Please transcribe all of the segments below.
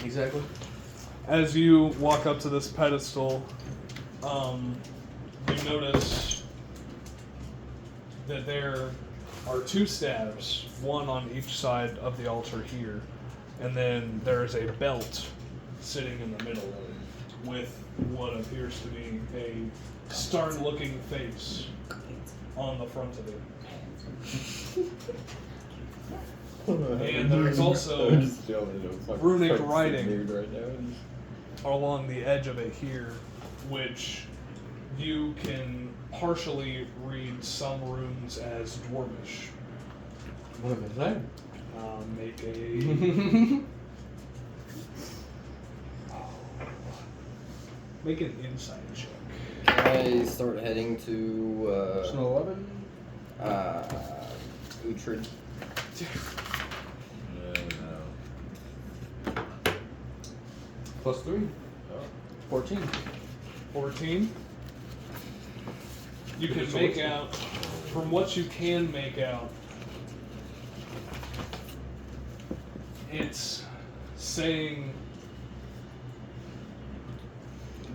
Exactly. As you walk up to this pedestal, you notice that there are two staves, one on each side of the altar here, and then there is a belt sitting in the middle with what appears to be a stern-looking face on the front of it. And there is also runic writing along the edge of it here, which you can partially read some runes as Dwarvish. What am I saying? Make make an insight check. Can I start heading to It's an 11? Uhtred? No. Plus 3. 14. 14. You can make out, from what you can make out, it's saying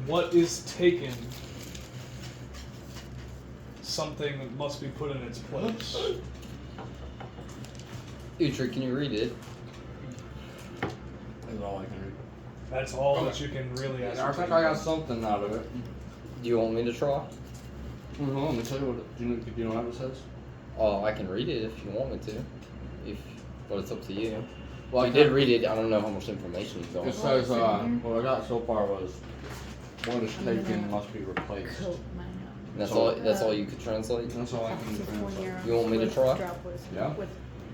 what is taken, something must be put in its place. Uhtred, can you read it? That's all I can read. That's all that you can really ask. I think I got something out of it. Do you want me to try? Let me tell you what. Do you know what it says? Oh, I can read it if you want me to. But it's up to you. Well, I did read it. I don't know how much information is on It it. says, what I got so far was, what is taken must be replaced. That's all. That's all you could translate. That's all I can translate. You want me to try? Yeah. With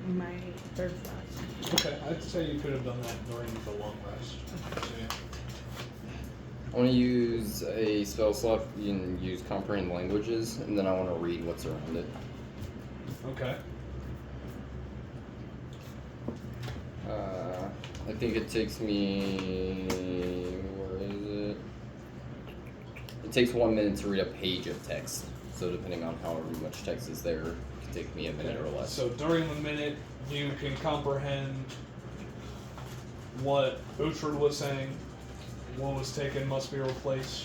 my third class. Okay, I'd say you could have done that during the long rest. So, yeah. I want to use a spell slot. You can use comprehend languages, and then I want to read what's around it. Okay. I think it takes me. Where is it? It takes 1 minute to read a page of text. So depending on however much text is there, it could take me a minute or less. So during the minute, you can comprehend what Uhtred was saying. What was taken must be replaced.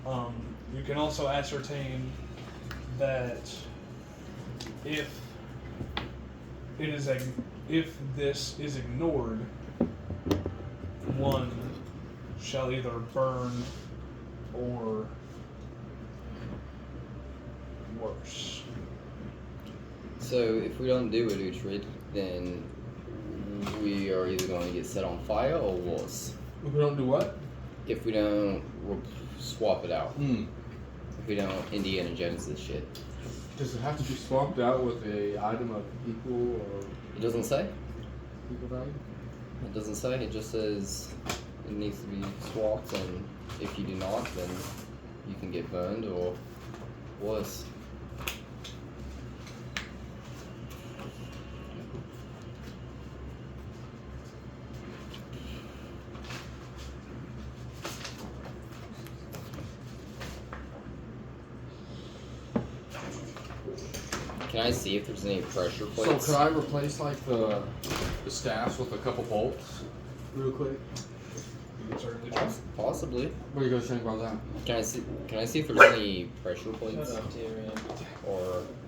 You can also ascertain that if this is ignored, one shall either burn or worse. So if we don't do it, Uhtred, then we are either going to get set on fire or worse. If we don't do what? If we don't swap it out. If we don't Indiana Jones this shit. Does it have to be swapped out with a item of equal or It doesn't say. equal value? It doesn't say. It just says it needs to be swapped, and if you do not, then you can get burned or worse. Can I see if there's any pressure plates? So could I replace like the staffs with a couple bolts real quick? You can certainly try. Possibly. What do you guys think about that? Can I see if there's any pressure plates or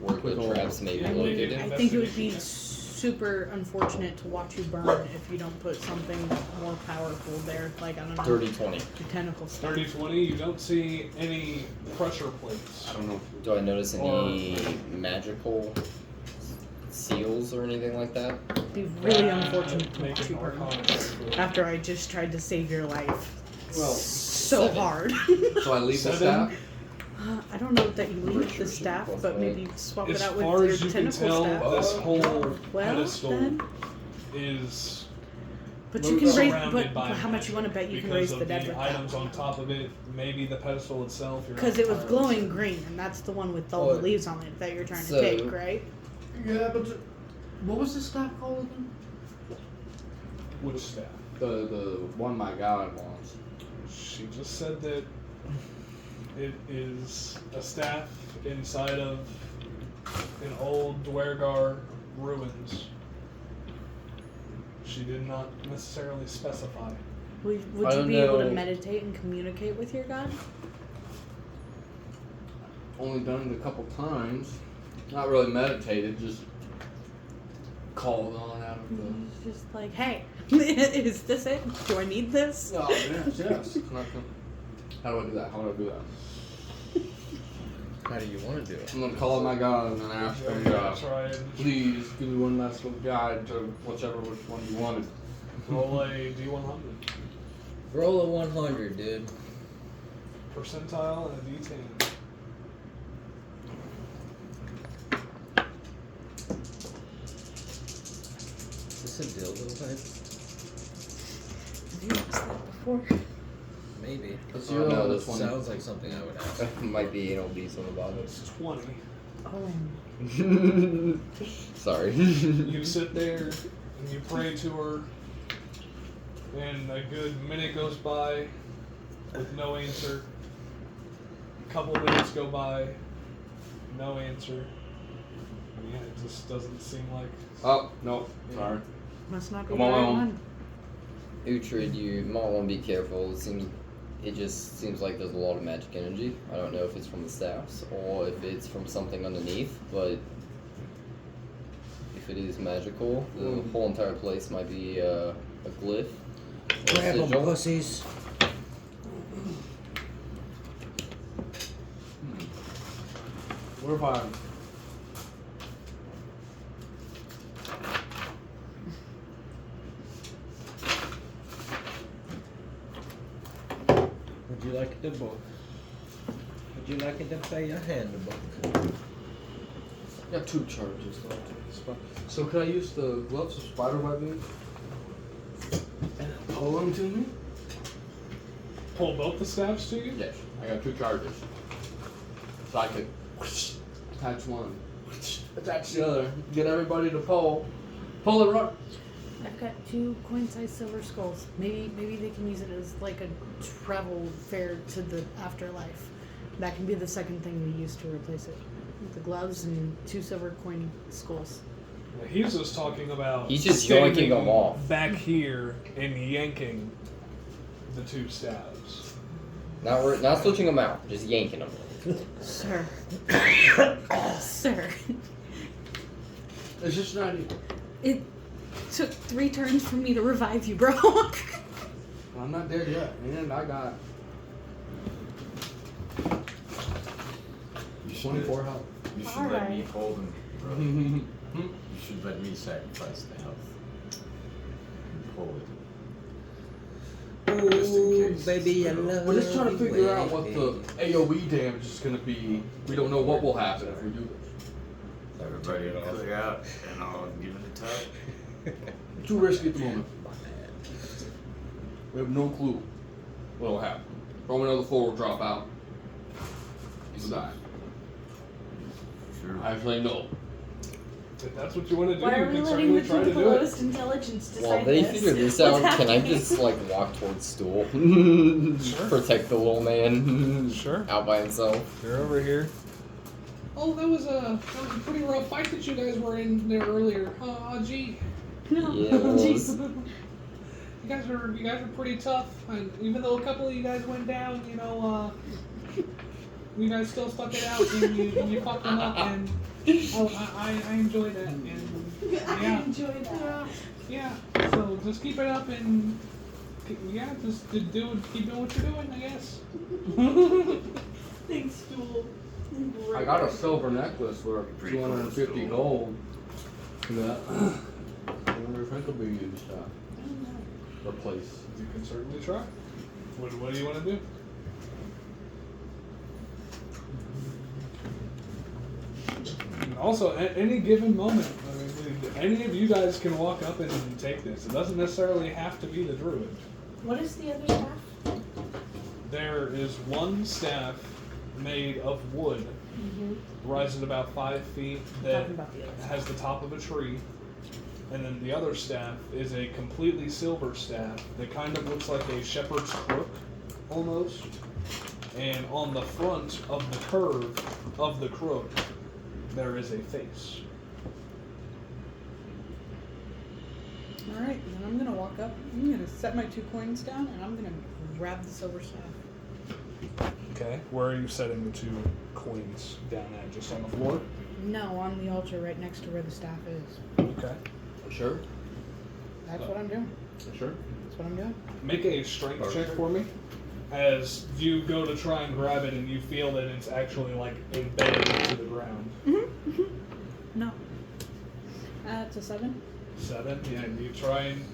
where Quick the old- traps may be I mean, located? I think it would be super unfortunate to watch you burn if you don't put something more powerful there, like, I don't know, 30-20. the tentacle stuff. 30-20, you don't see any pressure plates. I don't know. Do I notice any magical seals or anything like that? It'd be really unfortunate to Make watch an you burn Arcana check for it. after I just tried to save your life. Well, So 7. hard. So I leave the 7? staff. I don't know that you leave Pressure the staff, plus but five. maybe swap As it out far with as your you can tentacle tell, staff. this whole Well, pedestal then. is But you can raise. surrounded But by how much you want to bet you can raise the dead because with of the that? items on top of it, maybe the pedestal itself. you're not Because it was entirely glowing certain. green, and that's the one with all Well, the leaves on it that you're trying so- to take, right? Yeah, but what was the staff called again? Which staff? The one my guy wants. She just said that it is a staff inside of an old Dwergar ruins. She She did not necessarily specify. Would I you don't be able to know. meditate and communicate with your god? Only done it a couple times. Not really meditated, just called on out of the. It's just like, hey, is this it? Do I need this? Oh, yes. How do I do that? How do I do that? How do you want to do it? I'm gonna call on my God and then ask him, That's right. please give me one last little guide to which one you wanted. Roll a D100. Roll a 100, dude. Percentile and a D10. Is this a dildo type? Have you asked that before? Maybe. Let's Oh, zero no, on this this one. Sounds like something I would ask. Might be anal beads on the bottom. That's 20. Oh. Sorry. You sit there and you pray to her, and a good minute goes by with no answer. A couple minutes go by, no answer. Yeah, it just doesn't seem like. Oh, no, sorry. Must not be Come the right on. one. Uhtred, you might want to be careful. It just seems like there's a lot of magic energy. I don't know if it's from the staffs or if it's from something underneath, but if it is magical, the whole entire place might be a glyph. Grab them, sigil. pussies. What if I. Would you like the book? Would you like it to play a handbook? I got 2 charges left. So could I use the gloves of spiderweb and pull them to me? Pull both the staffs to you? Yes, I got 2 charges. So I could attach one, attach the other, get everybody to pull it right. I've got 2 coin-sized silver skulls. Maybe they can use it as like a travel fare to the afterlife. That can be the second thing we use to replace it. The gloves and 2 silver coin skulls. He's just talking about. He's just standing yoinking them off. back here and yanking the 2 staves. Not switching them out, just yanking them. Sir. Sir. It's just an idea. It took 3 turns for me to revive you, bro. I'm not dead yet, and I got 24 health. You should All let me right. hold him, bro. You should let me sacrifice the health. Hold it. Just in Ooh, case. baby, I love We're just trying to you, figure out what the baby. AoE damage is going to be. We don't know what will happen if we do this. Everybody clear out, and I'll give it a tug. Too risky at the moment. We have no clue what will happen. Probably another 4 will drop out. He'll die. Sure. I actually know. If that's what you want to do, Why you are we can letting the certainly try to people do it. lowest intelligence decide While they this? figure this What's out, can I happening? just like walk towards stool? Sure. Protect the little man Sure. out by himself. You're over here. Oh, that was a pretty rough fight that you guys were in there earlier. Gee, No. Yeah, it Jeez. was. you guys are pretty tough. And even though a couple of you guys went down, you guys still stuck it out and you fucked them up. And I enjoy that. And yeah, enjoy that. yeah. So just keep it up and yeah, just keep doing what you're doing, I guess. Thanks, Stool. I got a silver necklace worth Pretty cool 250 stool. gold. Yeah. I wonder if it could be used to replace. You can certainly try. What do you want to do? And also, at any given moment, I mean, any of you guys can walk up and take this. It doesn't necessarily have to be the druid. What is the other staff? There is one staff made of wood, rises about 5 feet, that Talking about the other has the top of a tree. And then the other staff is a completely silver staff that kind of looks like a shepherd's crook, almost. And on the front of the curve of the crook, there is a face. Alright, then I'm gonna walk up. I'm gonna set my 2 coins down and I'm gonna grab the silver staff. Okay. Where are you setting the 2 coins down at? Just on the floor? No, on the altar right next to where the staff is. Okay. Sure. That's what I'm doing. Sure. That's what I'm doing. Make a strength check for me. As you go to try and grab it and you feel that it's actually like embedded into the ground. No. It's a 7. 7? Yeah, and you try and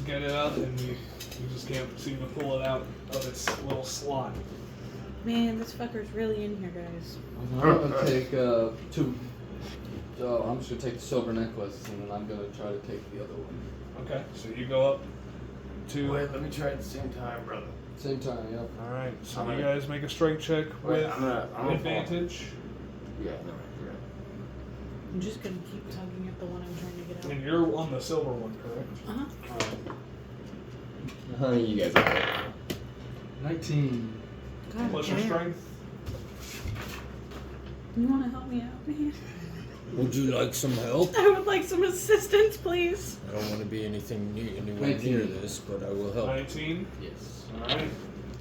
get it up and you just can't seem to pull it out of its little slot. Man, this fucker's really in here, guys. I'm gonna take 2. I'm just gonna take the silver necklace and then I'm gonna try to take the other one. Okay, so you go up to... Wait, let me try at the same time, brother. Same time, yeah. Alright, so I'm you gonna- guys make a strength check Wait, with I'm gonna advantage. Yeah, no, you're right. I'm just gonna keep tugging at the one I'm trying to get out. And you're on the silver one, correct? Uh-huh. You guys are right. 19. God Plus your damn. strength. You wanna help me out, man? Would you like some help? I would like some assistance, please. I don't want to be anywhere 19. near this, but I will help. 19. Yes. Alright.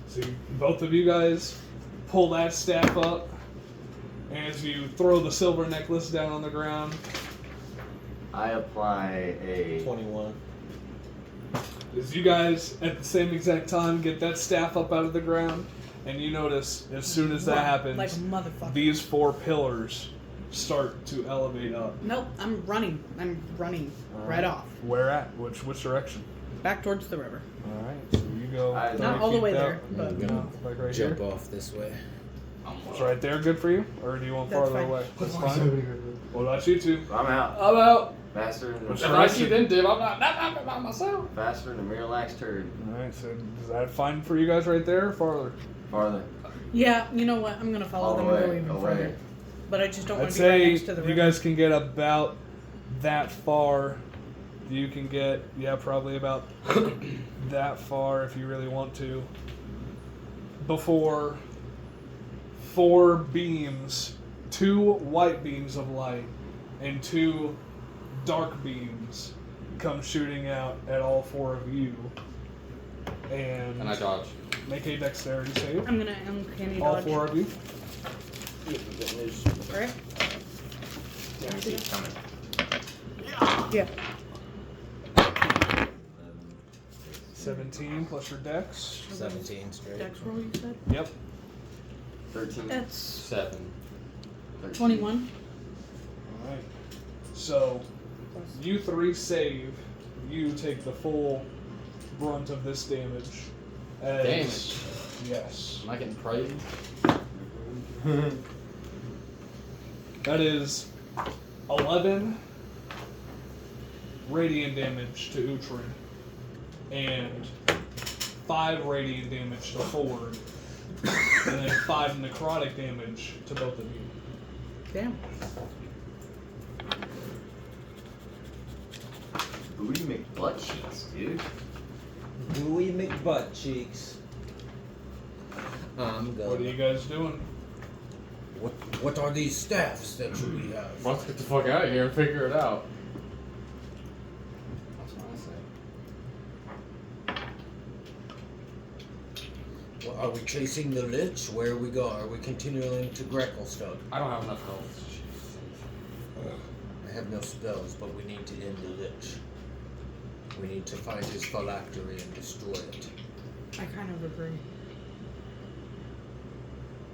So both of you guys pull that staff up as you throw the silver necklace down on the ground. I apply a 21. As you guys at the same exact time get that staff up out of the ground, and you notice as soon as that Run happens, like a motherfucker. these 4 pillars start to elevate up. Nope, I'm running. I'm running right off. Where at? Which direction? Back towards the river. Alright, so you go. I- 30 Not all the feet way down. there, but I'm You gonna know, like right jump here. off this way. It's right there good for you? Or do you want That's farther fine. away? That's fine. What about you two? I'm out. I'm out. Faster than What's If the I rest see of- them dip, I'm not myself. faster than a Miralax turd. Alright, so is that fine for you guys right there or farther? Farther. Yeah, you know what? I'm gonna follow All them the and go way even away. further. But I just don't I'd want to be right say next to the you river. guys can get about that far. You can get, probably about that far if you really want to. Before 4 beams, 2 white beams of light and 2 dark beams come shooting out at all 4 of you. And And I dodge. make a dexterity save. I'm gonna uncanny All dodge. 4 of you. Alright? Yeah, I see it coming. Yeah. 17 plus your dex. 17 straight. Dex roll, you said? Yep. 13. That's 7. 13. 21. Alright. So, you 3 save. You take the full brunt of this damage. As, Damage? Yes. Am I getting praised? That is 11 radiant damage to Uhtred. And 5 radiant damage to Ford. And then 5 necrotic damage to both of you. Damn. Booty McButt cheeks, dude. Gooey McButt cheeks. I'm What are you going. guys doing? What are these staffs that we have? Let's get the fuck out of here and figure it out. That's what I say. Well, are we chasing the lich? Where are we going? Are we continuing to Greckelstone? I don't have enough health. I have no spells, but we need to end the lich. We need to find his phylactery and destroy it. I kind of agree.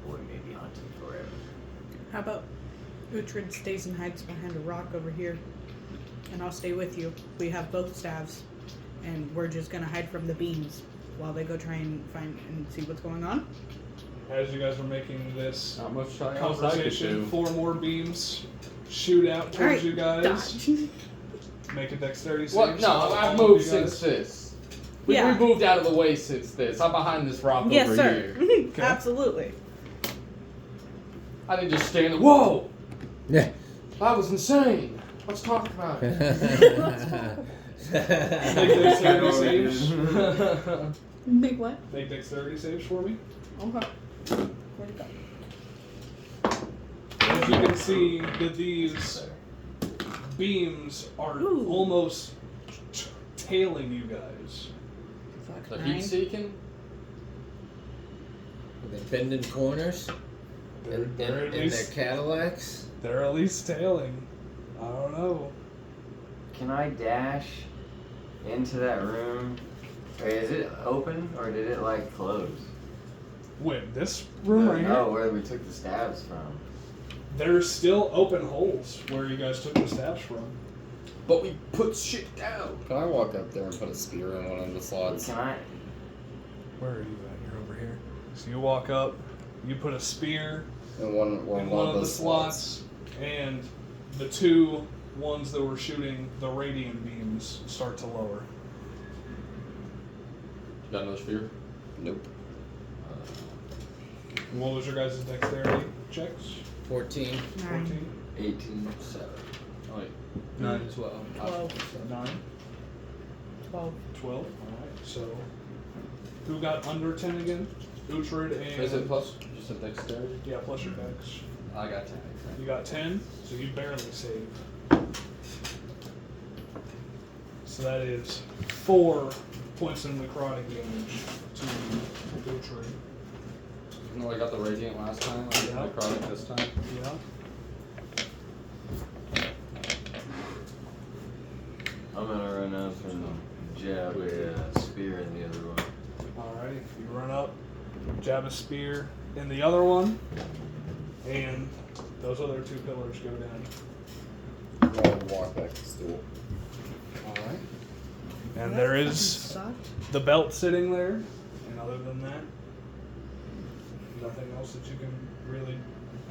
Boy, maybe hunting forever. How about Uhtred stays and hides behind a rock over here, and I'll stay with you. We have both staves, and we're just gonna hide from the beams while they go try and find and see what's going on. As you guys are making this Not much else I could conversation, do. 4 more beams shoot out towards Alright, you guys. dodge. Make a dexterity save. What? No, all I've of moved you guys. since this. We Yeah. moved out of the way since this. I'm behind this rock Yes, over sir. here. Absolutely. I didn't just stand there. Whoa! Yeah. That was insane. Let's talk about it. Make dexterity saves. Make what? Make dexterity saves for me. Okay. Where'd it go? As you can see, that these beams are Ooh. almost hailing you guys. Fuck, The 9. heat seeking? Are they bending corners They're at in their least Cadillacs? they're at least tailing. I don't know. Can I dash into that room? Or is it open or did it like close? Wait, this room right No, here? where we took the stabs from. There's still open holes where you guys took the stabs from. But we put shit down. Can I walk up there and put a spear in one of the slots? Can I? Where are you at? You're over here. So you walk up, you put a spear In one in one of the slots, and the two ones that were shooting the radiant beams start to lower. You got another spear? Nope. What was your guys' dexterity checks? 14. 14? 18. 7. Oh, wait. 9 as well. 9? 12. 12? Alright, so who got under 10 again? Uhtred and... Is it plus just a dexterity? Yeah, plus your dex. I got 10. You got 10, so you barely saved. So that is 4 points of necrotic damage to Uhtred. No, I got the radiant last time. I Yeah. got necrotic this time. Yeah. I'm gonna run up and jab a spear in the other one. Alright, you run up, jab a spear in the other one, and those other 2 pillars go down. I'll walk back to the stool. Alright. Well, And that there fucking is sucked. the belt sitting there, and other than that, nothing else that you can really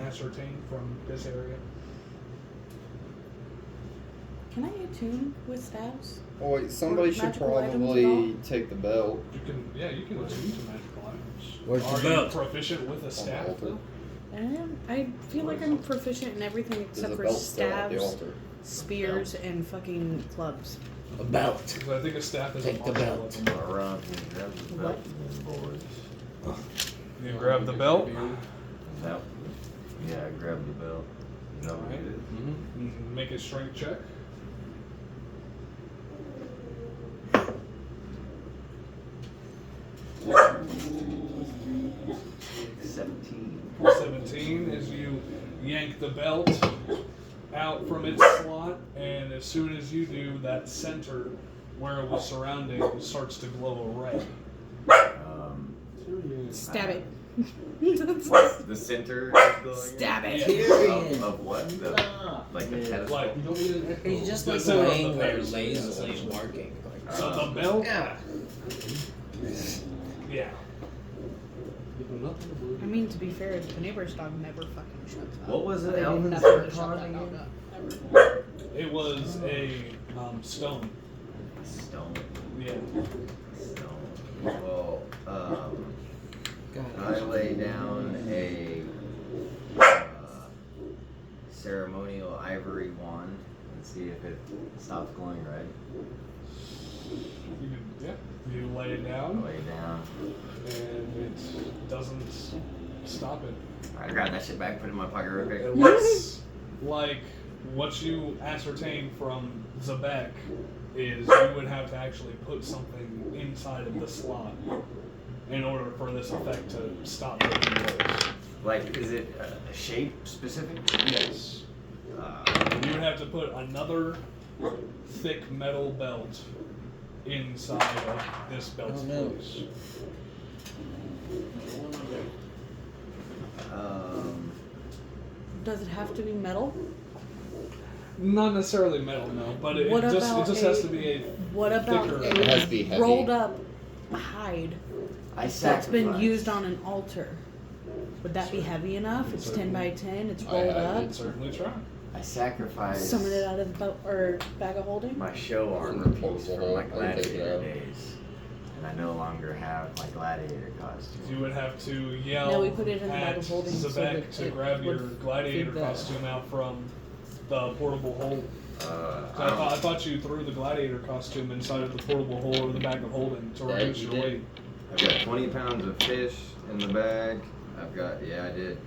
ascertain from this area. Can I attune with stabs? Oh wait, somebody Or should magical items at probably all? take the belt. You can attune to magical items. Where's the Are belt? you proficient with a staff? altar. though? And I feel like I'm proficient in everything There's except a for belt still at the stabs, altar. spears, and fucking clubs. A belt. 'Cause I think a staff is Take a the martial belt. weapon. I'll run up and grab the belt. What? You grab the belt. Nope. Yeah, I grabbed the belt. No, Alright. Mm-hmm. Make a strength check. it. 17. 17 as you yank the belt out from its slot, and as soon as you do, that center where it was surrounding starts to glow red. Stab it. The center is glowing. Stab it. Of what? Like the pedestal? Like, He's just The like center of the laying there pedestal, lazily essentially. working. So the belt, Yeah. yeah. I mean, to be fair, the neighbor's dog never fucking shuts up. What was it? They did Elven nothing to sword shut called that dog again? up, ever. It was a stone. Stone. Yeah. Stone. Well, God, I lay down a ceremonial ivory wand and see if it stops glowing red. You can, yeah. You lay it I down, lay down. and it doesn't stop it. I grab that shit back, put it in my pocket real quick. It looks like what you ascertain from Zabek is you would have to actually put something inside of the slot in order for this effect to stop taking place. Like, is it a shape specific? Yes. You would have to put another thick metal belt inside of this belt's Oh, no. place. Does it have to be metal? Not necessarily metal, no, but it What just about has a- to be a What about thicker. It has to a be heavy. rolled up hide I that's been sacrifice. used on an altar? Would that be heavy enough? It's 10 by 10. It's I rolled have up. I'd certainly try. I sacrifice Summon it out of the boat or bag of holding. my show armor piece from my gladiator days. And I no longer have my gladiator costume. You would have to yell No, we put it in the bag at of holding so Zabek that to it grab your would gladiator feed the- costume out from the portable hole. I thought you threw the gladiator costume inside of the portable hole or the bag of holding to Yeah, reduce you your did. weight. I've got 20 pounds of fish in the bag. I did.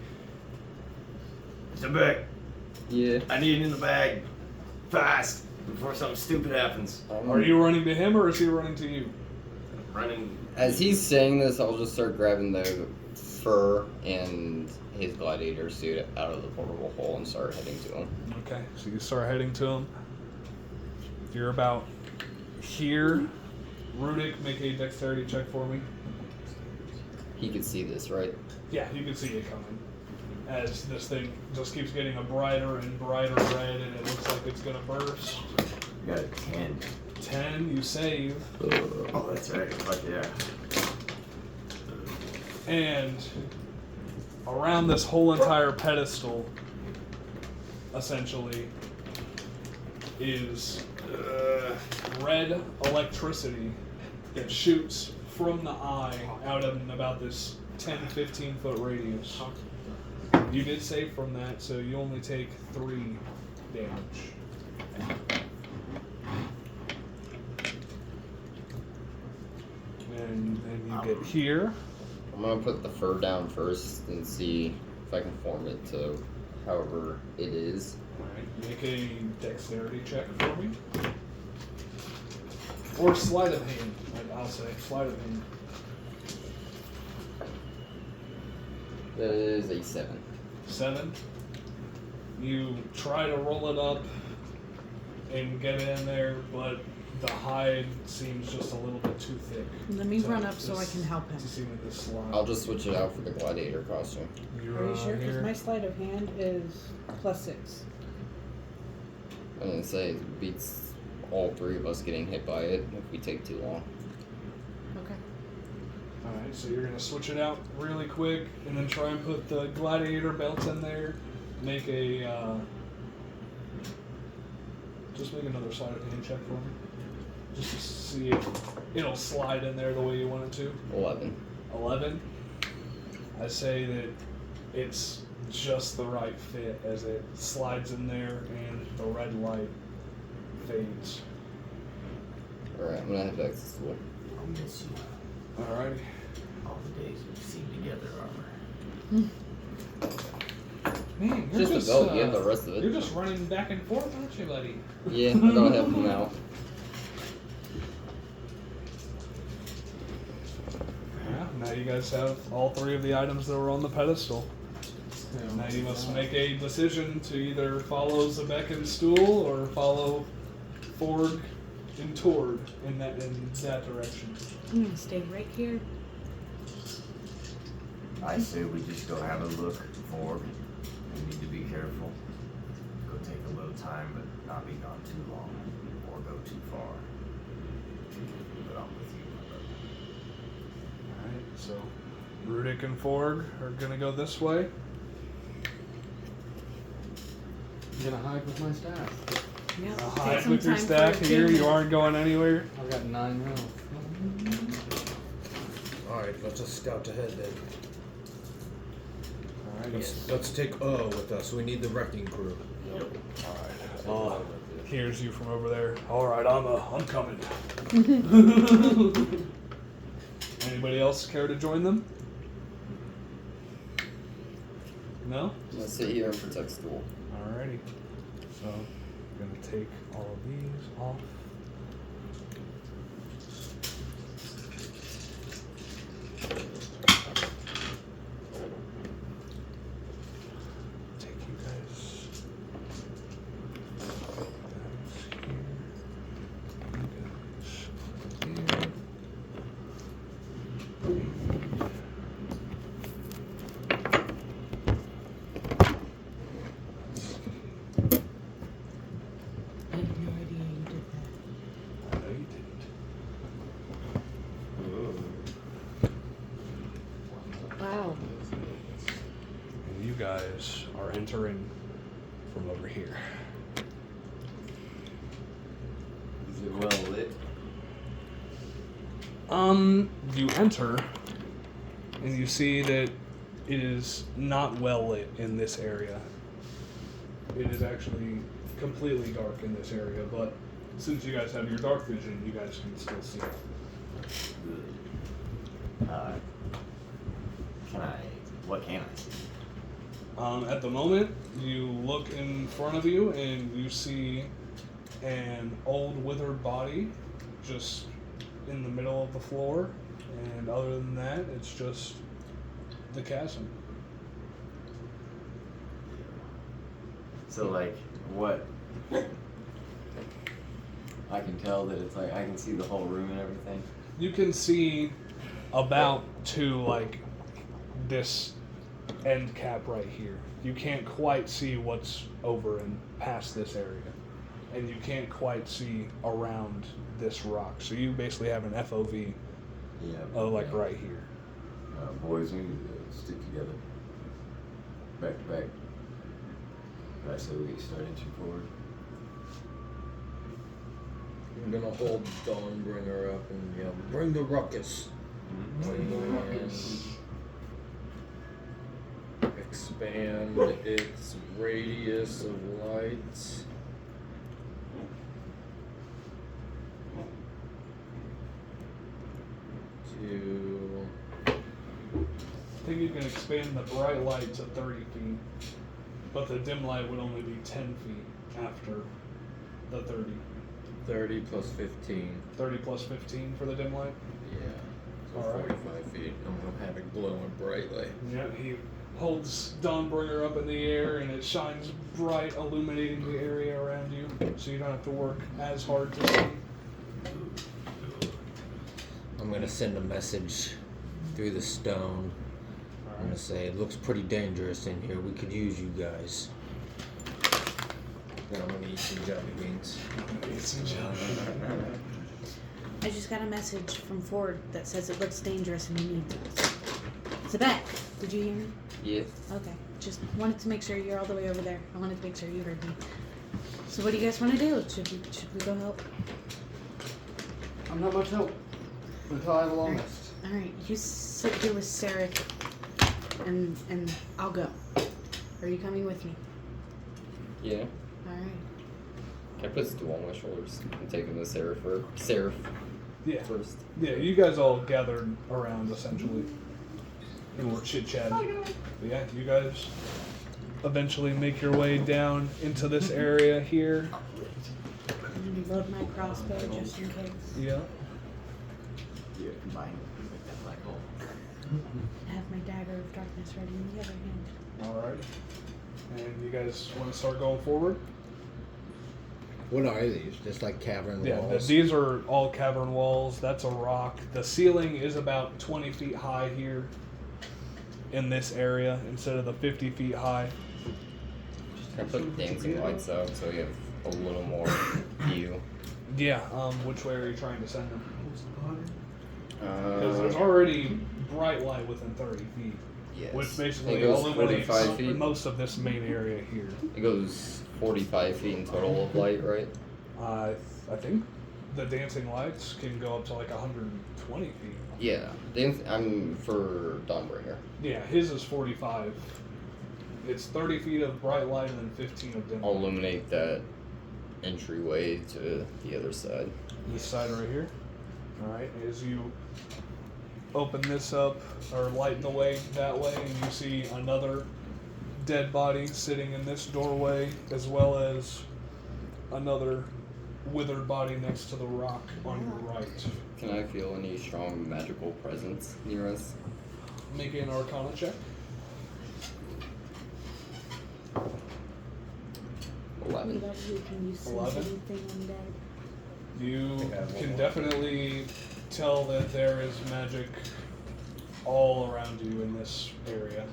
It's a bag. Yeah. I need it in the bag. Fast. before something stupid happens. Are you running to him or is he running to you? Running. As he's saying this, I'll just start grabbing the fur and his gladiator suit out of the portable hole and start heading to him. Okay, so you start heading to him. You're about here. Rudik, make a dexterity check for me. He could see this, right? Yeah, you can see it coming. As this thing just keeps getting a brighter and brighter red, and it looks like it's gonna burst. You got a 10. 10, you save. Oh, that's right. Fuck yeah. And around this whole entire pedestal, essentially, is red electricity that shoots from the eye out in about this 10-15 foot radius. You did save from that, so you only take 3 damage. And then you get here. I'm gonna put the fur down first and see if I can form it to however it is. Alright, make a dexterity check for me. Or sleight of hand, I'll say. Sleight of hand. That is a 7. 7. You try to roll it up and get it in there, but the hide seems just a little bit too thick. Let me run up so I can help him. To see with this slide. I'll just switch it out for the gladiator costume. You're, Are you sure? Because here. my sleight of hand is +6. I'm gonna say it beats all 3 of us getting hit by it if we take too long. Okay. Alright, so you're gonna switch it out really quick and then try and put the gladiator belt in there. Make a just make another sleight of hand check for me. Just to see if it'll slide in there the way you want it to. 11. 11. I say that it's just the right fit as it slides in there and the red light fades. Alright, I'm gonna head back to school. I'll miss you. Alrighty. All the days we've seen together, Armor. Man, you're Just the belt, you have the rest of You're it. just running back and forth, aren't you, buddy? Yeah, I don't have them now. Yeah, now you guys have all 3 of the items that were on the pedestal. Now you must make a decision to either follow Zebek and Stool or follow Forg and Tord in that direction. I'm gonna stay right here. I say we just go have a look for. We need to be careful. Go take a little time, but not be gone too long or go too far. But I'm with you, my brother. Alright, so Rudik and Forg are gonna go this way. I'm gonna hide with my staff. Yeah. I'll take hide some with your time for staff it, here, too. you aren't going anywhere. I've got 9 health. Alright, let's just scout ahead then. Alright, Let's take with us. We need the wrecking crew. here's you from over there. Alright, I'm coming. Anybody else care to join them? No? Let's sit here and protect school. Alrighty. So, I'm gonna take all of these off. Take you guys. I had no idea you did that. No, you didn't. Wow. And you guys are entering from over here. Is it well lit? You enter, and you see that it is not well lit in this area. It is actually completely dark in this area, but since you guys have your dark vision, you guys can still see it. Good. What can I see? At the moment, you look in front of you and you see an old withered body just in the middle of the floor, and other than that, it's just the chasm. So like what? I can tell that it's like I can see the whole room and everything. You can see about to like this end cap right here. You can't quite see what's over and past this area, and you can't quite see around this rock. So you basically have an FOV Yeah. of like right here. Boys, we need to stick together. Back to back. Right, so we start inching forward. I'm gonna hold Dawnbringer up and yell, "Bring the ruckus!" And expand its radius of light. To I think you can expand the bright light to 30 feet, but the dim light would only be 10 feet after the 30. 30 plus 15. 30 plus 15 for the dim light? Yeah. So Alright. 45 feet. I'm gonna have it glowing brightly. Yeah, he holds Dawnbringer up in the air and it shines bright, illuminating the area around you, so you don't have to work as hard to see. I'm gonna send a message through the stone. I'm gonna say it looks pretty dangerous in here. We could use you guys. Then I'm gonna eat some jelly beans. I just got a message from Ford that says it looks dangerous and you need to. Sebek, did you hear me? Yes. Okay. Just wanted to make sure you're all the way over there. I wanted to make sure you heard me. So what do you guys want to do? Should we go help? I'm not much help until I have a long rest. Alright, you sit here with Sarek and I'll go. Are you coming with me? Yeah. Alright. Can I put Stu on my shoulders and take him to Seraph Yeah. first? Yeah, you guys all gathered around essentially. And we're chit-chatting. But yeah, you guys eventually make your way down into this area here. I'm gonna load my crossbow just in case. Yeah. Yeah, combine with that black hole. Have my dagger of darkness ready in the other hand. Alright. And you guys want to start going forward? What are these? Just like cavern Yeah, walls? these are all cavern walls. That's a rock. The ceiling is about 20 feet high here in this area instead of the 50 feet high. Can I put dancing lights out so we have a little more view? Yeah, which way are you trying to send them? Because Uh, there's already bright light within 30 feet, yes. which basically It goes illuminates 45 feet. most of this main area here. It goes 45 feet in total of light, right? I think the dancing lights can go up to like 120 feet. Yeah. I'm for Dawnbringer. Yeah, his is 45. It's 30 feet of bright light and then 15 of dim I'll light. illuminate that entryway to the other side. This side right here. Alright, as you open this up or light the way that way, and you see another dead body sitting in this doorway, as well as another withered body next to the rock on your right. Can I feel any strong magical presence near us? Make an Arcana check. 11. What about you? Can you sense 11? anything undead? You think I have one can more. definitely tell that there is magic all around you in this area.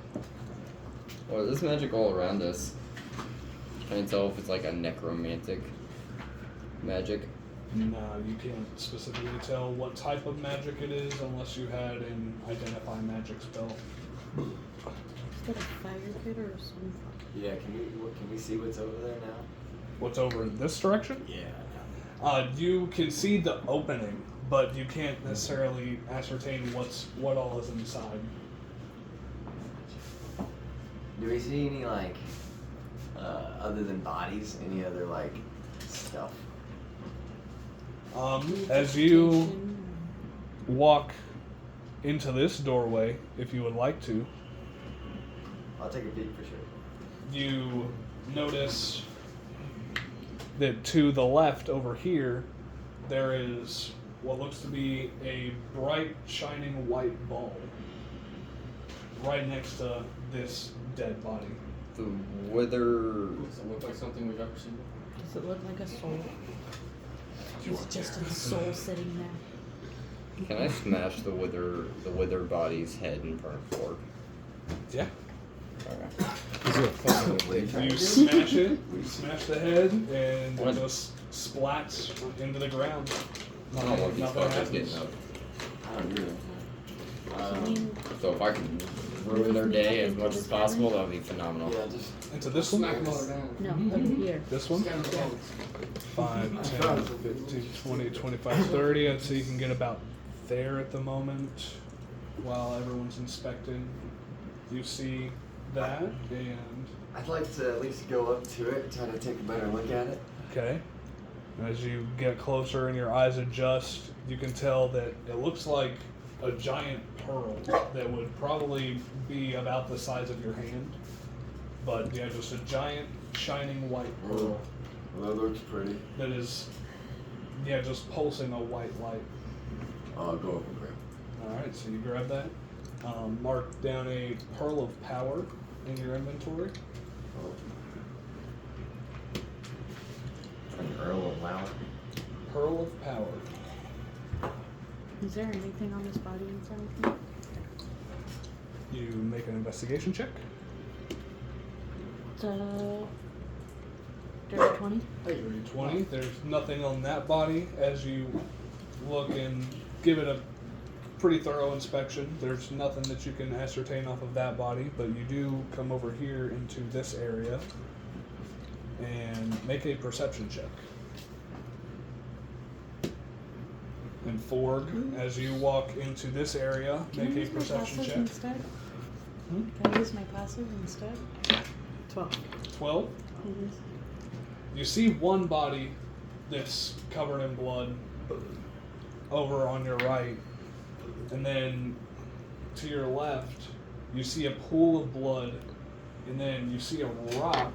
Well, there's magic all around us. Can I tell if it's like a necromantic magic? No, you can't specifically tell what type of magic it is unless you had an identify magic spell. Is that a fire pit or something? Yeah, can we see what's over there now? What's over in this direction? Yeah. You can see the opening, but you can't necessarily ascertain what all is inside. Do we see any like other than bodies, any other like stuff? As you walk into this doorway, if you would like to, I'll take a peek for sure. you notice that to the left over here, there is what looks to be a bright, shining white ball right next to this dead body. The wither. Does it look like something we've ever seen? Does it look like a soul? It's just a soul sitting there. Can I smash the wither body's head in front of Ford? Yeah. Okay. Is it a fucking You smash it, you smash the head, and it just splats into the ground. I don't want these Nothing fuckers happens. getting up. I agree. So if I can ruin their day as much as possible, that would be phenomenal. Yeah, just Into this one? Smack them all down. No, over here. This one? Scan the bones. 5, 10, 15, 20, 25, 30. I'd say you can get about there at the moment while everyone's inspecting. You see that, and I'd like to at least go up to it, try to take a better look at it. okay. As you get closer and your eyes adjust, you can tell that it looks like a giant pearl that would probably be about the size of your hand. But yeah, just a giant shining white pearl Well, that looks pretty. that is, yeah, just pulsing a white light. I'll go up and grab it. Alright, so you grab that. Mark down a pearl of power in your inventory. An Earl of Lauer. Pearl of power. Is there anything on this body inside of me? You make an investigation check. Dirty 20? 20. There's nothing on that body. As you look and give it a pretty thorough inspection, there's nothing that you can ascertain off of that body, but you do come over here into this area and make a perception check. And Ford, as you walk into this area, Can I make a use my perception passive check. instead? Hmm? Can I use my passive instead? 12. 12. You see one body that's covered in blood over on your right, and then to your left, you see a pool of blood, and then you see a rock,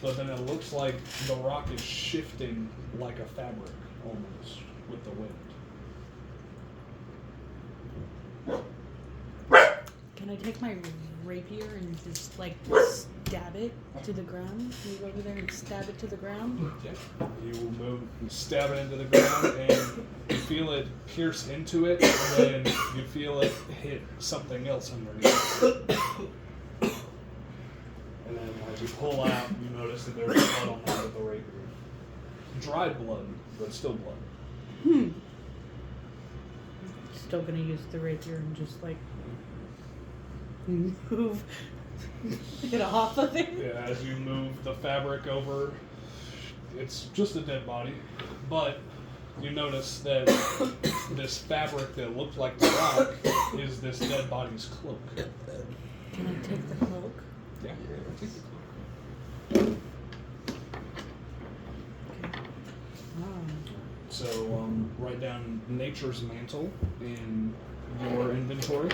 but then it looks like the rock is shifting like a fabric almost with the wind. Can I take my rapier and just like stab it to the ground? Move over there and stab it to the ground? Yeah. You will move, you stab it into the ground, and you feel it pierce into it, and then you feel it hit something else underneath. And then as you pull out, you notice that there's blood on that with the rapier. Dried blood, but still blood. Still gonna use the rapier and just like move it off of it. Yeah, as you move the fabric over, it's just a dead body, but you notice that this fabric that looked like the rock is this dead body's cloak. Can I take the cloak? Yeah. So write down Nature's Mantle in your inventory.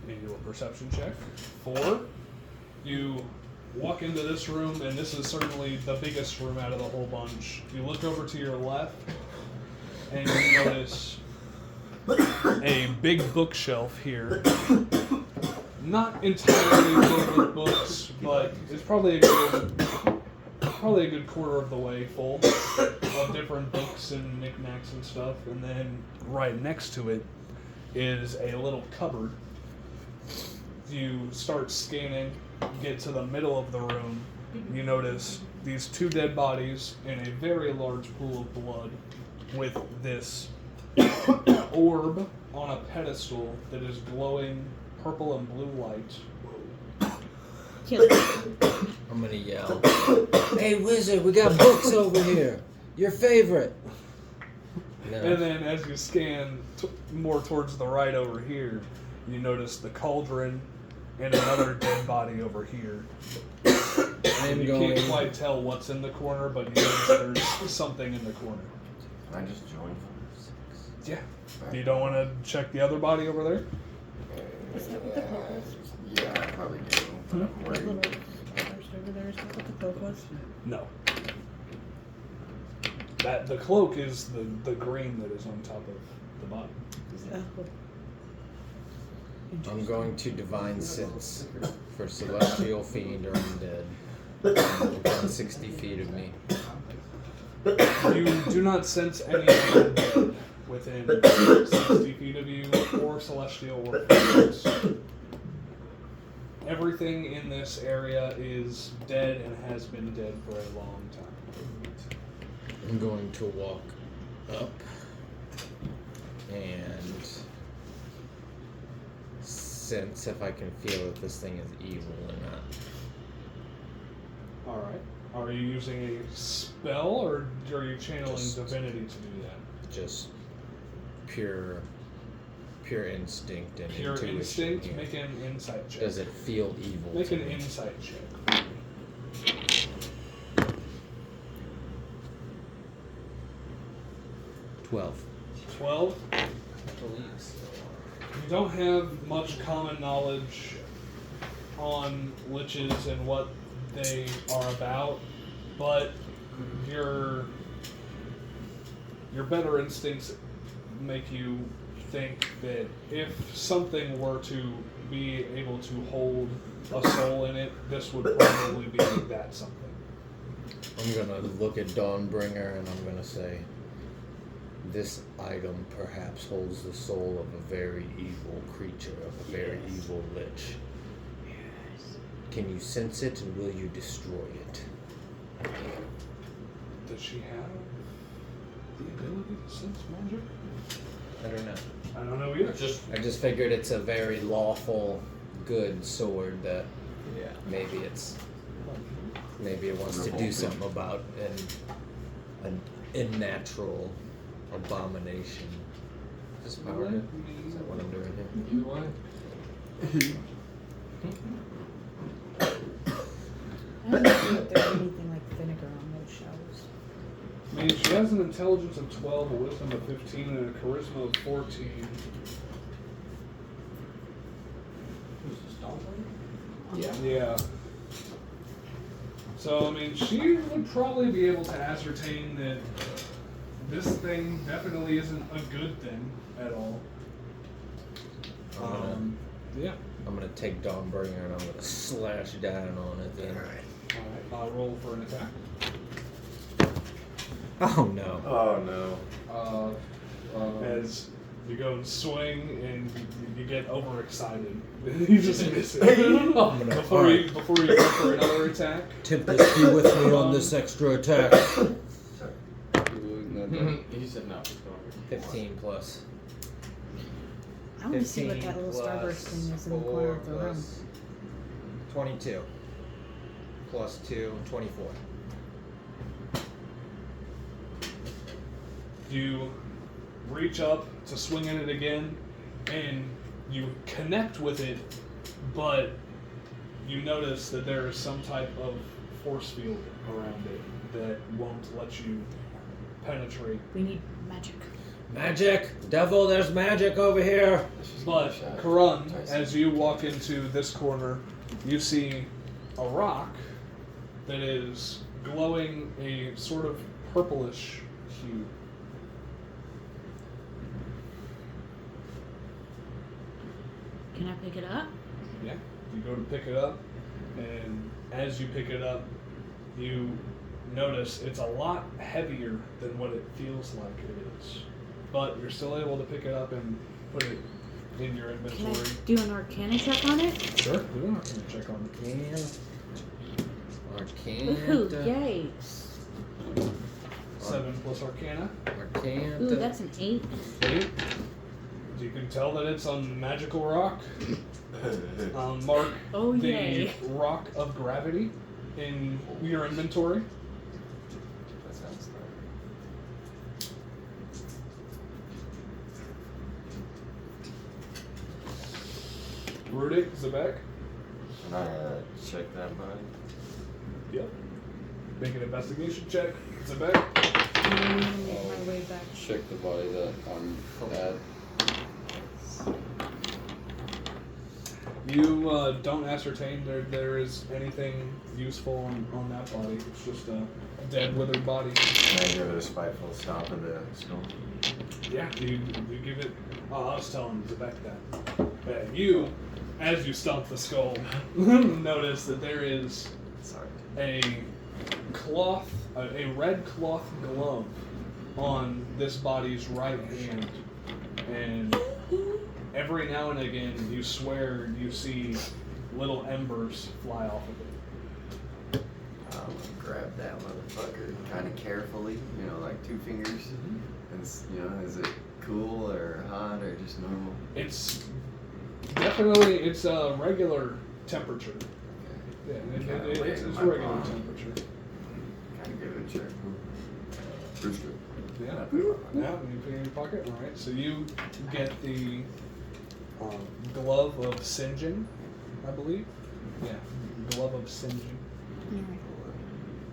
And do a perception check. 4. You walk into this room, and this is certainly the biggest room out of the whole bunch. You look over to your left, and you notice a big bookshelf here. Not entirely filled with books, but it's probably a good quarter of the way full of different books and knickknacks and stuff. And then right next to it is a little cupboard. You start scanning, get to the middle of the room, you notice these 2 dead bodies in a very large pool of blood with this orb on a pedestal that is glowing purple and blue light. Kill it. I'm gonna yell, "Hey, wizard, we got books over here. Your favorite." No. And then as you scan more towards the right over here, you notice the cauldron and another dead body over here. I'm You going. can't quite tell what's in the corner, but you notice there's something in the corner. Can I just join? Yeah. You don't want to check the other body over there? Is that what the cloak is? Yeah, I probably do. But I'm That worried. little first over there is that what the cloak was? No. That the cloak is the green that is on top of the bottom. Oh. I'm going to divine sense for celestial fiend or undead. Within 60 feet of me. You do not sense any undead within 60 feet of you, or celestial, or fiends. Everything in this area is dead and has been dead for a long time. I'm going to walk up and sense if I can feel if this thing is evil or not. Alright. Are you using a spell, or are you channeling divinity to do that? Just pure instinct and Pure intuition. instinct? here. Make an insight check. Does it feel evil? Make to an me? insight check. 12. 12? I believe so. You don't have much common knowledge on liches and what they are about, but your better instincts make you think that if something were to be able to hold a soul in it, this would probably be that something. I'm gonna look at Dawnbringer and I'm gonna say, this item perhaps holds the soul of a very evil creature, of a very evil lich. Can you sense it and will you destroy it? Does she have the ability to sense magic? I don't know. I don't know either. I just figured it's a very lawful, good sword that maybe it wants to do something about an unnatural abomination. Is this power hit? Is that what I'm doing here? Either way. I don't know if there's anything like vinegar on those shells. I mean, she has an intelligence of 12, a wisdom of 15, and a charisma of 14. Yeah. So, I mean, she would probably be able to ascertain that this thing definitely isn't a good thing at all. Yeah. I'm gonna take Dawnbringer and I'm gonna slash down on it then. Alright, I'll roll for an attack. Oh no. Oh no. As you go and swing and you get overexcited. You just miss it. Before you go for another attack. Tempest, be with me on this extra attack. He said no. 15 plus. I want to see what 15 that little plus starburst thing is in the corner of the 4 room. plus 22. Plus 2, 24. You reach up to swing at it again, and you connect with it, but you notice that there is some type of force field around it that won't let you penetrate. We need magic. Magic! Devil, there's magic over here! But, Karan, as you walk into this corner, you see a rock that is glowing a sort of purplish hue. Can I pick it up? Yeah. You go to pick it up, and as you pick it up, you notice it's a lot heavier than what it feels like it is. But you're still able to pick it up and put it in your Can I inventory. do an arcana check on it? Sure. Do an arcana check on it. Arcana. Woohoo, yay. 7 plus arcana. Arcana. Ooh, that's an 8. 8. You can tell that it's on magical rock. Mark Oh, the yay. rock of gravity in your inventory. That sounds Rudik, Zebek. Can I check that body? Yep. Make an investigation check. Zebek. I'm gonna make my way back. check the body that I'm at. You don't ascertain there is anything useful on that body. It's just a dead, withered body. Can I give it a spiteful stomp of the skull? Yeah, you give it. Oh, I was telling Zebek that. But you, as you stomp the skull, notice that there is Sorry. a red cloth glove on this body's right hand, and every now and again you swear you see little embers fly off of it. I'll grab that motherfucker kind of carefully, like 2 fingers. And, is it cool or hot or just normal? It's definitely a regular temperature. Yeah, it's regular temperature. Kind of give it a check. Pretty good. Yeah, yeah, you put it in your pocket. All right, so you get the glove of singeing, I believe. Yeah, glove of singeing. Alright.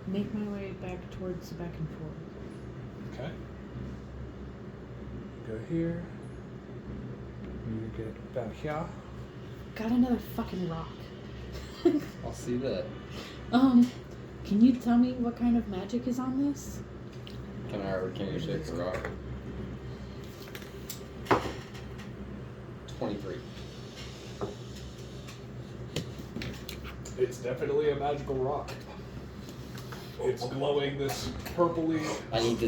Make my way back towards the back and forth. Okay. Go here. You get back here. Got another fucking rock. I'll see that. Can you tell me what kind of magic is on this? Can you shake the rock? 23. It's definitely a magical rock. It's glowing this purpley, I need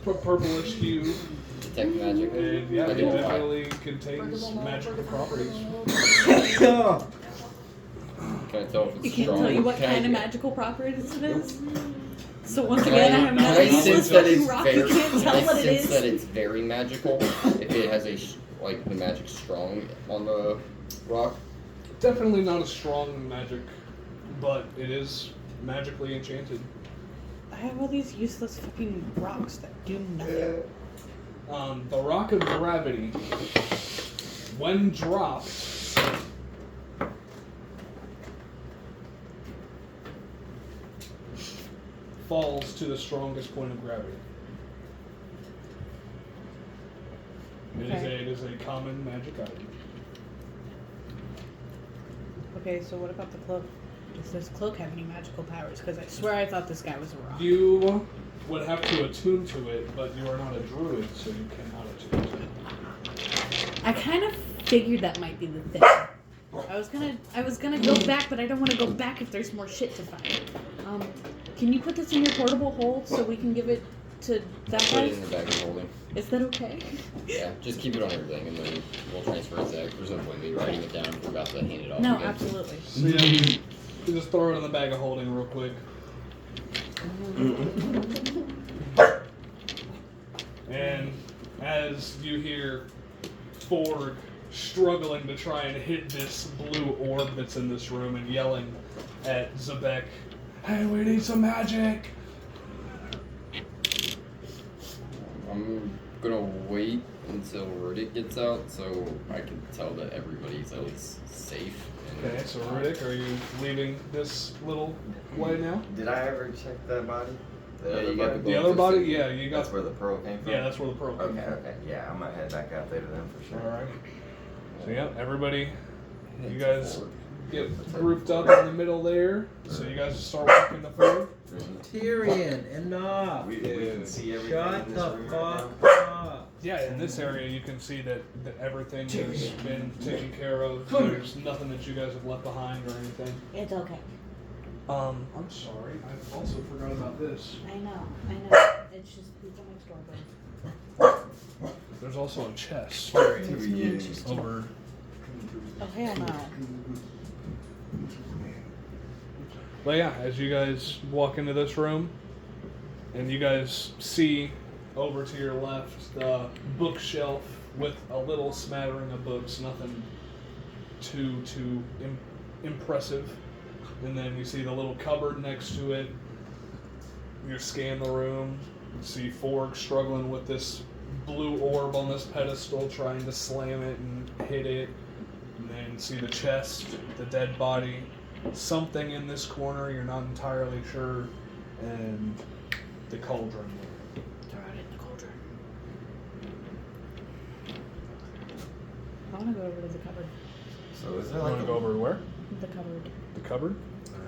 purplish hue, detect magic. and yeah, it Identify. definitely contains magical properties. Can I tell if it's You can't strong? tell you what Can I kind of get- magical properties it is? So once Can again, I I have another sense useless that fucking it's rock. very, You can't can tell I what it sense is. that it's very magical? If it has the magic strong on the rock? Definitely not a strong magic, but it is magically enchanted. I have all these useless fucking rocks that do nothing. The rock of gravity, when dropped, falls to the strongest point of gravity. Okay. It is a common magic item. Okay, so what about the cloak? Does this cloak have any magical powers? Because I swear I thought this guy was a rock. You would have to attune to it, but you are not a druid, so you cannot attune to it. I kind of figured that might be the thing. I was gonna go back, but I don't want to go back if there's more shit to find. Can you put this in your portable hold so we can give it to that Put guy? it in the bag of holding. Is that okay? Yeah, just keep it on everything and then we'll transfer it Zach. There's no point in me writing it down if we're about to hand it off No, again. absolutely. So yeah, you just throw it in the bag of holding real quick. And as you hear Ford struggling to try and hit this blue orb that's in this room and yelling at Zebek, "Hey, we need some magic!" I'm gonna wait until Riddick gets out so I can tell that everybody's at least safe. Okay, so Riddick, are you leaving this little way now? Did I ever check that body? Yeah, other you got body? the The other body? Yeah, you got... That's where the pearl came from? Yeah, that's where the pearl came Okay, from. okay. Yeah, I'm gonna head back out there to them for sure. Alright. So yeah, everybody, you Head guys forward. get grouped up in the middle there. So you guys start walking the floor. Tyrion, enough. We can see everything Shut in this the room fuck right up. Yeah, in this area you can see that everything has been taken care of. There's nothing that you guys have left behind or anything. It's okay. I'm sorry, I also forgot about this. I know. It's just people next door, bro. There's also a chest Tyrion. over. Oh, hell no. But yeah, as you guys walk into this room, and you guys see over to your left the bookshelf with a little smattering of books, nothing too impressive. And then you see the little cupboard next to it. You scan the room, you see Forg struggling with this blue orb on this pedestal, trying to slam it and hit it. And then see the chest, the dead body, something in this corner, you're not entirely sure, and the cauldron. Throw it in the cauldron. I want to go over to the cupboard. So is there You like want to go over to where? The cupboard. The cupboard?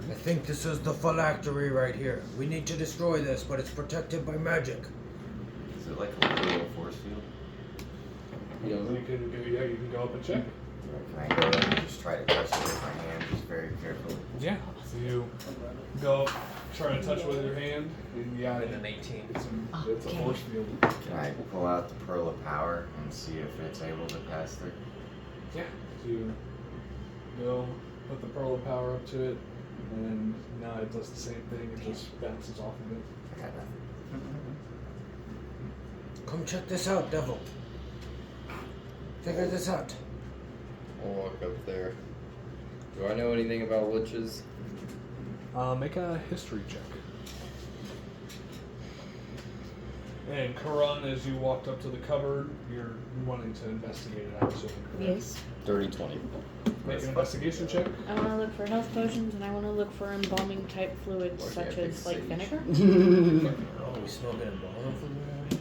I think this is the phylactery right here. We need to destroy this, but it's protected by magic. Is it like a little force field? You can go up and check. Can I go and just try to touch it with my hand, just very carefully? Yeah. So you go try to touch with your hand, and yeah, An 18. it's a force field. Can I pull out the pearl of power and see if it's able to pass through? Yeah. So you go put the pearl of power up to it, and now it does the same thing. It just bounces off of it. I got nothing. Come check this out, devil. Figure this out. I'll walk up there. Do I know anything about liches? Make a history check. And Karan, as you walked up to the cupboard, you're wanting to investigate it, I assume. Correct? Yes. Dirty 20. Make an investigation check. I want to look for health potions and I want to look for embalming type fluids Or such yeah, as like sage. vinegar. Oh, we smoking a bottle from there?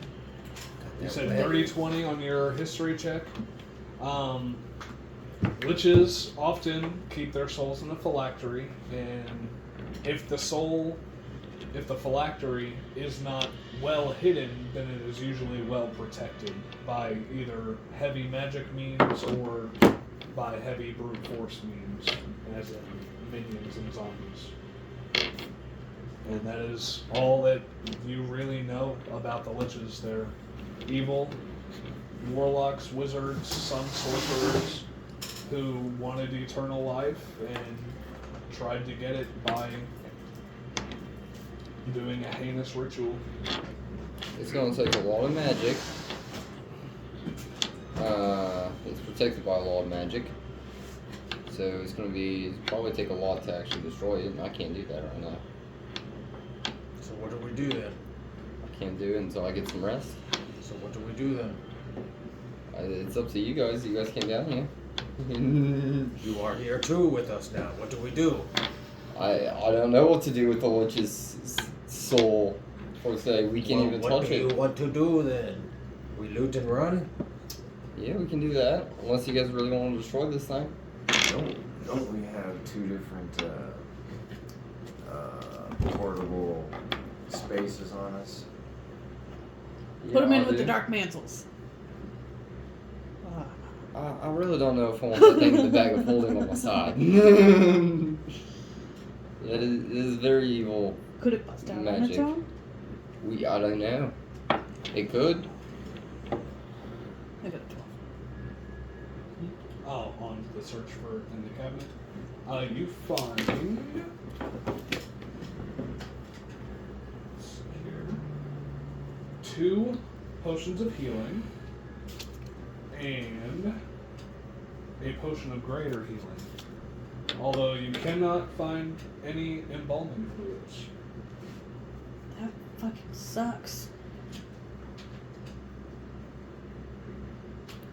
You said dirty 20 on your history check. Liches often keep their souls in a phylactery, and if the phylactery is not well hidden, then it is usually well protected by either heavy magic means or by heavy brute force means, as in minions and zombies. And that is all that you really know about the liches. They're evil warlocks, wizards, some sorcerers who wanted eternal life and tried to get it by doing a heinous ritual. It's going to take a lot of magic. It's protected by a lot of magic. So it's going to probably take a lot to actually destroy it, and I can't do that right now. So what do we do then? I can't do it until I get some rest. So what do we do then? It's up to you guys. You guys came down here. You are here too with us now. What do we do? I don't know what to do with the lich's soul. For say we can't even What touch do you it. want to do then? We loot and run? Yeah, we can do that. Unless you guys really want to destroy this thing. Don't we have two different portable spaces on us? Put them Yeah, in I with the do. dark mantles. I really don't know if I want that thing in the bag of holding on my side. It is very evil. Could it bust out on its Magic. own? I don't know. It could. I got a 12. Oh, on the search for in the cabinet. You find let's see here, 2 potions of healing and a potion of greater healing. Although you cannot find any embalming fluids. That fucking sucks.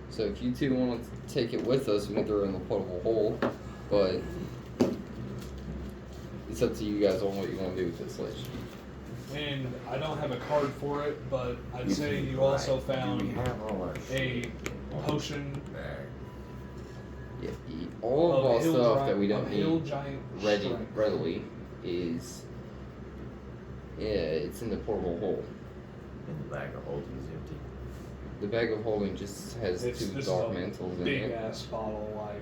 So if you two want to take it with us, we can throw it in the portable hole. But it's up to you guys on what you want to do with this lich. And I don't have a card for it, but I'd say you Right. also Do we found have all our a potion bag? Yeah, all of our hill stuff giant, that we don't hill need giant strength. readily is it's in the portable hole. And the bag of holding is empty. The bag of holding just has This 2 is dark a mantles in big it. ass bottle, like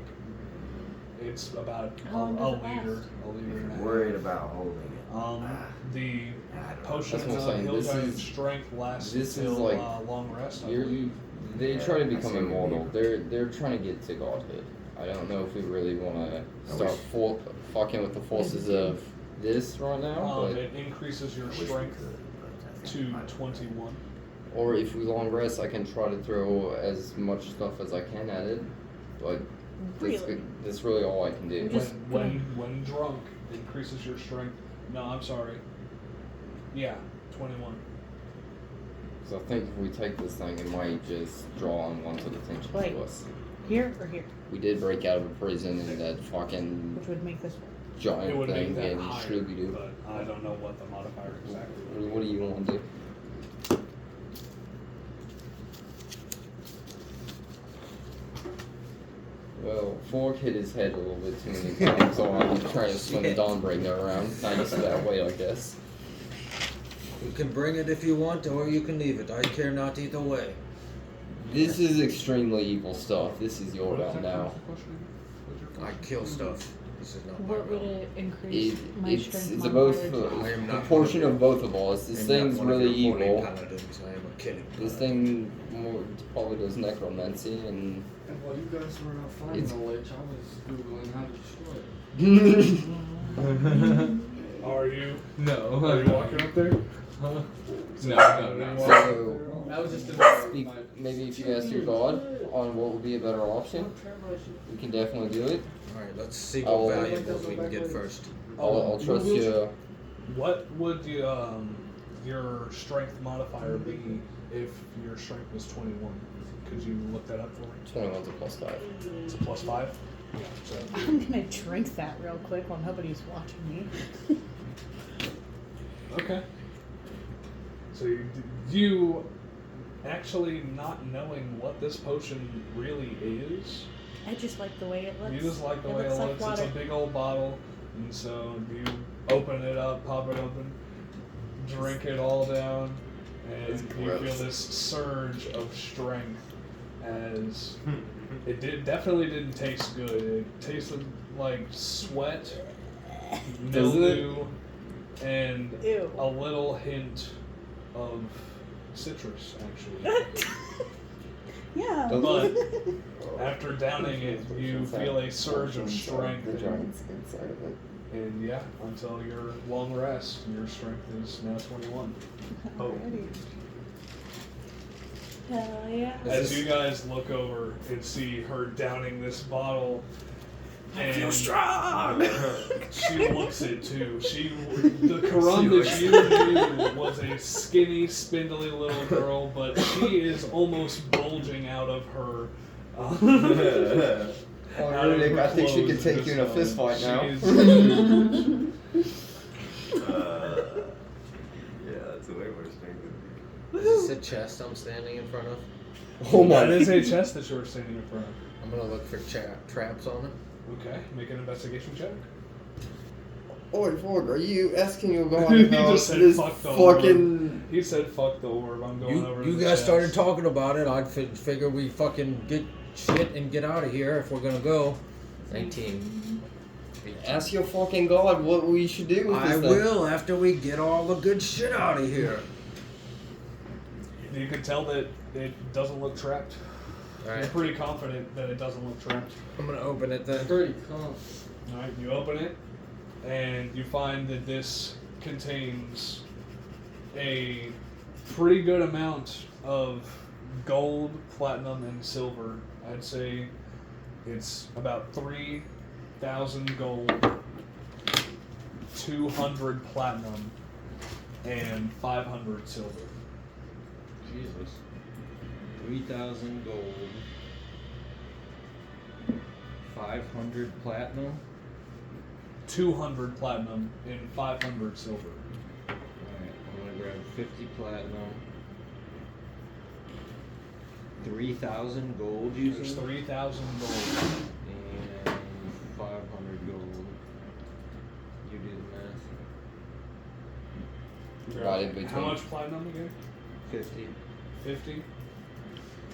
it's about a How long does it liter, last? a liter If and a you're half. worried about holding it, The I don't potion That's what I'm of saying. hill This giant is- strength lasts this is until like- long rest. I You're, believe. they Yeah, try to I become see what you immortal. mean. They're trying to get to godhood. I don't know if we really want to I start wish- fucking with the forces of this right now, but It increases your I wish we strength could, but I to think I might- 21. or if we long rest, I can try to throw as much stuff as I can at it. But Really? that's really all I can do. Just When drunk, it increases your strength. No, I'm sorry. Yeah, 21. So I think if we take this thing, it might just draw unwanted attention Wait. to us. Here or here? We did break out of a prison in that fucking Which would make this one. It giant would make thing that in higher, Scooby-Doo. but I don't know what the modifier exactly was. What do you want to do? Well, fork hit his head a little bit too many times, so I'm trying to swing the Dawnbringer around. Not used to that weight, I guess. You can bring it if you want, or you can leave it. I care not either way. This is extremely evil stuff. This is your realm now. I kill stuff. This is not my What would realm. it increase my strength It's both modifier to? I am not proportion one of both of us. This I'm thing's not one of really your holy evil. paladins. I am a killing This paladin. thing probably does necromancy and And while you guys were out fighting It's- the lich, I was googling how to destroy it. Are you? No. Are you walking up there? Huh? No, so That was just speak, maybe if you ask your god on what would be a better option, we can definitely do it. Alright, let's see I'll- what valuables we can get first. I'll trust you. What would your strength modifier be if your strength was 21? Could you look that up for me? 21's a +5. It's a +5. So I'm gonna drink that real quick while nobody's watching me. okay. So you actually not knowing what this potion really is. I just like the way it looks. You just like the way it like looks. water. It's a big old bottle, and so you open it up, pop it open, drink it all down, and It's you feel gross. this surge of strength as it definitely didn't taste good. It tasted like sweat, Doesn't it? mildew, and Ew. a little hint of citrus, actually. Yeah. But after downing it, you feel a surge of strength. The giants inside of it. And yeah, until your long rest, your strength is now 21. Alrighty. Hell yeah. As you guys look over and see her downing this bottle, and strong! she looks it too. The Karan that you knew was a skinny, spindly little girl, but she is almost bulging out of her. Oh, Out of Rick, her I think she clothes could take at you in a this fist fight now. moment. Yeah, that's way more strength than me. Is this a chest I'm standing in front of? Oh my. That is a chest that you were standing in front of. I'm gonna look for traps on it. Okay, make an investigation check. Oi, Forg, are you asking your god He about just said this fuck the fucking... He said, "Fuck the orb. I'm going over." to You the guys chest." started talking about it. I'd figure we fucking get shit and get out of here if we're gonna go. 19. Ask your fucking god what we should do with I this thing. will after we get all the good shit out of here. You can tell that it doesn't look trapped. You're Alright, pretty confident that it doesn't look trapped. I'm gonna open it then. Pretty calm. Alright, you open it, and you find that this contains a pretty good amount of gold, platinum, and silver. I'd say it's about 3,000 gold, 200 platinum, and 500 silver. Jesus. 3,000 gold. 500 platinum. 200 platinum and 500 silver. Alright, I'm gonna grab 50 platinum. 3,000 gold There's using. 3,000 gold. And 500 gold. You do the math. Divided How between... much platinum again? 50. 50?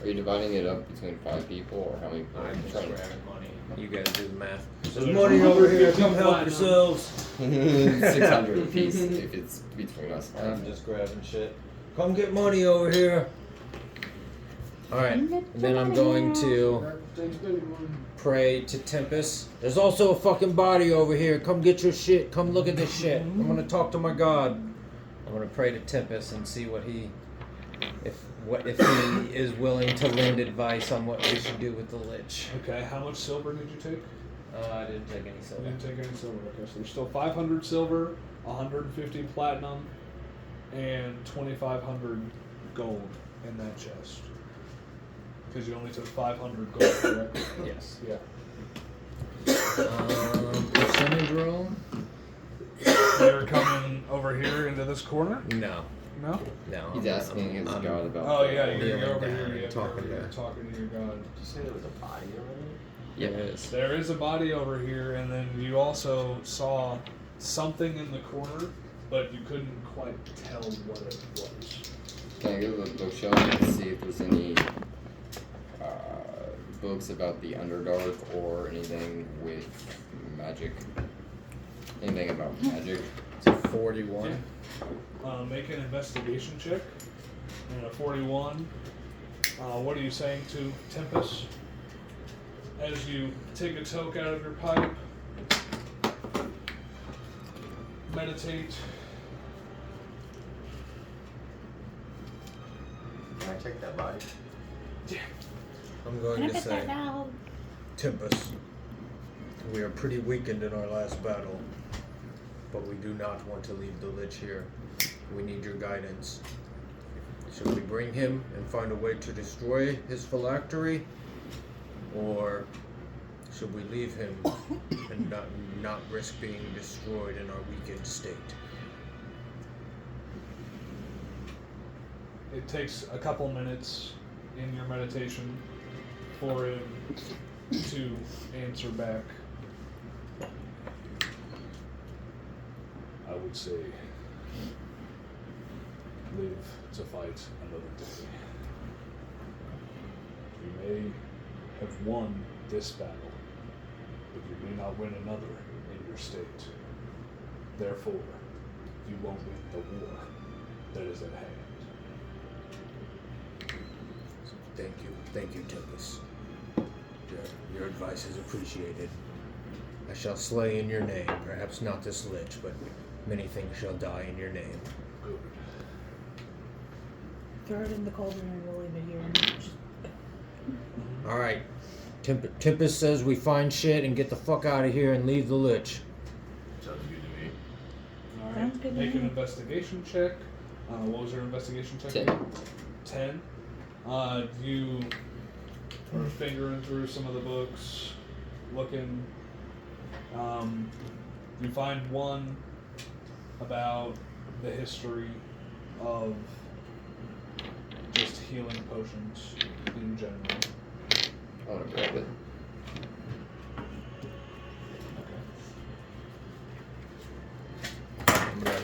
Are you dividing it up between 5 people, or how many people? I'm just trying grabbing money. You guys do the math. So There's there's money over here. 150 Come help platinum. yourselves. 600 apiece if it's between us. I'm just grabbing shit. Come get money over here. Alright, and then I'm going to Everything's been one. pray to Tempest. There's also a fucking body over here. Come get your shit. Come look at this shit. I'm gonna talk to my god. I'm gonna pray to Tempest and see what he, if he is willing to lend advice on what we should do with the lich. Okay, how much silver did you take? I didn't take any You silver. didn't take any silver. Okay, so there's still 500 silver, 150 platinum, and 2,500 gold in that chest. Because you only took 500 gold, correct? Yes. Yeah. Percentage roll? You're coming over here into this corner? No. No? No. He's asking his I'm- god about Oh the- yeah, you're kneeling over down here. and Yeah, talking you're to- talking to your god. Did you say there was a body over there? Yep. It is. There is a body over here, and then you also saw something in the corner, but you couldn't quite tell what it was. Can I go to the bookshelf and see if there's any books about the Underdark or anything with magic? Anything about magic? It's a 41. Yeah. Make an investigation check. And a 41. What are you saying to Tempest? As you take a toke out of your pipe, meditate. Can I check that body? I'm going to say, Tempest, we are pretty weakened in our last battle, but we do not want to leave the Lich here. We need your guidance. Should we bring him and find a way to destroy his phylactery? Or should we leave him and not risk being destroyed in our weakened state? It takes a couple minutes in your meditation for him to answer back. I would say live to fight another day. You may have won this battle, but you may not win another in your state. Therefore, you won't win the war that is at hand. Thank you, Tempest. Your advice is appreciated. I shall slay in your name, perhaps not this Lich, but many things shall die in your name. Good. Throw it in the cauldron and we'll leave it here. And just... Alright. Tempest says we find shit and get the fuck out of here and leave the Lich. Sounds good to me. All Sounds right. good to Make me. an investigation check. What was your investigation check? 10. 10. You are fingering through some of the books, looking. You find one about the history of just healing potions in general. I want to grab it. I'm gonna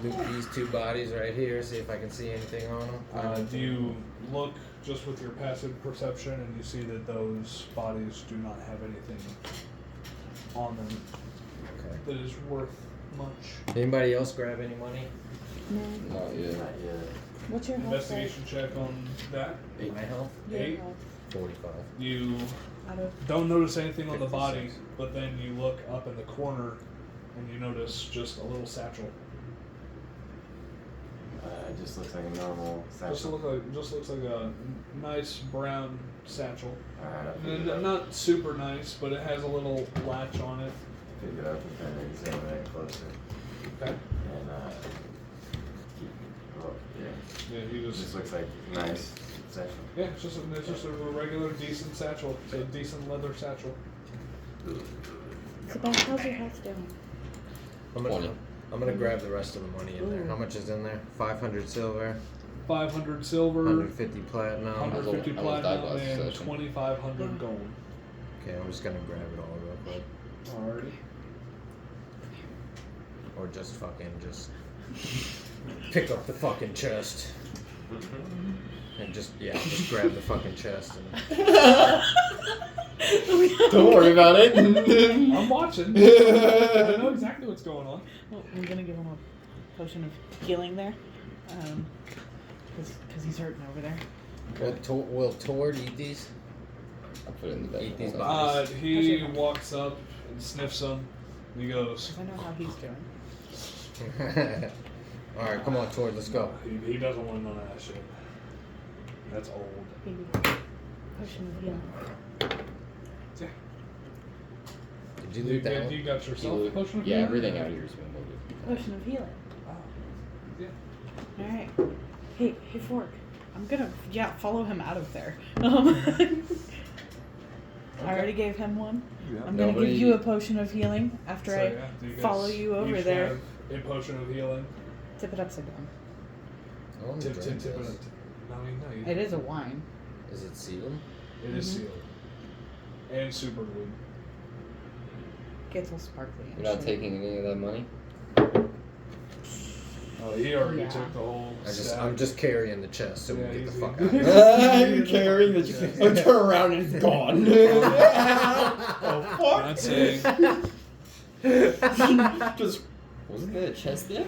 loot these two bodies right here, see if I can see anything on them. Do you look just with your passive perception and you see that those bodies do not have anything on them Okay. that is worth much? Anybody else grab any money? No. Not yet. Not yet. What's your health Investigation check on that. My health? rate? 8. Your health 45. You out of don't notice anything on the body, 56. but then you look up in the corner and you notice just a little satchel. It just looks like a normal satchel. Just looks like a nice brown satchel. Alright, I pick And it up. not super nice, but it has a little latch on it. Pick it up and kind of examine it closer. Okay. And oh, yeah. Yeah, he It just just looks like nice satchel. yeah, it's just a regular decent satchel. It's a decent leather satchel. Sebastian, how's your health doing? I'm gonna grab the rest of the money in there. How much is in there? 500 silver, 500 silver, 150 platinum. 150 I will die platinum, last and session. 2,500 gold. Okay, I'm just gonna grab it all real quick. Alrighty. Or just pick up the fucking chest. And just grab the fucking chest and Don't worry about it. I'm watching. I know exactly what's going on. Well, I'm gonna give him a potion of healing there, because he's hurting over there. will Tord eat these? I'll put it in the bag. Eat these Hold on. boxes. He walks up and sniffs them. And he goes, Because I know how he's doing. Alright, come on Tord, let's go. He doesn't want none of that shit. That's old. Baby, potion of healing. Yeah. Did you loot that one? You got yourself a potion of Yeah, healing? everything out here has been loaded. Potion of healing. Oh. Yeah. All right. Hey, Fork. I'm gonna follow him out of there. I already gave him one. Yeah. I'm gonna Nobody- give you a potion of healing after So, I yeah, do you guys follow you over each there. have a potion of healing. Tip it upside down. I wanna Tip drink it. this. No, you. It is a wine. Is it sealed? It is Mhm. sealed. and super glue. Gets all sparkly. and You're not shit. taking any of that money? Oh, he already Yeah. took the whole stack. I'm just carrying the chest so we Yeah, can get the easy. fuck out. You're carrying the chest. I turn around and it's gone. Oh, I'd say Just wasn't there a chest there?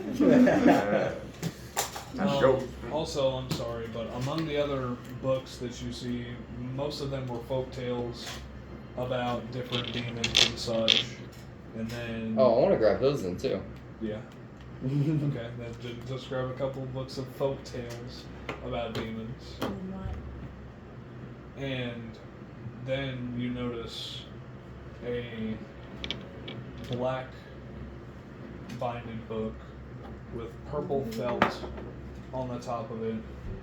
also, I'm sorry, but among the other books that you see, most of them were folk tales about different demons and such. And then Oh, I want to grab those then too. yeah. Okay, then just grab a couple of books of folk tales about demons. And then you notice a black binded book with purple felt on the top of it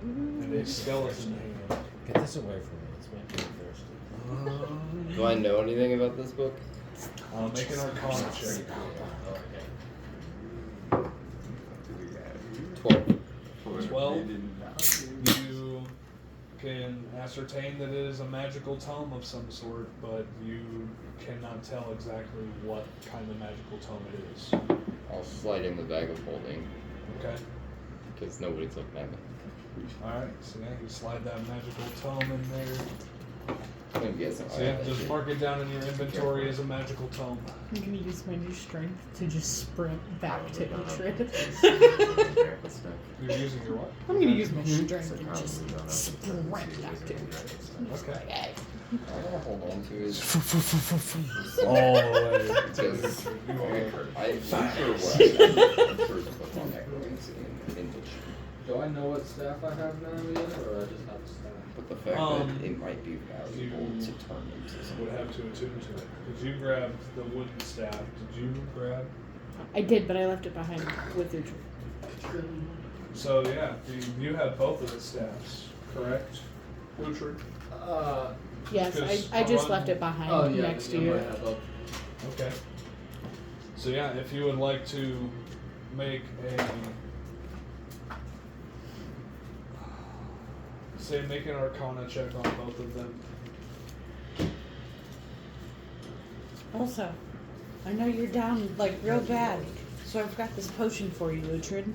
and a skeleton hand. Get this away from me. It's making me thirsty. Do I know anything about this book? Make an Arcana check. 12. 12. You can ascertain that it is a magical tome of some sort, but you cannot tell exactly what kind of magical tome it is. I'll slide in the bag of holding Okay. because nobody's looking at me. Alright, so yeah, you slide that magical tome in there. I'm guessing. So yeah, just mark it down in your inventory as a magical tome. I'm gonna use my new strength to just sprint back to Uhtred. You're using your what? I'm gonna use my strength and just sprint back to Uhtred. Okay. I'm gonna hold on to it. All the way. Because You are. I'm not sure what I'm sure what's on necromancy in English. Do I know what staff I have now yet, or I just have the staff? But the fact that it might be valuable you to turn into something. Would have to attune to it. Because you grabbed the wooden staff. Did you grab? I did, but I left it behind with Uhtred. So yeah, you have both of the staffs, correct? Uhtred? Yes, Because I just Arun- left it behind Oh yeah, next to yeah, you. I have both. Okay. So yeah, if you would like to make make an Arcana check on both of them. Also, I know you're down like real bad, so I've got this potion for you, Uhtred.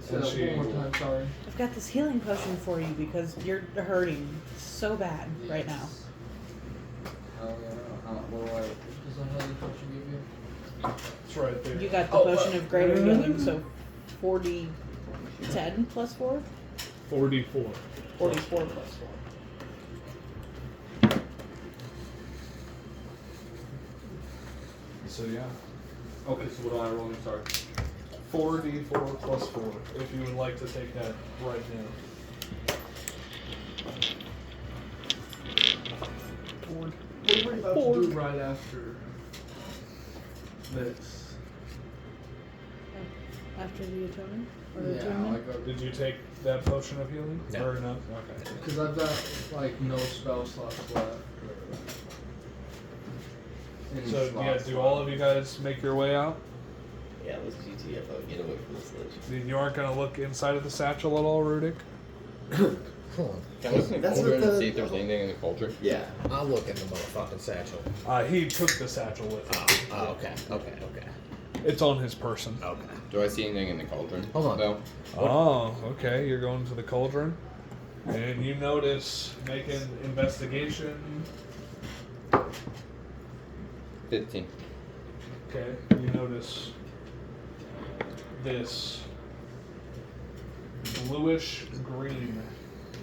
Say that one more time, sorry. I've got this healing potion for you because you're hurting so bad right now. Oh yeah. What do I? Does the healing potion give you? It's right there. You got the potion of greater healing, so 10 plus 4? 44. 44 plus 4. So yeah. Okay, so what do I roll? I'm sorry. 4d4 plus 4, if you would like to take that right now. What are we about to do right after this? After the atonement? Or the Yeah, atonement? like Did you take that potion of healing? No. Or no? Okay. because I've got like no spell slots left. Any So yeah, slots do left. all of you guys make your way out? Yeah, let's GTFO. Get away from this ledge. You aren't gonna look inside of the satchel at all, Rudik? Hold on. Can I look in the That's cauldron what and the- see if there's anything in the cauldron? Yeah. I'll look in the motherfucking satchel. He took the satchel with him. Oh, okay. It's on his person. Okay. Do I see anything in the cauldron? Hold on. No. Oh, okay. You're going to the cauldron, and you notice making investigation. 15. Okay, you notice this bluish green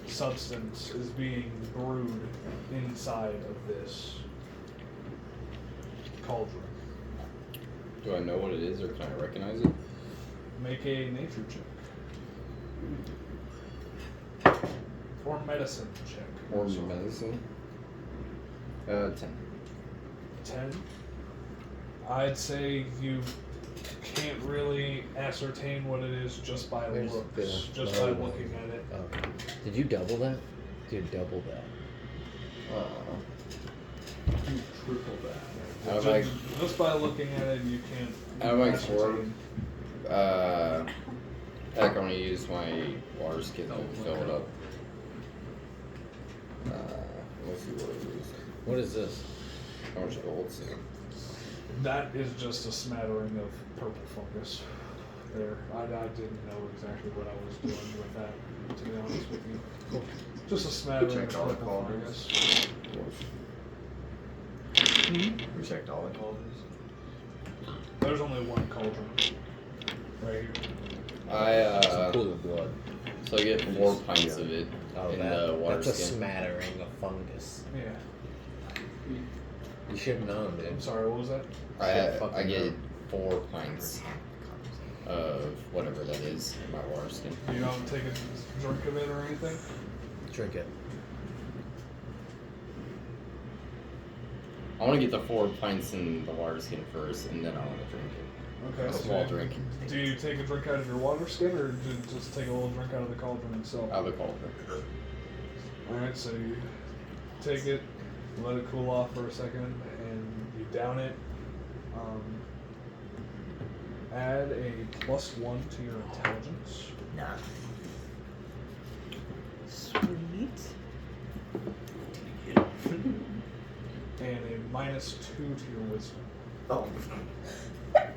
substance is being brewed inside of this cauldron. Do I know what it is or can I recognize it? Make a nature check. Or medicine check. Or medicine? 10. 10. I'd say you can't really ascertain what it is just by Where's looks, the just by logo? looking at it. Okay. Did you double that? Dude, double that. Triple that. Out of my, Just by looking at it, you can't. out of my ascertain. heck, I'm gonna use my water skin to fill it up. Let's see what it is. What is this? How much gold's in it? That is just a smattering of purple fungus. There, I didn't know exactly what I was doing with that, to be honest with you. Just a smattering Check of all the purple cauldrons. fungus. We checked all the cauldrons. There's only one cauldron right here. It's a pool of blood. So I get 4 pints of it Oh, in the water that's a skin. smattering of fungus. Yeah. You should have known, I'm dude. sorry, what was that? I get 4 pints of whatever that is in my water skin. You don't take a drink of it or anything? Drink it. I want to get the 4 pints in the water skin first, and then I want to drink it. Okay, A so small drink do you take a drink out of your water skin, or do you just take a little drink out of the cauldron itself? out of the cauldron. Alright, so you take it, let it cool off for a second, and you down it. Add a +1 to your intelligence, Nah. Sweet. and a -2 to your wisdom. Oh.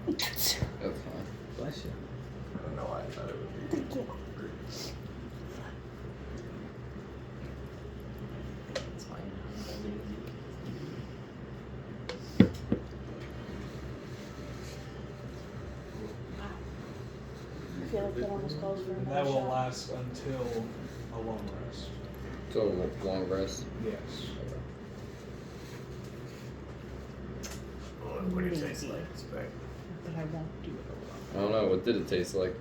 That's fine. Bless you. I don't know why I thought it would be. It's fine. I feel like that almost calls for And another that will shot. last until a long rest. So, long rest. Yes. What do you taste like? Spec? But I won't do it I don't know. What did it taste like?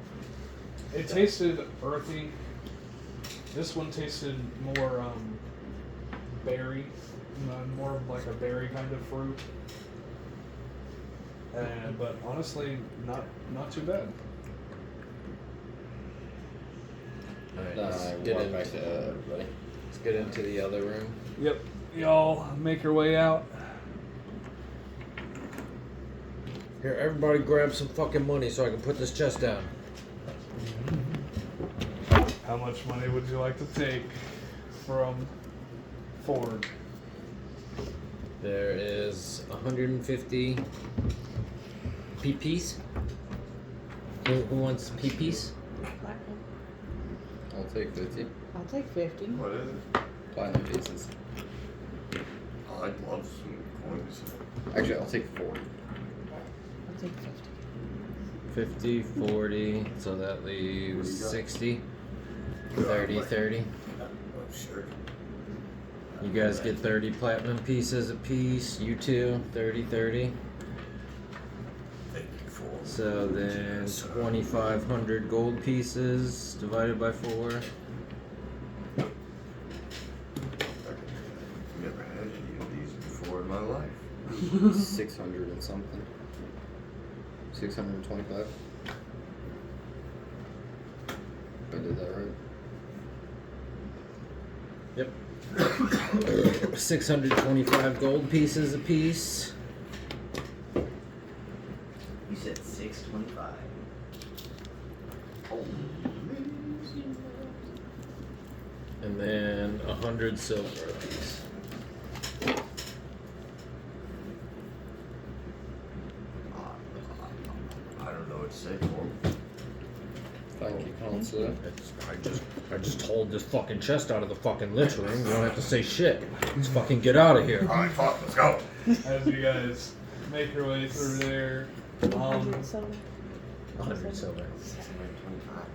It tasted earthy. This one tasted more berry, more of like a berry kind of fruit. But honestly, not too bad. Alright, I let's walk get back into to everybody. let's get into the other room. Yep. Y'all make your way out. Here, everybody grab some fucking money so I can put this chest down. How much money would you like to take from Ford? There is 150 PPs. Who wants PPs? I'll take 50 I'll take 50. What is it? platinum pieces. I'd love some coins. Actually, I'll take 40. I'll take 50. 50, 40, so that leaves 60. 30, 30. Oh, sure. You guys get 30 platinum pieces apiece. You two, 30, 30. Thank you for. So then 2,500 gold pieces divided by 4. Never had any of these before in my life. 600 and something. 625. I did that right. Yep. 625 gold pieces apiece. You said 625. Oh. And then 100 silver apiece. I don't know what to say for. Thank you, Counselor. I just hold this fucking chest out of the fucking lich room. You don't have to say shit. Let's fucking get out of here. Alright, fuck, let's go. As you guys make your way through there, 100 silver. 100 silver. 625.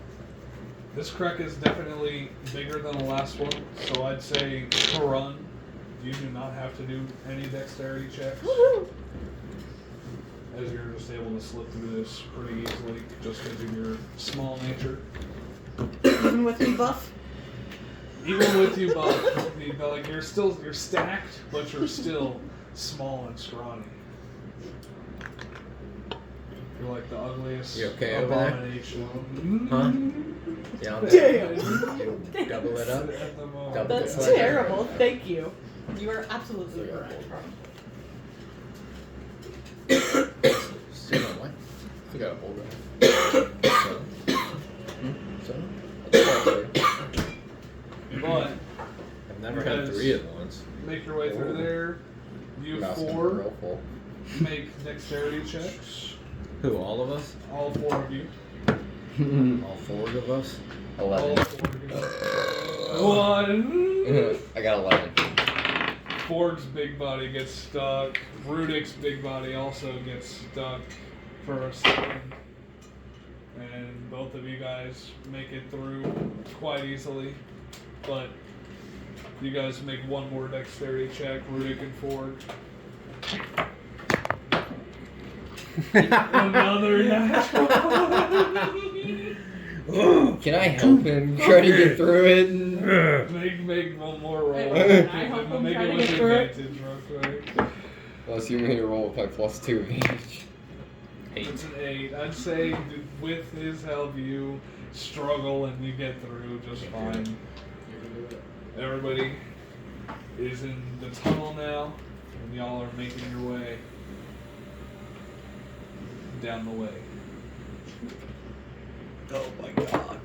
this crack is definitely bigger than the last one, so I'd say to run, you do not have to do any dexterity checks. As you're just able to slip through this pretty easily, just because of your small nature. Even with me buff? Even with you, Bob, like you're stacked, but you're still small and scrawny. You're like the ugliest You okay over there? abomination. Huh? Yeah, I'm Damn. You double it up. At the moment. Double That's it. terrible. Thank you. You are absolutely correct. Still not what? Forgot a boulder. So? But I've never You had guys- 3 at once. make your way through there. You Mouse can be 4 real full. make dexterity checks. Who? All of us? All 4 of you. All 4 of us? All 11. 4 of you. 1. I got 11. Ford's big body gets stuck. Rudik's big body also gets stuck for a second. And both of you guys make it through quite easily. But you guys make one more dexterity check, Rudik and Ford. Another natural. Can I help him try to get through it? Make one more roll. Can I help him Make try it to with get through it? advantage real quick. Unless you made a roll with my +2 advantage. It's an 8. I'd say with his help, you struggle and you get through just fine. Everybody is in the tunnel now, and y'all are making your way down the way. Oh my god.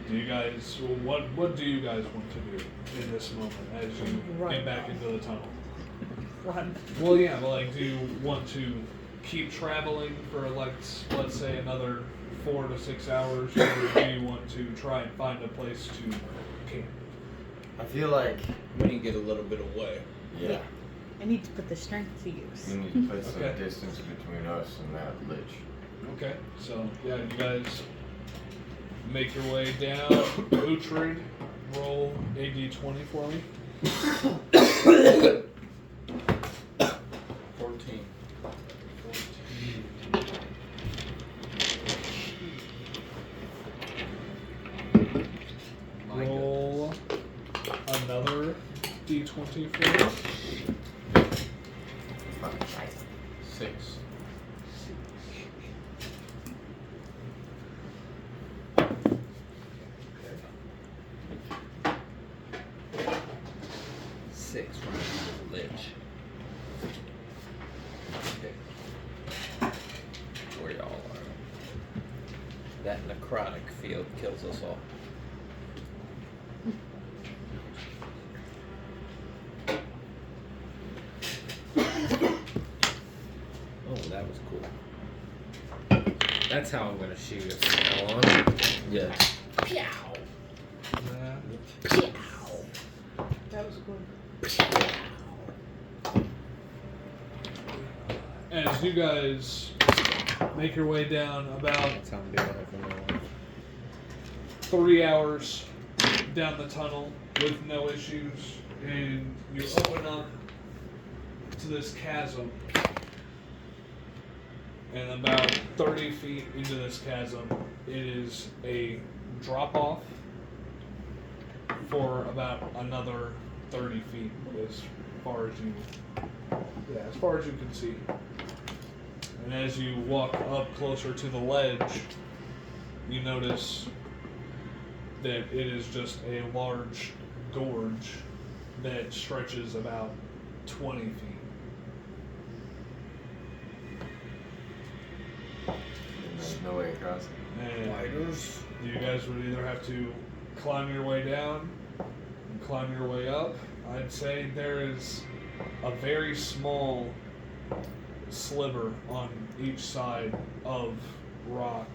Do you guys? What do you guys want to do in this moment as you get back into the tunnel? Run. Well, yeah, but like, do you want to keep traveling for let's say another 4 to 6 hours, or do you want to try and find a place to camp? I feel like, We need to get a little bit away. yeah, I need to put the strength to use. we need to put some Okay. distance between us and that lich. Okay, so yeah, you guys make your way down. Uhtred, roll a d20 for me. 14. Roll another d20 for me. 6. Six from the lich. Okay. Where y'all are. That necrotic field kills us all. Oh, that was cool. That's how I'm gonna shoot it from now on. Yeah. That was cool. As you guys make your way down about That's how I'm doing it from now on. 3 hours down the tunnel with no issues, and you open up to this chasm. And about 30 feet into this chasm, it is a drop off for about another 30 feet as far as you can see. And as you walk up closer to the ledge, you notice that it is just a large gorge that stretches about 20 feet. And there's no way across. And you guys would either have to climb your way down and climb your way up. I'd say there is a very small sliver on each side of rock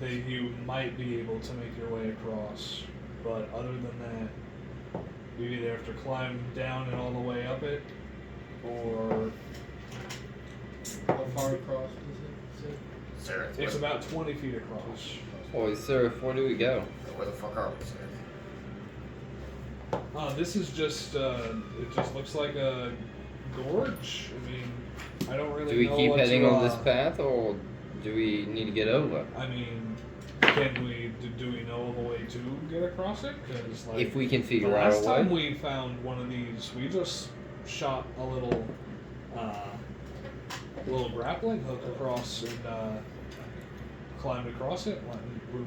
that you might be able to make your way across. But other than that, you either have to climb down and all the way up it, or How far across is it? Sarah, it's about 20 feet across. Boy, sir, where do we go? where the fuck are we, Sarah? This is just, it just looks like a gorge. I mean, I don't really Do we know keep what heading to, on this path, or do we need to get over? I mean, can we, do we know of a way to get across it? Because, like, If we can the figure out last a time way. we found one of these, we just shot a little grappling hook across and climbed across it. Like,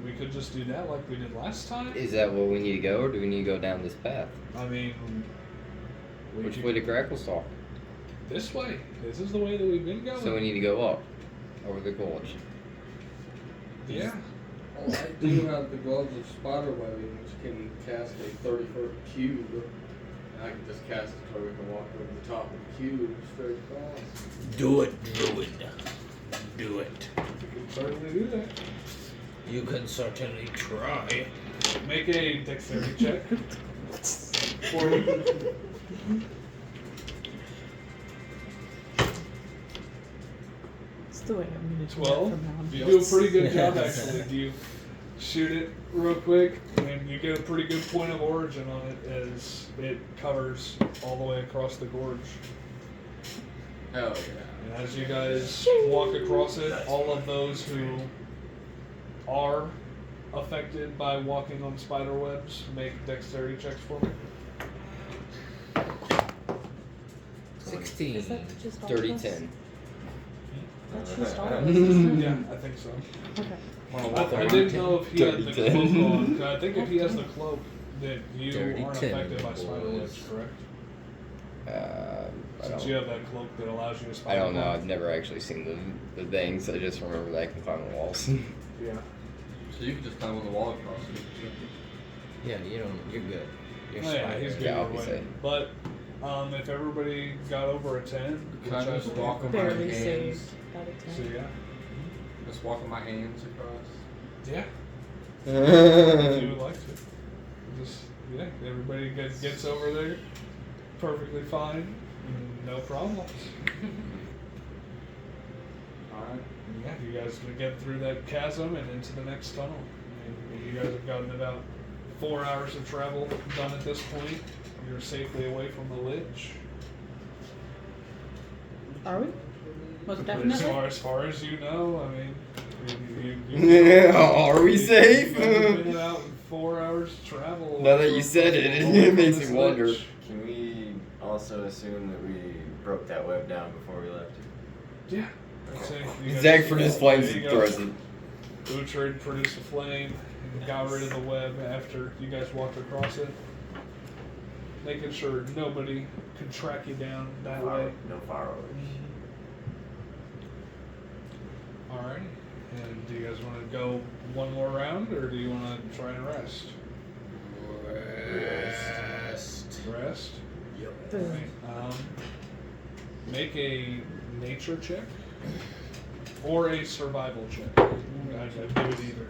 we could just do that like we did last time. Is that where we need to go, or do we need to go down this path? I mean, we Which could- way to Gracklestall? This way. This is the way that we've been going. So we need to go up, over the gorge. Yeah. Well, I do have the gloves of spider webbing, which can cast a 30-foot cube. I can just cast it where we can walk over the top of the cube straight across. Do it, druid. Do it. You can certainly do that. You can certainly try. Make a dexterity check. For you. It's the way I'm gonna do it 12. from now on. You do a pretty good job, actually. You shoot it real quick, and you get a pretty good point of origin on it as it covers all the way across the gorge. Hell yeah. And as you guys walk across it, all of those who are affected by walking on spider webs make dexterity checks for me. 16. Is that just all Dirty of us? 10. That's just all of us, isn't it? Yeah, I think so. Okay. I didn't know if he had the Dirty cloak 10. on. I think if he has the cloak, that you Dirty aren't 10, affected by spider boys. webs, correct? I Since you have that cloak that allows you to spider I don't know. web. I've never actually seen the things. I just remember that I can climb the walls. Yeah. So you can just climb on the wall across it. Yeah, you're good. You're Oh, yeah, he's spider. good Yeah, either obviously. way. But if everybody got over a 10, Can I just walk on my Barely hands? saved out of So 10. yeah. Just walk on my hands across. Yeah. If you would like to. Just, yeah, everybody gets over there perfectly fine. No problems. Alright. Yeah, you guys can get through that chasm and into the next tunnel. And you guys have gotten about 4 hours of travel done at this point. You're safely away from the lich. Are we? Most As definitely. far as you know, I mean, Are we safe? You guys have been out in 4 hours travel. Now that you said it, away it from makes this me wonder. lich. Can we also assume that we broke that web down before we left? Yeah. I'd say you guys- Zag produced flames there and you go. throws it. Uhtred produced a flame and got rid of the web after you guys walked across it. Making sure nobody could track you down that way. No fireworks. Alright. And do you guys want to go one more round, or do you want to try and rest? Rest? Yep. Alright. Make a nature check or a survival check. I'd do it either.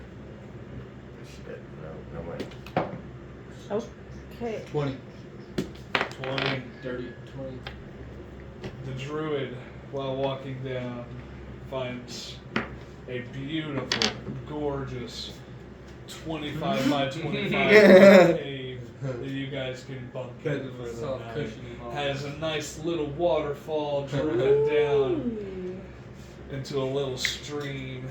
Shit, no way. Okay. 20. 20. Dirty 20. The druid, while walking down, finds a beautiful, gorgeous 25 by 25 cave that you guys can bunk in for the Soft night. cushion and all. Has a nice little waterfall driven down Ooh. into a little stream.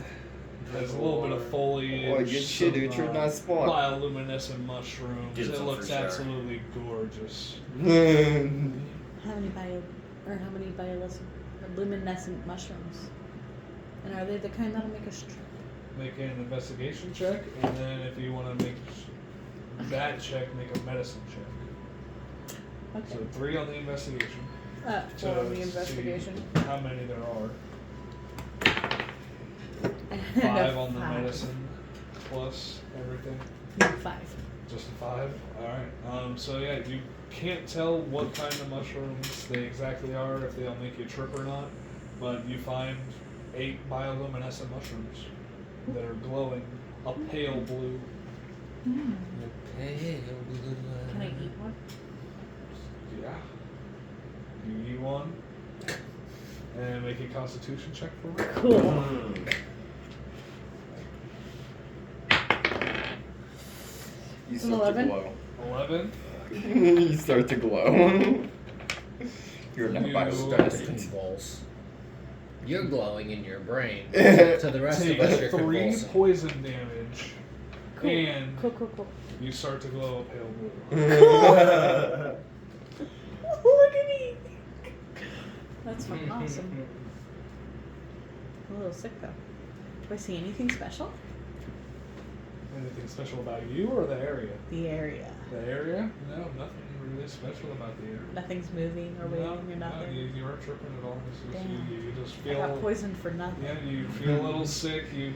Has a little bit of foliage. Boy, good shit, some, dude. Nice spot. bioluminescent mushrooms. Get It some looks for sure. absolutely gorgeous. How many bioluminescent mushrooms? And are they the kind that'll make us? Make an investigation check, and then if you want to make that check, make a medicine check. Okay. So 3 on the investigation. 4 on the see investigation. How many there are? And 5 a on the 5. medicine plus everything. No, 5. Just a 5. All right. So yeah, you can't tell what kind of mushrooms they exactly are, if they'll make you trip or not, but you find 8 bioluminescent mushrooms that are glowing a pale blue. Can I eat one? Yeah. You eat one and make a Constitution check for me. Cool. You An 11? 11. You start to glow. You're not You by Start to convulse. You're glowing in your brain. To the rest Take of us, you're 3 convulsing. poison damage, Cool. and Cool. you start to glow a pale blue. Look at me. That's fucking awesome. I'm a little sick though. Do I see anything special? Anything special about you or the area? The area. The area? No, nothing really special about the area. Nothing's moving or waving or nothing. No, you weren't tripping at all. It's just, Damn. you just I got feel. poisoned for nothing. Yeah, you feel a little sick. You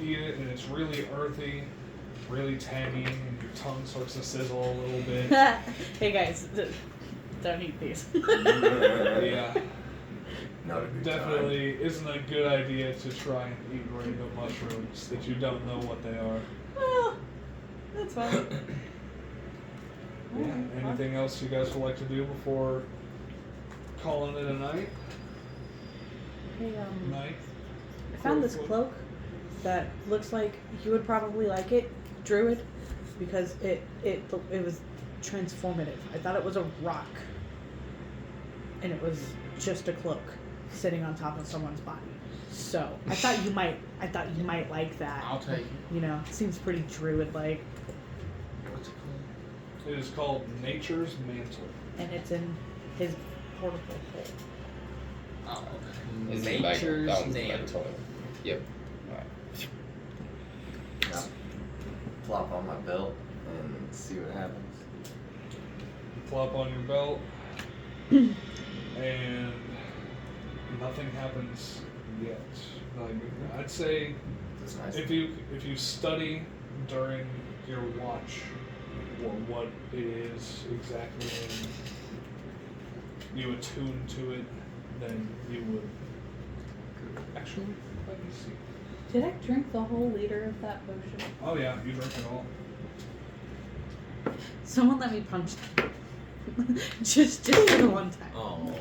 eat it, and it's really earthy. really tangy, and your tongue starts to sizzle a little bit. Hey guys, don't eat these. Yeah, Not a good definitely isn't a good idea to try and eat random mushrooms that you don't know what they are. Well, that's fine. Yeah. Anything else you guys would like to do before calling it a night? Hey, Night. I found this cloak that looks like you would probably like it, druid, because it was transformative. I thought it was a rock, and it was just a cloak sitting on top of someone's body. So I thought you might like that. I'll take it. You know, seems pretty druid-like, What's it called? It is called Nature's Mantle. and it's in his portable hole. Oh, okay. Is it back? Nature's That one's back. mantle. Yep. Alright. Yeah. Plop on my belt and see what happens. You plop on your belt, and nothing happens yet. Like, I'd say That's nice. if you study during your watch what it is exactly, and you attune to it, then you would. Actually, let me see. Did I drink the whole liter of that potion? Oh yeah, you drink it all. Someone let me punch them. just for the one time. Oh.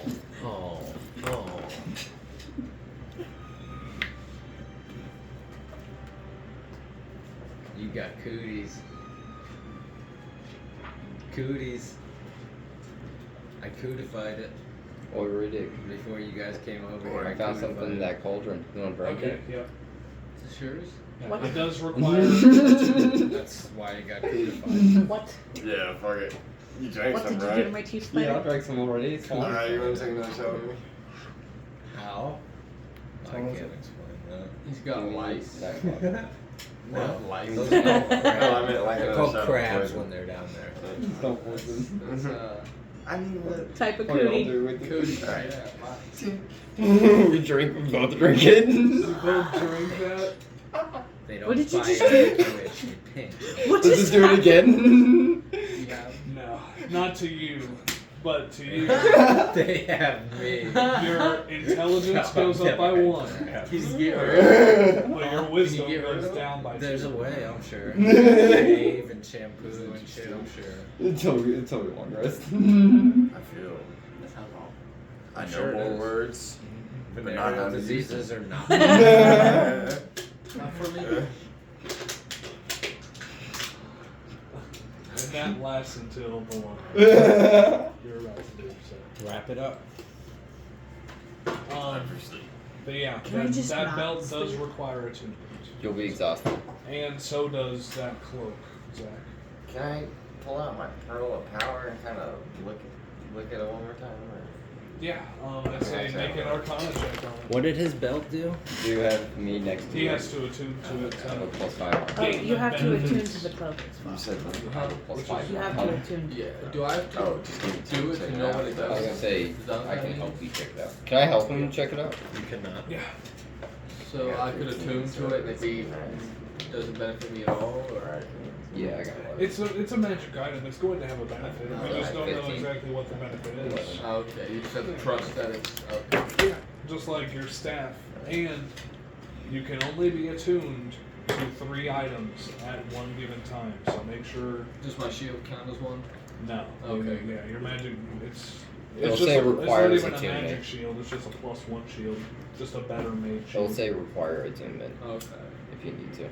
You got cooties. Cooties. I cootified it Order it. before you guys came over Or here. I found something cootified in it. that cauldron. You want to drink Okay, it? yep. Is it yours? Yeah, What? it does require. That's why it got cootified. What? Yeah, fuck it. You drank What some, did you right? do to my teeth, spider? Yeah, I drank some already. It's fine. Alright, you wanna take another shot with me? How? I How can't was it? explain that. He's got lice. No, lice. those are called crabs. No, I meant like They're another called shot of crabs poison. when they're down there. Don't listen. It's, I mean, what? Type of What y'all cootie. do with Cootie. Alright. Yeah, we drink. We both drink it. You both drink that. They don't What did you fire just do? into it, you pink. What Let's just do it again. yeah. No, not to you, but to you. They have me. Your intelligence goes up by 1, He's getting but your wisdom Can you get rid goes of it? down by 2. There's a way, I'm sure. Shave and shampoo and shit, I'm sure. Until we long rest. I feel. That sounds wrong. I know Sure it more is. words. But not how Venereal to use diseases are not. Not for me. And that lasts until the long rest. You're about to do so. Wrap it up. But yeah, Can I that, just that not belt does sleep? require attunement. You'll be exhausted. And so does that cloak, Zach. Can I pull out my pearl of power and kind of look at it one more time? Or? Yeah, let's say make an Arcana check on it. What did his belt do? Do you have me next to He you? has to attune to it. I have a So. +5. Oh, Gain you the have to attune benefits. to the cloak as You well. said I have a +5. You have to attune to Yeah. the cloak. Do I have to Oh, just give it do it to know what it I was does? gonna say, Is that what I that can means? help you check it out. Can I help him check it out? You cannot. Yeah. So I could attune to it and if he doesn't benefit me at all, or Yeah, I got it. It's a magic item. It's going to have a benefit. We just don't know 15. exactly what the benefit is. okay, you just have to trust that it's okay. Yeah, just like your staff. And you can only be attuned to 3 items at one given time. So make sure. Does my shield count as one? No. Okay. Yeah, your magic. It's. It'll It's just say a, it's not requires even a attunement. magic shield. It's just a +1 shield. Just a better made It'll shield. say require attunement Okay. if you need to.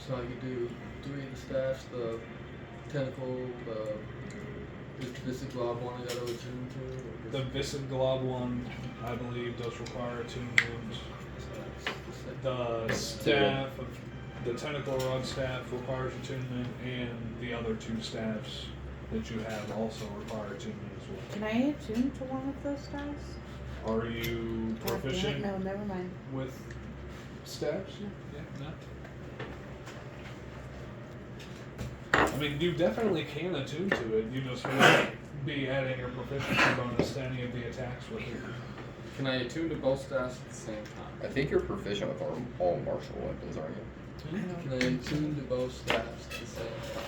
So I could do 3 of the staffs, the tentacle, the Viscid Glob one I gotta attune to. The Viscid Glob one, I believe, does require attunement. The staff, the tentacle rod staff requires attunement, and the other 2 staffs that you have also require attunement as well. Can I attune to one of those stars? Are you God damn it, proficient no, never mind. with staffs? Yeah, no. I mean, you definitely can attune to it. You just won't be adding your proficiency bonus to any of the attacks with it. Can I attune to both staffs at the same time? I think you're proficient with all martial weapons, aren't you? Can I attune to both staffs at the same time?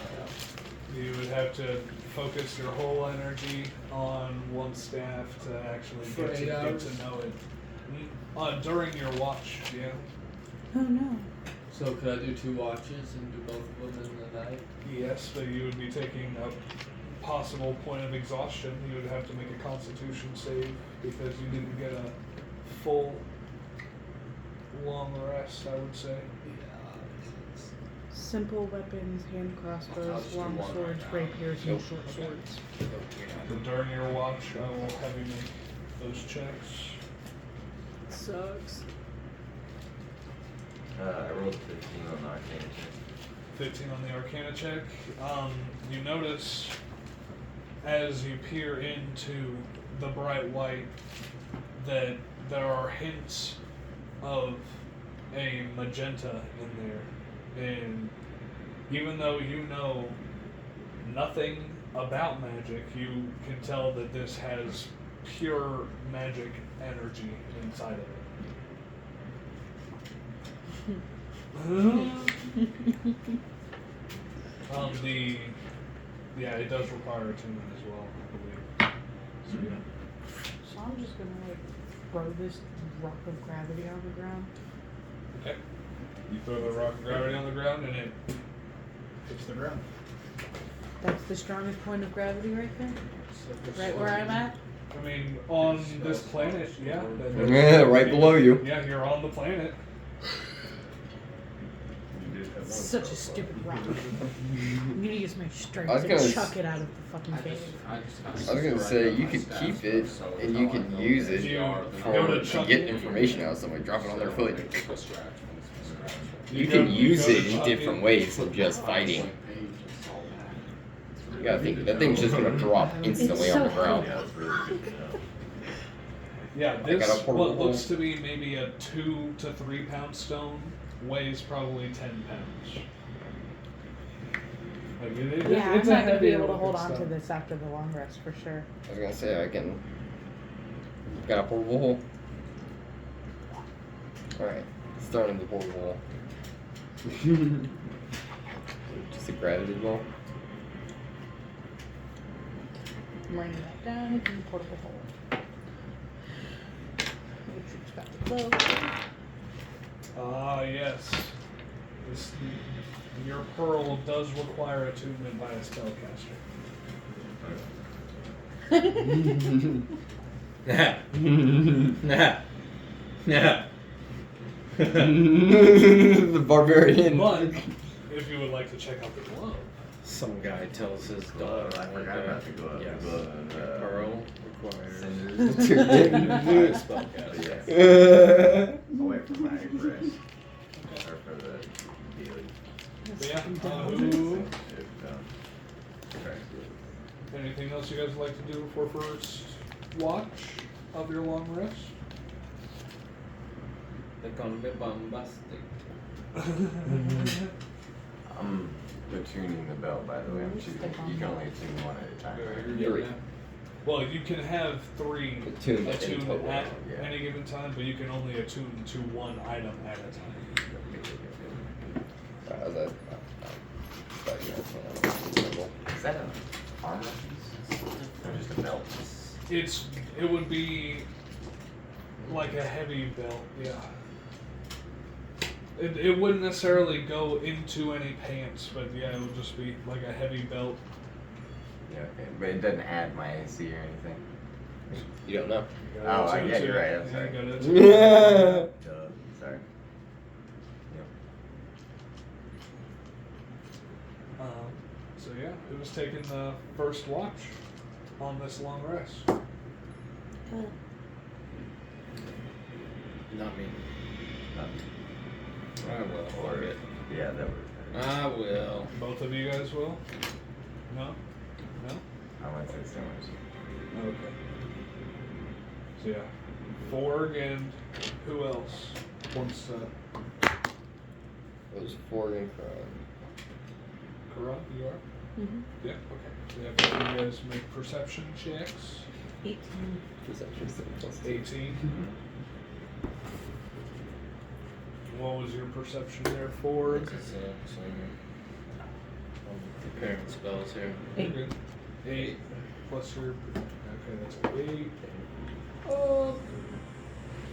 You would have to focus your whole energy on one staff to actually For get 8 to hours? know it. During your watch, yeah. Oh no. So could I do 2 watches and do both of them in the night? Yes, but you would be taking a possible point of exhaustion. You would have to make a constitution save because you didn't get a full long rest, I would say. Simple weapons, hand I'll crossbows, just do long one swords, right now. rapiers, and short swords. But during your watch, I will have you make those checks. Sucks. I rolled 15 on the arcane check. 15 on the Arcana check. You notice as you peer into the bright white that there are hints of a magenta in there. And even though you know nothing about magic, you can tell that this has pure magic energy inside of it. It does require attunement as well, I believe. So yeah. So I'm just gonna like throw this rock of gravity on the ground. Okay. You throw the rock of gravity on the ground and it hits the ground. That's the strongest point of gravity right there. Right where I'm at. I mean, on this planet, yeah. Yeah, right below you. Yeah, you're on the planet. Such a stupid rock. I'm gonna use my strength I was to gonna chuck it out of the fucking cave. I was gonna say you could keep it and you could use it to get information out of somebody. Drop it on their foot. You can use it in different ways than just fighting. You gotta think that thing's just gonna drop instantly on the ground. Yeah, I got this a portable- what looks to be maybe a 2 to 3 pound stone weighs probably 10 pounds. Like Yeah, it's I'm a not gonna be heavy able to looking hold on to stone. this after the long rest for sure. I was gonna say I can. Got a portable hole. Alright, start in the portable hole. Just a gravity ball. I'm bringing that down into the portable hole. Which has got the cloak. Ah, yes. Your pearl does require attunement by a spellcaster. The barbarian. But if you would like to check out the glove, Some guy tells his Glove, dog. I forgot about the glove. Yes. Glove, Pearl requires. Cinders. Spellcaster. Yes. Away from my rest. Or for the daily. but yeah. Who? Okay. Anything else you guys would like to do before first watch of your long rest? They're gonna be bombastic. I'm attuning the belt, by the way. I'm choosing. You can only attune one at a time. Right? Three. Well, you can have 3 Attuned in attuned total, at yeah. any given time, but you can only attune to one item at a time. Is that an armor piece? Or just a belt? It would be like a heavy belt, yeah. It wouldn't necessarily go into any pants, but yeah, it would just be like a heavy belt. Yeah, okay. But it doesn't add my AC or anything. You don't know. You Oh, gotta yeah, attune you're to right. it. I'm Yeah, sorry. you gotta attune to it. Yeah. Duh. Sorry. Yep. So yeah, it was taking the first watch on this long rest. Not me. I will. Or, yeah, that would. I will. Both of you guys will? No? No? I might say similar. Okay. So yeah, Forg and who else wants to? It was Ford and Karan, you are? Mm-hmm. Yeah. Okay. So yeah, you guys make perception checks. 18. Perception 7 plus 2. 18. What was your perception there for? What's this, so I'm preparing spells here. You're good. 8 plus your. Okay, that's an 8.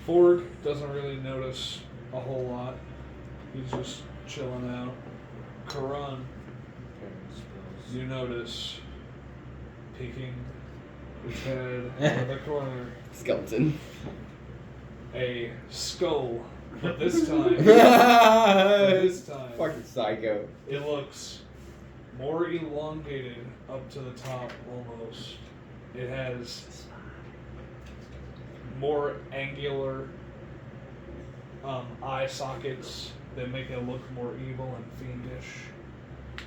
Forg doesn't really notice a whole lot. He's just chilling out. Karan, Preparing spells. you notice peeking his head out of the corner Skeleton. a skull, but this time, Fucking psycho. it looks more elongated up to the top almost. It has more angular eye sockets that make it look more evil and fiendish.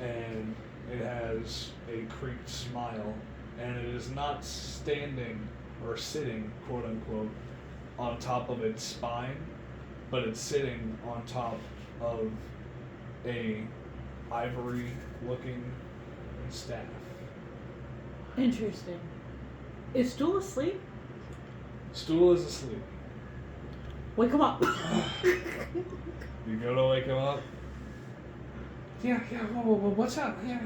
And it has a creaked smile. And it is not standing or sitting, quote unquote, on top of its spine, but it's sitting on top of a ivory looking staff. Interesting. Is Stool asleep? Stool is asleep. Wake him up. You go to wake him up. Yeah, whoa, what's up? Yeah.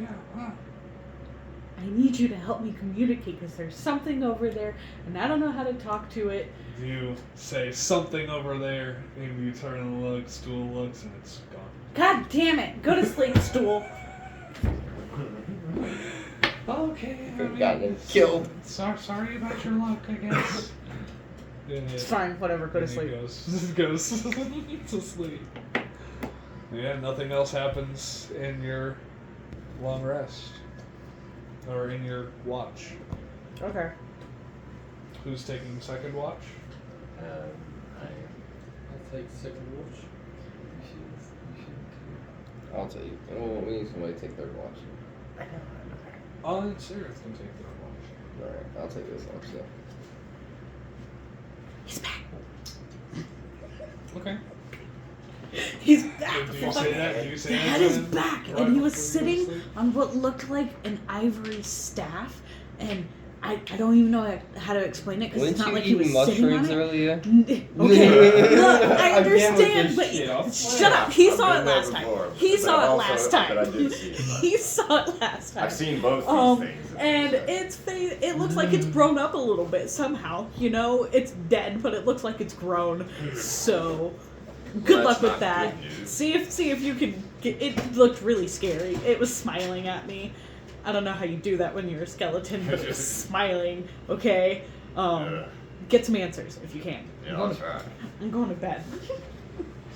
I need you to help me communicate because there's something over there and I don't know how to talk to it. You say something over there, and you turn and look. Stool looks, and it's gone. God damn it. Go to sleep, Stool. Okay, I mean, Gotten him killed. sorry about your luck, I guess. It's fine. Whatever. Go to And he sleep. goes to sleep. Yeah, nothing else happens in your long rest. Or in your watch. Okay. Who's taking second watch? I'll take second watch. I'll tell you. Oh, we need somebody to take third watch. Oh, and Sirith can take third watch. Alright, I'll take this watch, so. He's back. Okay. He's back. Do you say that? Do you say Dad that? is Jen? back, Right and he was before you go to sitting sleep? on what looked like an ivory staff, and I don't even know how to explain it because Weren't it's not you like he was eating sitting on mushrooms it. earlier? Okay, look, I Again with understand, this but shit, I'll shut up. He I've saw been it there last time. before, He but saw it also- last but I time. did see it. He saw it last time. I've seen both these things. And it looks like it's grown up a little bit somehow. You know, it's dead, but it looks like it's grown. So, good Well, luck that's with not that. good news. See if you can get. It looked really scary. It was smiling at me. I don't know how you do that when you're a skeleton, but it was smiling. Okay. Get some answers if you can. Yeah, I'll try. I'm going to bed.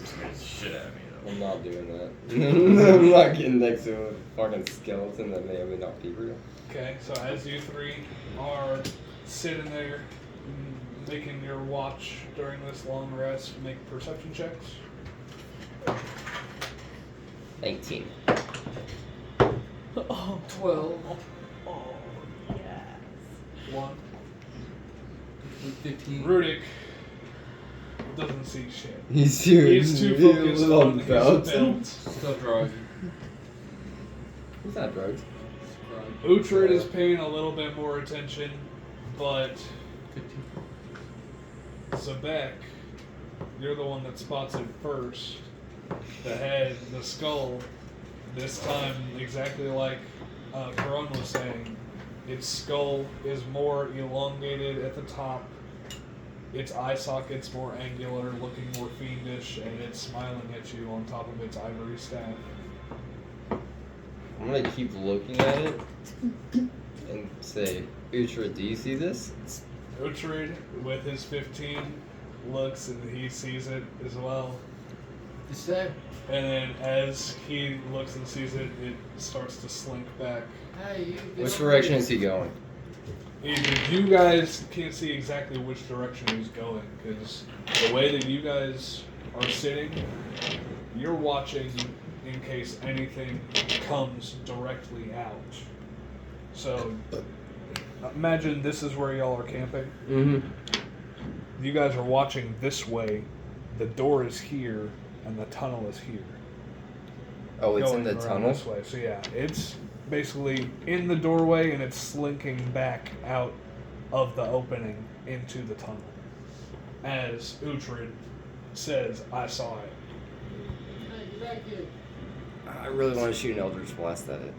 Scared the shit out of me though. I'm not doing that. I'm not getting next to a fucking skeleton that may or may not be real. Okay, so as you three are sitting there making your watch during this long rest, make perception checks. 19. Oh, 12. oh, yes. 1. 15. Rudik doesn't see shit. He's He's too focused on his belt. Still drugged. He's not drugged. Uhtred is paying a little bit more attention, but 15. Zabek, you're the one that spots it first. The head, the skull. This time, exactly like Karan was saying, its skull is more elongated at the top. Its eye socket's more angular, looking more fiendish, and it's smiling at you on top of its ivory staff. I'm gonna keep looking at it and say, Uhtred, do you see this? Uhtred, with his 15, looks and he sees it as well. It's there. And then as he looks and sees it, it starts to slink back. Hey, you. Which direction is he going? You guys can't see exactly which direction he's going, because the way that you guys are sitting, you're watching in case anything comes directly out. So, imagine this is where y'all are camping. Mm-hmm. You guys are watching this way, the door is here, and the tunnel is here. Oh, it's in Going the around tunnel? This way. So yeah, it's basically in the doorway and it's slinking back out of the opening into the tunnel. As Uhtred says, I saw it. I really want to shoot an Eldritch Blast at it.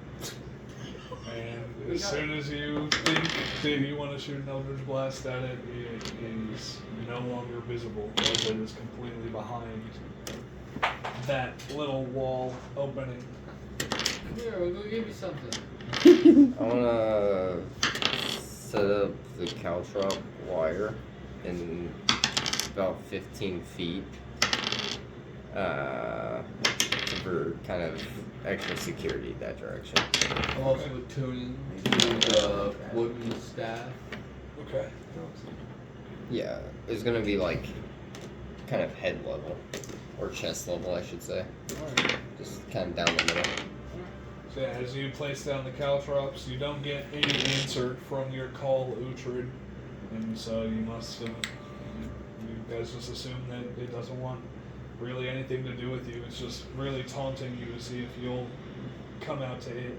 And as soon as you think that you want to shoot an Eldritch Blast at it, it is no longer visible, as it is completely behind that little wall opening. Here, we'll go give you something. I want to set up the caltrop wire in about 15 feet for kind of extra security that direction. I'm also tuning the wooden staff. Okay. Yeah, it's gonna be like kind of head level, or chest level, I should say. Alright. Just kind of down the middle. So yeah, as you place down the caltrops, you don't get any answer from your call, Uhtred, and so you must, you guys just assume that it doesn't want really anything to do with you. It's just really taunting you to see if you'll come out to it.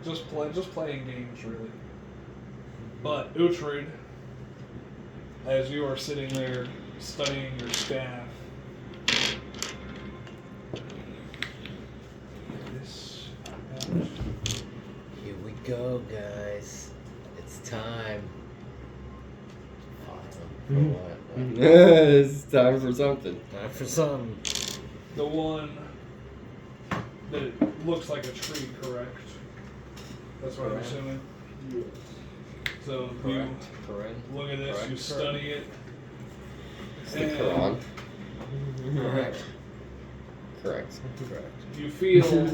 Just playing games, really. But Uhtred, as you are sitting there studying your staff, Here we go, guys. It's time. For what? It's time for something. Time for something. the one that looks like a tree, correct? That's what I'm assuming. So you Correct. look at this, Correct. you study it. It's the Quran. Correct. Correct. You feel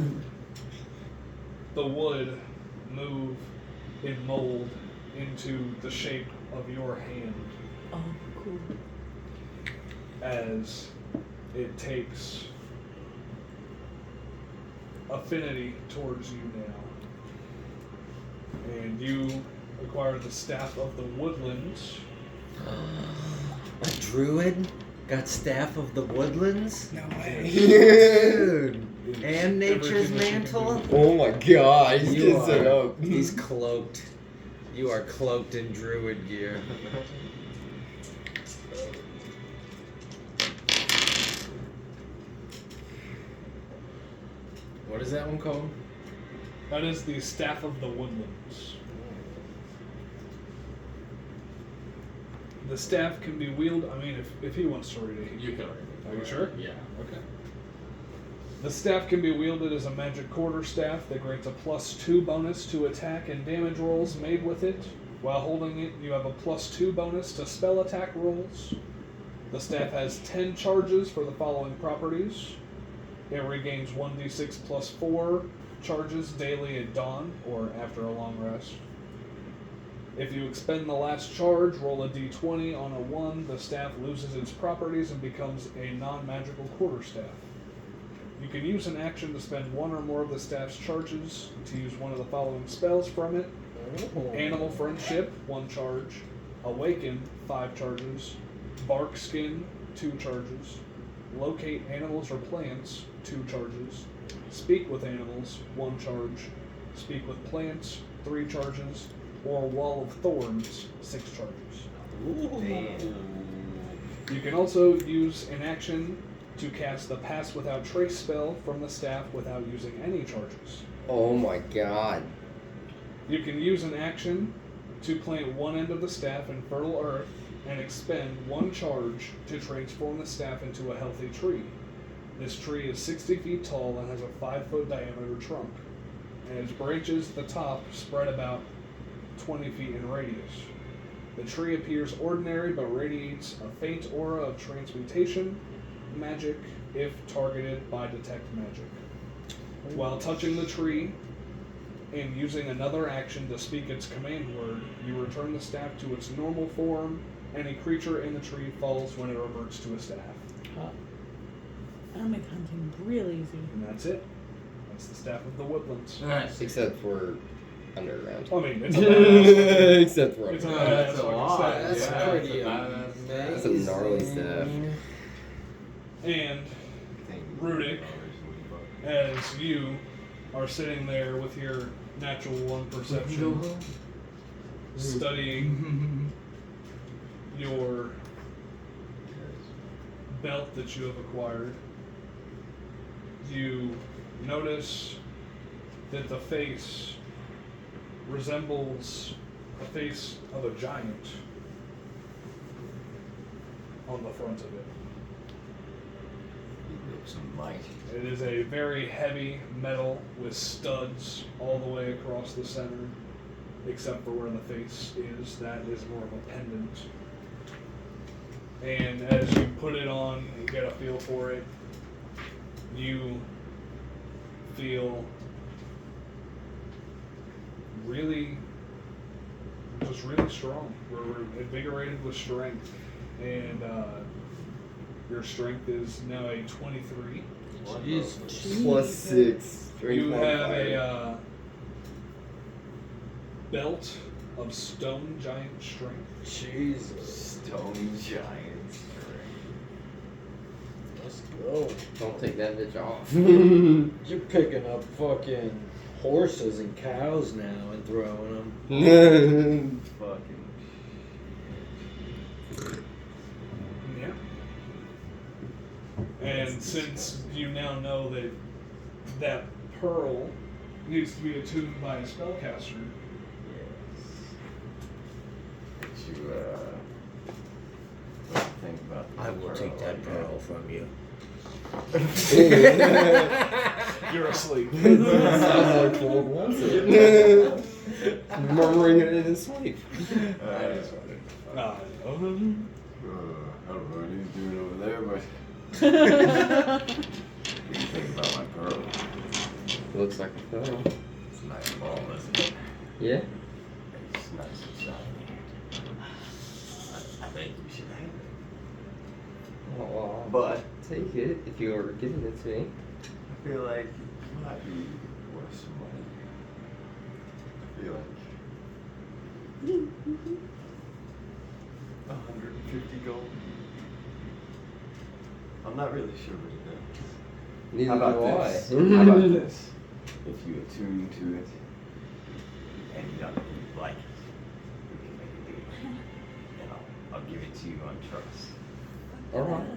the wood move and mold into the shape of your hand Oh, cool. as it takes affinity towards you now. And you acquire the Staff of the Woodlands. A druid got Staff of the Woodlands? No way. Dude! It's And Nature's everything that you can Mantle? do. Oh my god, he's You getting set are- up. He's cloaked. You are cloaked in druid gear. What is that one called? That is the Staff of the Woodlands. The staff can be wielded. I mean, if he wants to read it, You can read it. Are you sure? Yeah. Okay. The staff can be wielded as a magic quarterstaff that grants a +2 bonus to attack and damage rolls made with it. While holding it, you have a +2 bonus to spell attack rolls. The staff has 10 charges for the following properties. It regains 1d6 plus 4 charges daily at dawn or after a long rest. If you expend the last charge, roll a d20. On a 1, the staff loses its properties and becomes a non-magical quarterstaff. You can use an action to spend one or more of the staff's charges to use one of the following spells from it. Animal Friendship, 1 charge. Awaken, 5 charges. Bark Skin, 2 charges. Locate animals or plants, 2 charges. Speak with animals, 1 charge. Speak with plants, 3 charges. Or Wall of Thorns, 6 charges. You can also use an action to cast the Pass Without Trace spell from the staff without using any charges. Oh my god. You can use an action to plant one end of the staff in fertile earth and expend 1 charge to transform the staff into a healthy tree. This tree is 60 feet tall and has a 5-foot diameter trunk, and its branches at the top spread about 20 feet in radius. The tree appears ordinary but radiates a faint aura of transmutation magic if targeted by detect magic. While touching the tree and using another action to speak its command word, you return the staff to its normal form. Any creature in the tree falls when it reverts to a staff. That'll make hunting real easy. And that's it. That's the Staff of the Woodlands. Nice. Except for underground. I mean, it's a badass. Except for It's a underground. badass That's a fucking lot. staff. That's Yeah, pretty That's a gnarly staff. And Rudick, as you are sitting there with your natural 1 perception, studying your belt that you have acquired, you notice that the face resembles the face of a giant on the front of it. He looks mighty. It is a very heavy metal with studs all the way across the center, except for where the face is. That is more of a pendant. And as you put it on and get a feel for it, you feel really strong. We're invigorated with strength, and your strength is now a 23. Plus 6. You have a belt of stone giant strength. Jesus. Stone giant strength. Let's go. Don't take that bitch off. You're picking up fucking horses and cows now and throwing them. Fucking Yeah. And since you now know that that pearl needs to be attuned by a spellcaster, Did you, what do you think about the I will take that right now? pearl from you. you're asleep. Sounds like Ford wants it. Murmuring it in his sleep. I just Uh, I don't know what he's doing over there, but what do you think about my pearl? Looks like a pearl. It's a nice ball, isn't it? Yeah. It's nice and shiny. I think you should have it. Oh, well, But take it if you are giving it to me. I feel like it might be worth some money. I feel like 150 gold. I'm not really sure what it does. Neither How about do this? I. How about this? If you attune to it and you don't like it, we can make a deal. And I'll give it to you on trust. Alright.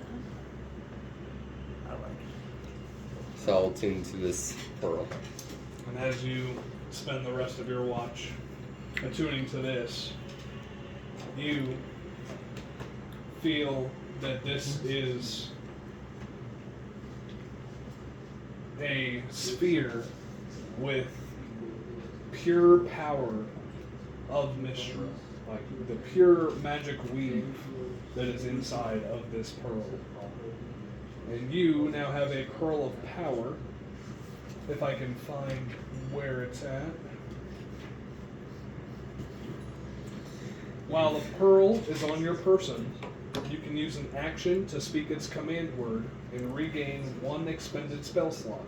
I like it. So I'll tune to this pearl. and as you spend the rest of your watch attuning to this, you feel that this is a sphere with pure power of Mistra, like the pure magic weave that is inside of this pearl. And you now have a pearl of power, if I can find where it's at. While the pearl is on your person, you can use an action to speak its command word and regain one expended spell slot.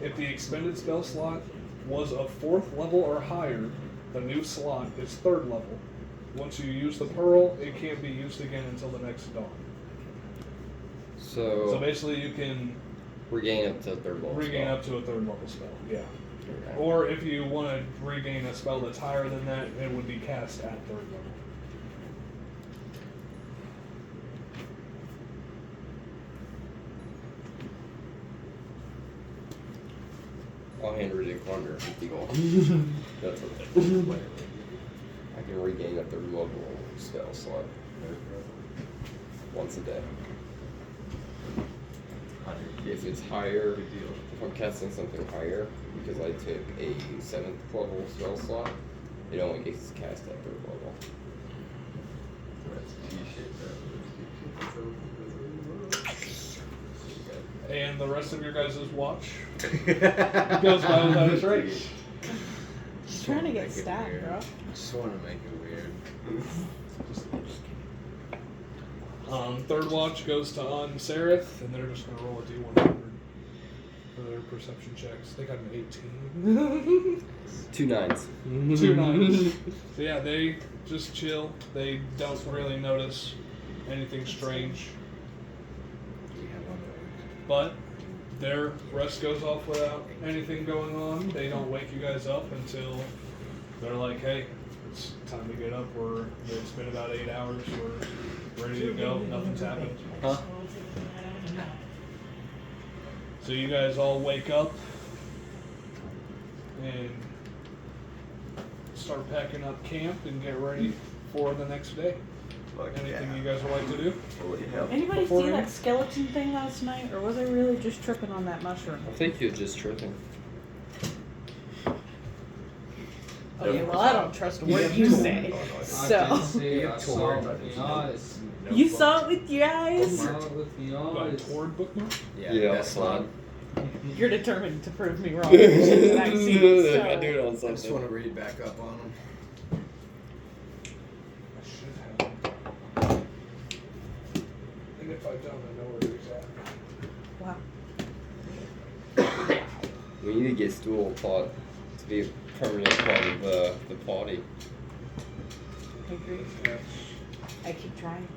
If the expended spell slot was of 4th level or higher, the new slot is 3rd level. Once you use the pearl, it can't be used again until the next dawn. So So basically you can regain up to 3rd level. regain spell. up to a 3rd level spell, yeah. Okay. Or if you want to regain a spell that's higher than that, it would be cast at 3rd level. I'll hand reading corner 50 gold. That's okay. I can regain a 3rd level spell slot once a day. If it's higher, if I'm casting something higher, because I took a 7th level spell slot, it only gets cast at 3rd level. That's T-shaped. And the rest of your guys' watch goes by without a trace. Just trying to get stabbed, bro. Just want to make it weird. 3rd watch goes to Sereth, and they're just going to roll a D100 for their perception checks. They got an 18. 2 9s. 2 9s. So yeah, they just chill. They don't really notice anything strange. But their rest goes off without anything going on. They don't wake you guys up until they're like, hey, it's time to get up. It's been about 8 hours. We're ready to go. Nothing's happened. Huh? So you guys all wake up and start packing up camp and get ready for the next day. Fuck Anything yeah. you guys would like to do? Holy hell. Anybody Before see we- that skeleton thing last night, or was I really just tripping on that mushroom? I think you're just tripping. Okay, well I don't trust a word you say. So you saw it with your eyes. Like toward bookmark? Yeah, that's fine. You're determined to prove me wrong. That I've seen, so. I do it on I just want something. to read back up on them. I should have. And if I don't, I know where they're at. Wow. We need to get Stool taught to be a permanent part of the party. I agree. Yes. I keep trying.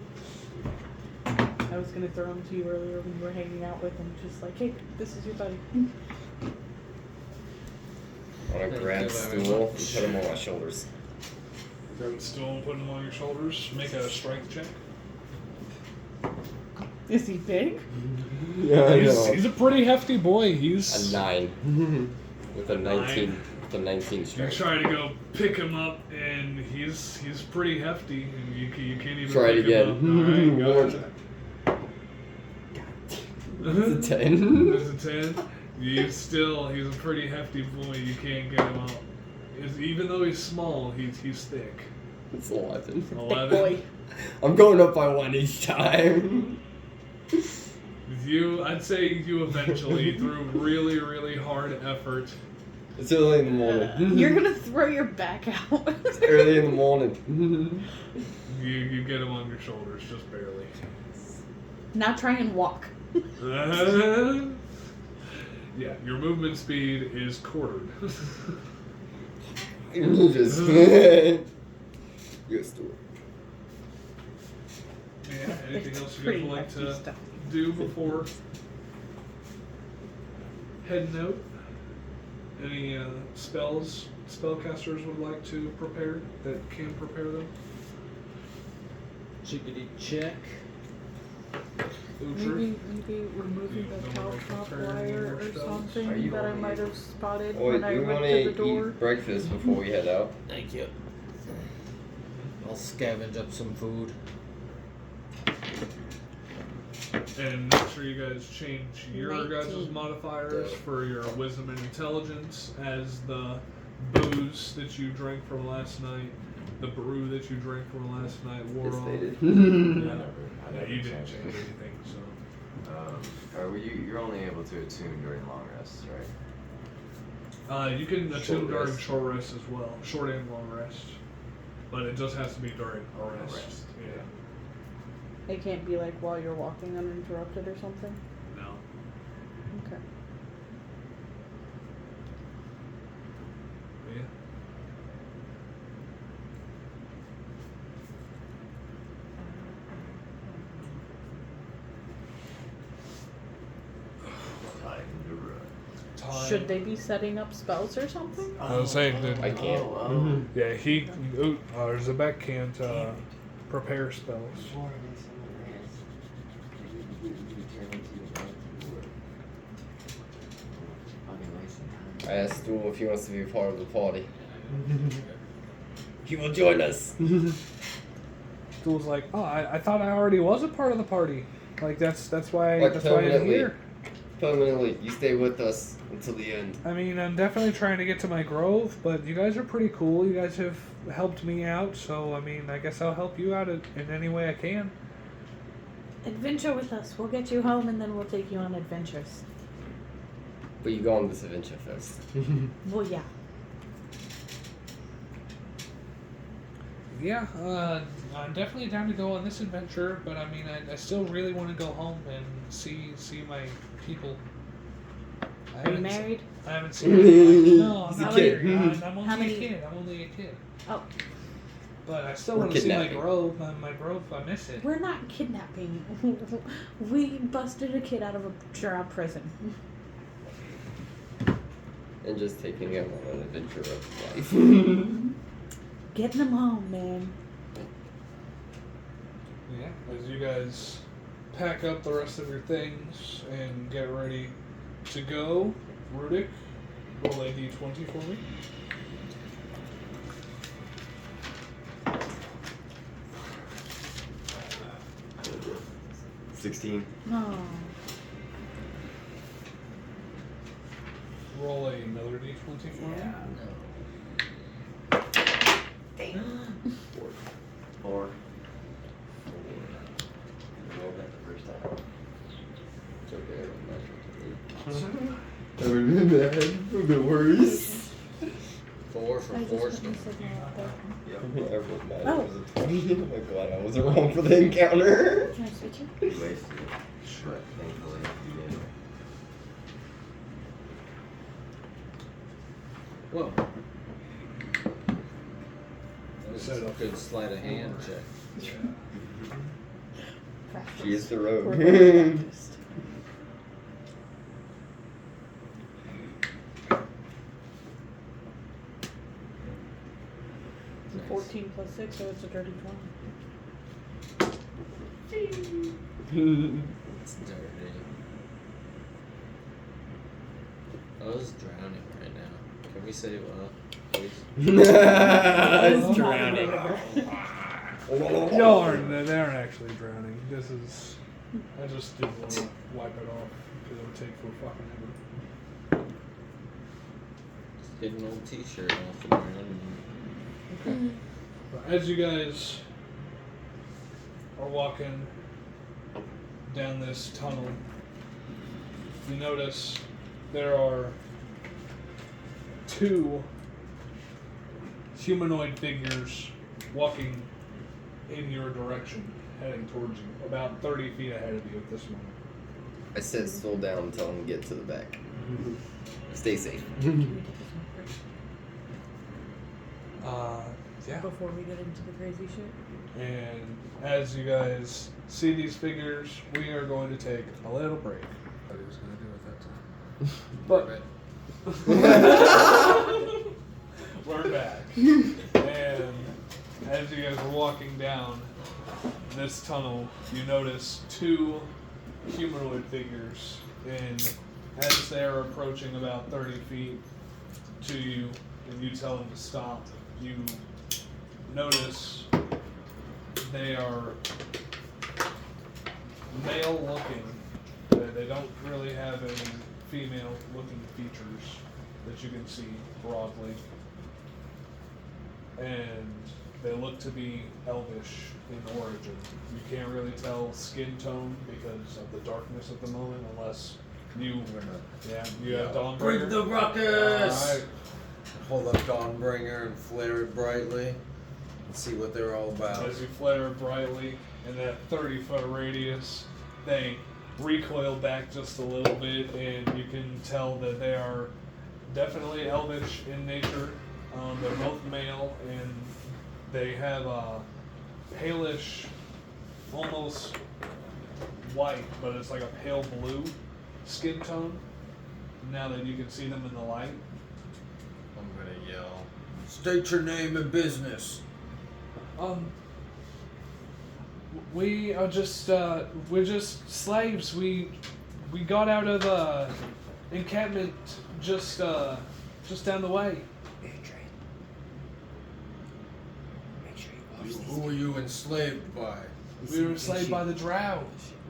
I was gonna throw him to you earlier when you were hanging out with him, just like, hey, this is your buddy. I want to grab you very Stool and much. put him on my shoulders. Grab the stool and put him on your shoulders. Make a strength check. Is he big? Yeah, He's a pretty hefty boy. A He's 9 with a 19. With a 19 You strength. try to go pick him up, and he's pretty hefty, and you can't even Try it pick again. him up. All right, go More. ahead. It's a 10. There's a 10. He's a pretty hefty boy. You can't get him out. Even though he's small, he's thick. It's 11. Thick 11. boy. I'm going up by 1 each time. I'd say you eventually, through really, really hard effort. It's early in the morning. You're gonna throw your back out. It's early in the morning. You get him on your shoulders, just barely. Now try and walk. Yeah, your movement speed is quartered. Just yes, do it. Yeah, anything It's else you pretty guys would like hefty to stuff. do before heading out? Any spellcasters would like to prepare that can prepare them? Chickadee check. Utri? Maybe removing the Yeah, cow no one top preparing any wire more or spells. Are something you that I only might able- have spotted Oh, when I do we went want to the to door. eat breakfast before we head out? Thank you. I'll scavenge up some food. And make sure you guys change your 19. guys' modifiers Dope. for your wisdom and intelligence as the booze that you drank from last night, the brew that you drank from last night wore Yes, off. they did. I Yeah, never you didn't changed change it. anything, so. You're only able to attune during long rests, right? You can Short attune during rest. short rest as well, short and long rest, but it just has to be during a rest. rest. Yeah. It can't be like while you're walking uninterrupted or something. No. Okay. Yeah. Time to run. Should they be setting up spells or something? I was saying that. I can't. Yeah, Zebek can't prepare spells. I asked Stool if he wants to be a part of the party. He will join us. Stool's like, oh, I thought I already was a part of the party. Like that's why Like that's why I'm permanently. here. Permanently, you stay with us until the end. I mean, I'm definitely trying to get to my grove, but you guys are pretty cool. You guys have helped me out, so I mean, I guess I'll help you out in any way I can. Adventure with us. We'll get you home and then we'll take you on adventures. But you go on this adventure first. Well, yeah. Yeah, I'm definitely down to go on this adventure, but I mean, I still really want to go home and see my people. Are you married? I haven't seen them. No, I'm He's a not kid. married. I'm How only many- a kid. I'm only a kid. Oh, But I still We're want to see my kidnapping. grove. My grove, I miss it. we're not kidnapping. We busted a kid out of a drowned prison. And just taking him on an adventure of life. Getting them home, man. Yeah, as you guys pack up the rest of your things and get ready To go, Rudick, roll a d20 for me. $16. No. Roll another d20 for me. Four. I rolled that the first time. It's okay. That would have been bad. It would have been worse. 4 for I just forced put my signal out there. Yep. I rolled bad. Oh. It was a 20. Oh my god, I wasn't wrong for the encounter. Can I switch it? You wasted it. But thankfully, you did. Whoa. That was a good sleight of hand check. She is the We're rogue. very practiced. Nice. 14 plus 6, so it's a dirty 20. It's dirty. I was drowning right now. Can we say well, please? It's drowning. Y'all aren't, they aren't actually drowning. This is, I just didn't want to wipe it off because it would take for fucking ever. Just get an old t-shirt off the ground. But as you guys are walking down this tunnel, you notice there are 2 humanoid figures walking in your direction, heading towards you, about 30 feet ahead of you at this moment. I sit still down and tell him to get to the back. Stay safe. Yeah. Before we get into the crazy shit. And as you guys see these figures, we are going to take a little break. What he was going to do with that time. But we're back. And as you guys are walking down this tunnel, you notice 2 humanoid figures. And as they're approaching about 30 feet to you, and you tell them to stop, you notice they are male looking. They don't really have any female looking features that you can see broadly. And they look to be elvish in origin. You can't really tell skin tone because of the darkness at the moment unless you have Dawnbringer. Bring the ruckus! Alright. Hold up Dawnbringer and flare it brightly and see what they're all about. As you flare brightly in that 30-foot radius, they recoil back just a little bit, and you can tell that they are definitely elvish in nature. They're both male, and they have a palish, almost white, but it's like a pale blue skin tone. Now that you can see them in the light. I'm gonna yell, state your name and business. We are just we're just slaves. We got out of encampment just down the way. Who were you enslaved by? We were enslaved by the Drow.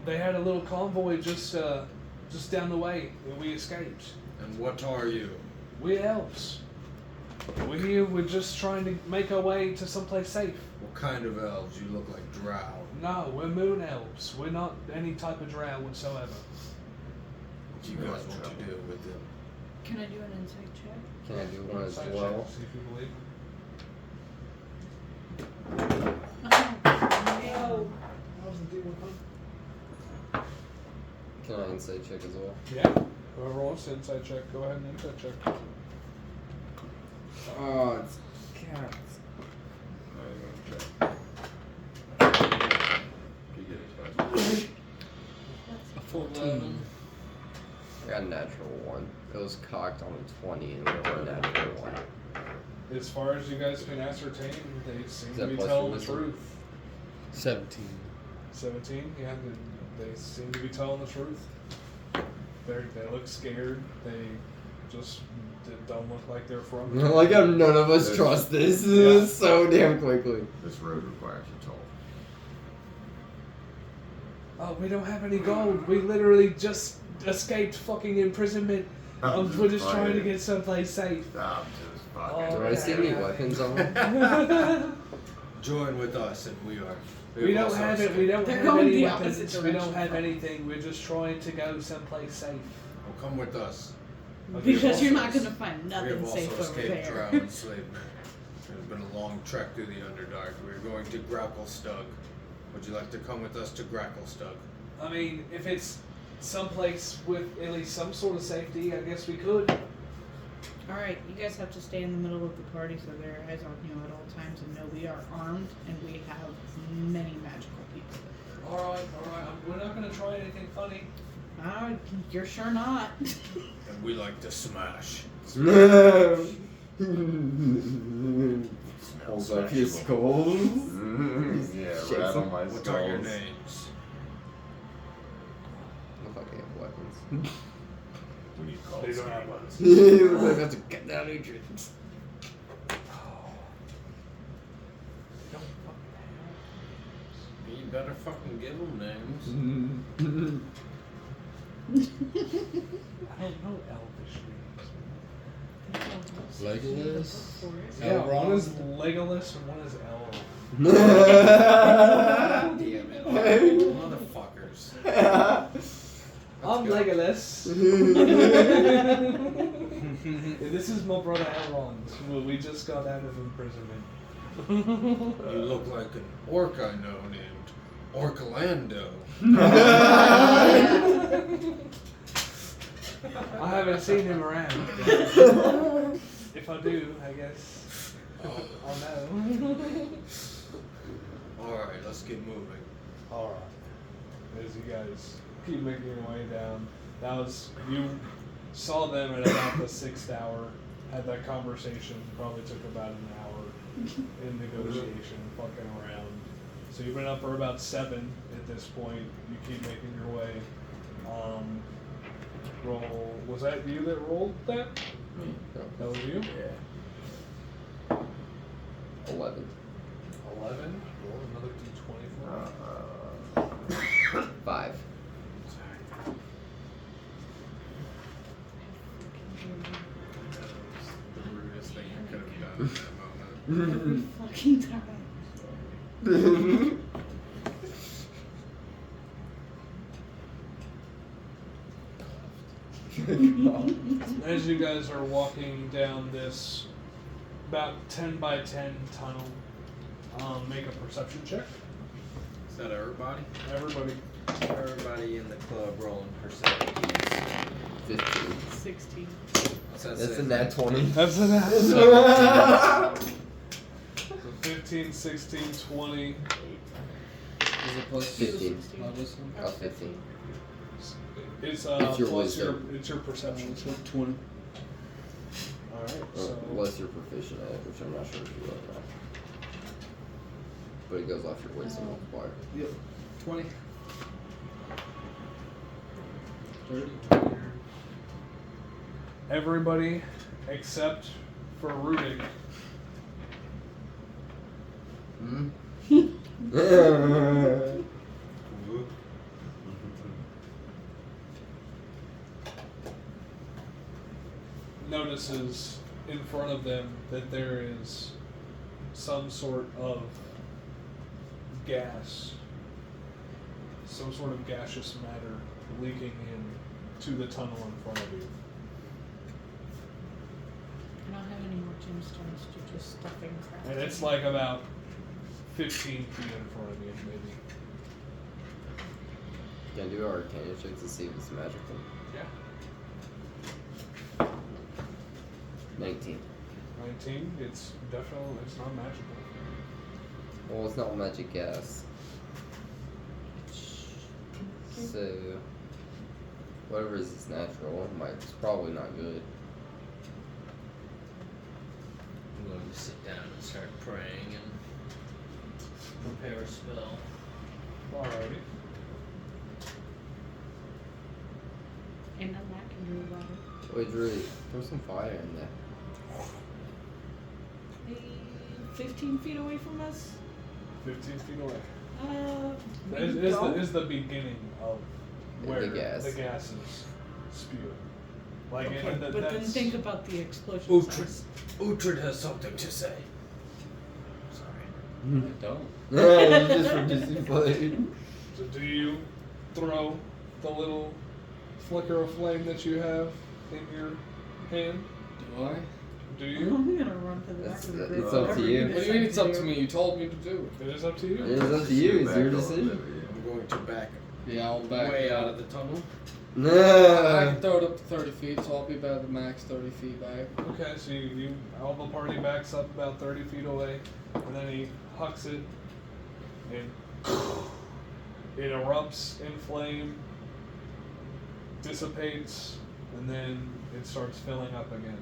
They had a little convoy just down the way, and we escaped. And what are you? We're elves. We're here. We're just trying to make our way to someplace safe. What kind of elves? You look like drow. No, we're moon elves. We're not any type of Drow whatsoever. What do you guys want to do with them? Can I do an insight check? Can I do one as Side well? check, see if you believe. Oh, Can I insight check as well? Yeah. Whoever wants to insight check, go ahead and insight check. Oh, it's cats. A 14. I got a natural 1. It was cocked on a 20 and it was a natural 1. As far as you guys can ascertain, they seem Is to that be plus telling your the wisdom? truth. 17. 17, yeah, they seem to be telling the truth. They look scared. They just don't look like they're from here. Like how none of us trust this so damn quickly. This road requires a toll. Oh, we don't have any gold. We literally just escaped fucking imprisonment. We're just trying to get someplace safe. I'm just fucking. Do I see any weapons on? Join with us, and we don't also have it. escaped. We don't They're have going any the weapons. opposite We don't direction have from anything. We're just trying to go someplace safe. Well, come with us. Because you're not gonna find We nothing have safe also over escaped there. drow enslavement. It's been a long trek through the Underdark. We're going to Gracklestug. Would you like to come with us to Gracklestug? I mean, if it's someplace with at least some sort of safety, I guess we could. Alright, you guys have to stay in the middle of the party so their eyes on you at all times and know we are armed and we have many magical people. Alright. We're not gonna try anything funny. You're sure not. And we like to smash. Hold up your skulls. Yeah, Shakes rattle them. my What are your skulls. names? Look like they have weapons. When you call They don't it have weapons. He looks like that's a cut down nutrients. You better fucking give them names. I don't know Elvish names. Legolas. Yeah, one is Legolas and one is El. Damn it. Motherfuckers. I'm go. Legolas. This is my brother Elrond. We just got out of imprisonment. You look like an orc I know named Orcolando. I haven't seen him around. If I do, I guess I'll know. Alright, let's get moving. Alright. As you guys keep making your way down, you saw them at about the 6th hour, had that conversation, probably took about an hour in negotiation, fucking around. So you've been up for about 7 at this point. You keep making your way. Roll. Was that you that rolled that? That was you? Yeah. 11. 11. Roll another d20 for me. 5. The rudest thing I could have done in that moment. Every fucking time. As you guys are walking down this about 10 by 10 tunnel, make a perception check. Is that everybody? Everybody. Everybody in the club rolling percentages. 15. 16. What's that That's say? a nat 20. That's an ass. So 15, 16, 20. Is it plus 15. How this one? Oh, 15. It's It's your plus wisdom. it's your perception check. 20. Alright, Or so unless you're proficient at it, which I'm not sure if you are now. But it goes off your wisdom multiplier. Yep. 20. 30. everybody except for Rudik Hmm? notices in front of them that there is some sort of gas, some sort of gaseous matter leaking in to the tunnel in front of you. I don't have any more gemstones to just stuffing crap. And it's like about 15 feet in front of you, maybe. Can I do our arcana check to see if it's magical? Yeah. 19. 19, it's definitely, it's not magical. Well, it's not magic gas. So, whatever is natural, it's probably not good. I'm going to sit down and start praying and prepare a spell. Alrighty. And then that can do about it. Wait, Druid, throw some fire in there. 15 feet away from us. 15 feet away. Maybe Is the beginning of where The gas. the gases spew. Like, Okay, and but then that's- think about the explosion Uhtred, size. Uhtred has something to say. Sorry. Don't. Just for display. So do you throw the little flicker of flame that you have in your hand? Do I? Do you? I'm gonna run to the back It's- of the it's group. up to Whatever you. What do you mean it's up to me? You told me to do It is up to you. It is up to you. It's your decision. I'm going to back it. Yeah, I'll back way it out up. of the tunnel. I Nah. can throw it up to 30 feet, so I'll be about the max 30 feet back. Okay, so you all the party backs up about 30 feet away, and then he hucks it, and it erupts in flame, dissipates, and then it starts filling up again.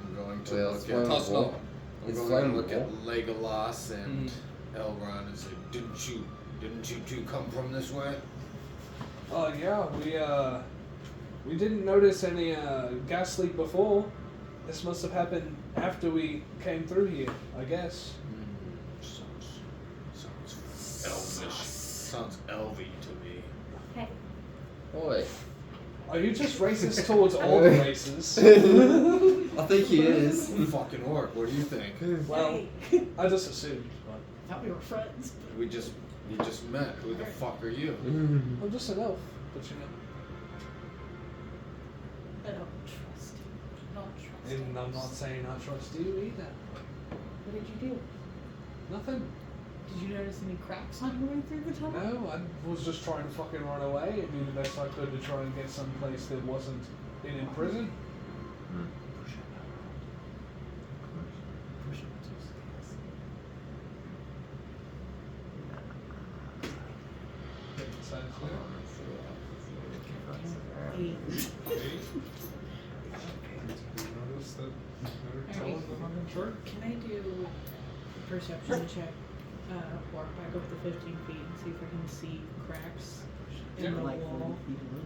I'm going to Well, it's look at Toss it flammable. up. I'm It's going to look at flammable. Legolas and Elrond and say, didn't you two come from this way? Oh yeah, we didn't notice any gas leak before. This must have happened after we came through here, I guess. Sounds elvish. Sounds elvy to me. Hey. Boy. Are you just racist towards all the races? I think he is. Fucking orc, what do you think? Well, I just assumed, but Thought we were friends. We just met. Who the fuck are you? I'm just an elf. But you know, I don't trust you. I don't trust and I'm not saying I trust you either. What did you do? Nothing. Did you notice any cracks on your way through the tunnel? No, I was just trying to fucking run away and do the best I could to try and get someplace that wasn't in prison. Sounds clear. Eight. Notice that they're telling the fucking truth. Can I do a perception check? Walk back up the 15 feet and see if I can see cracks in Yeah. the wall,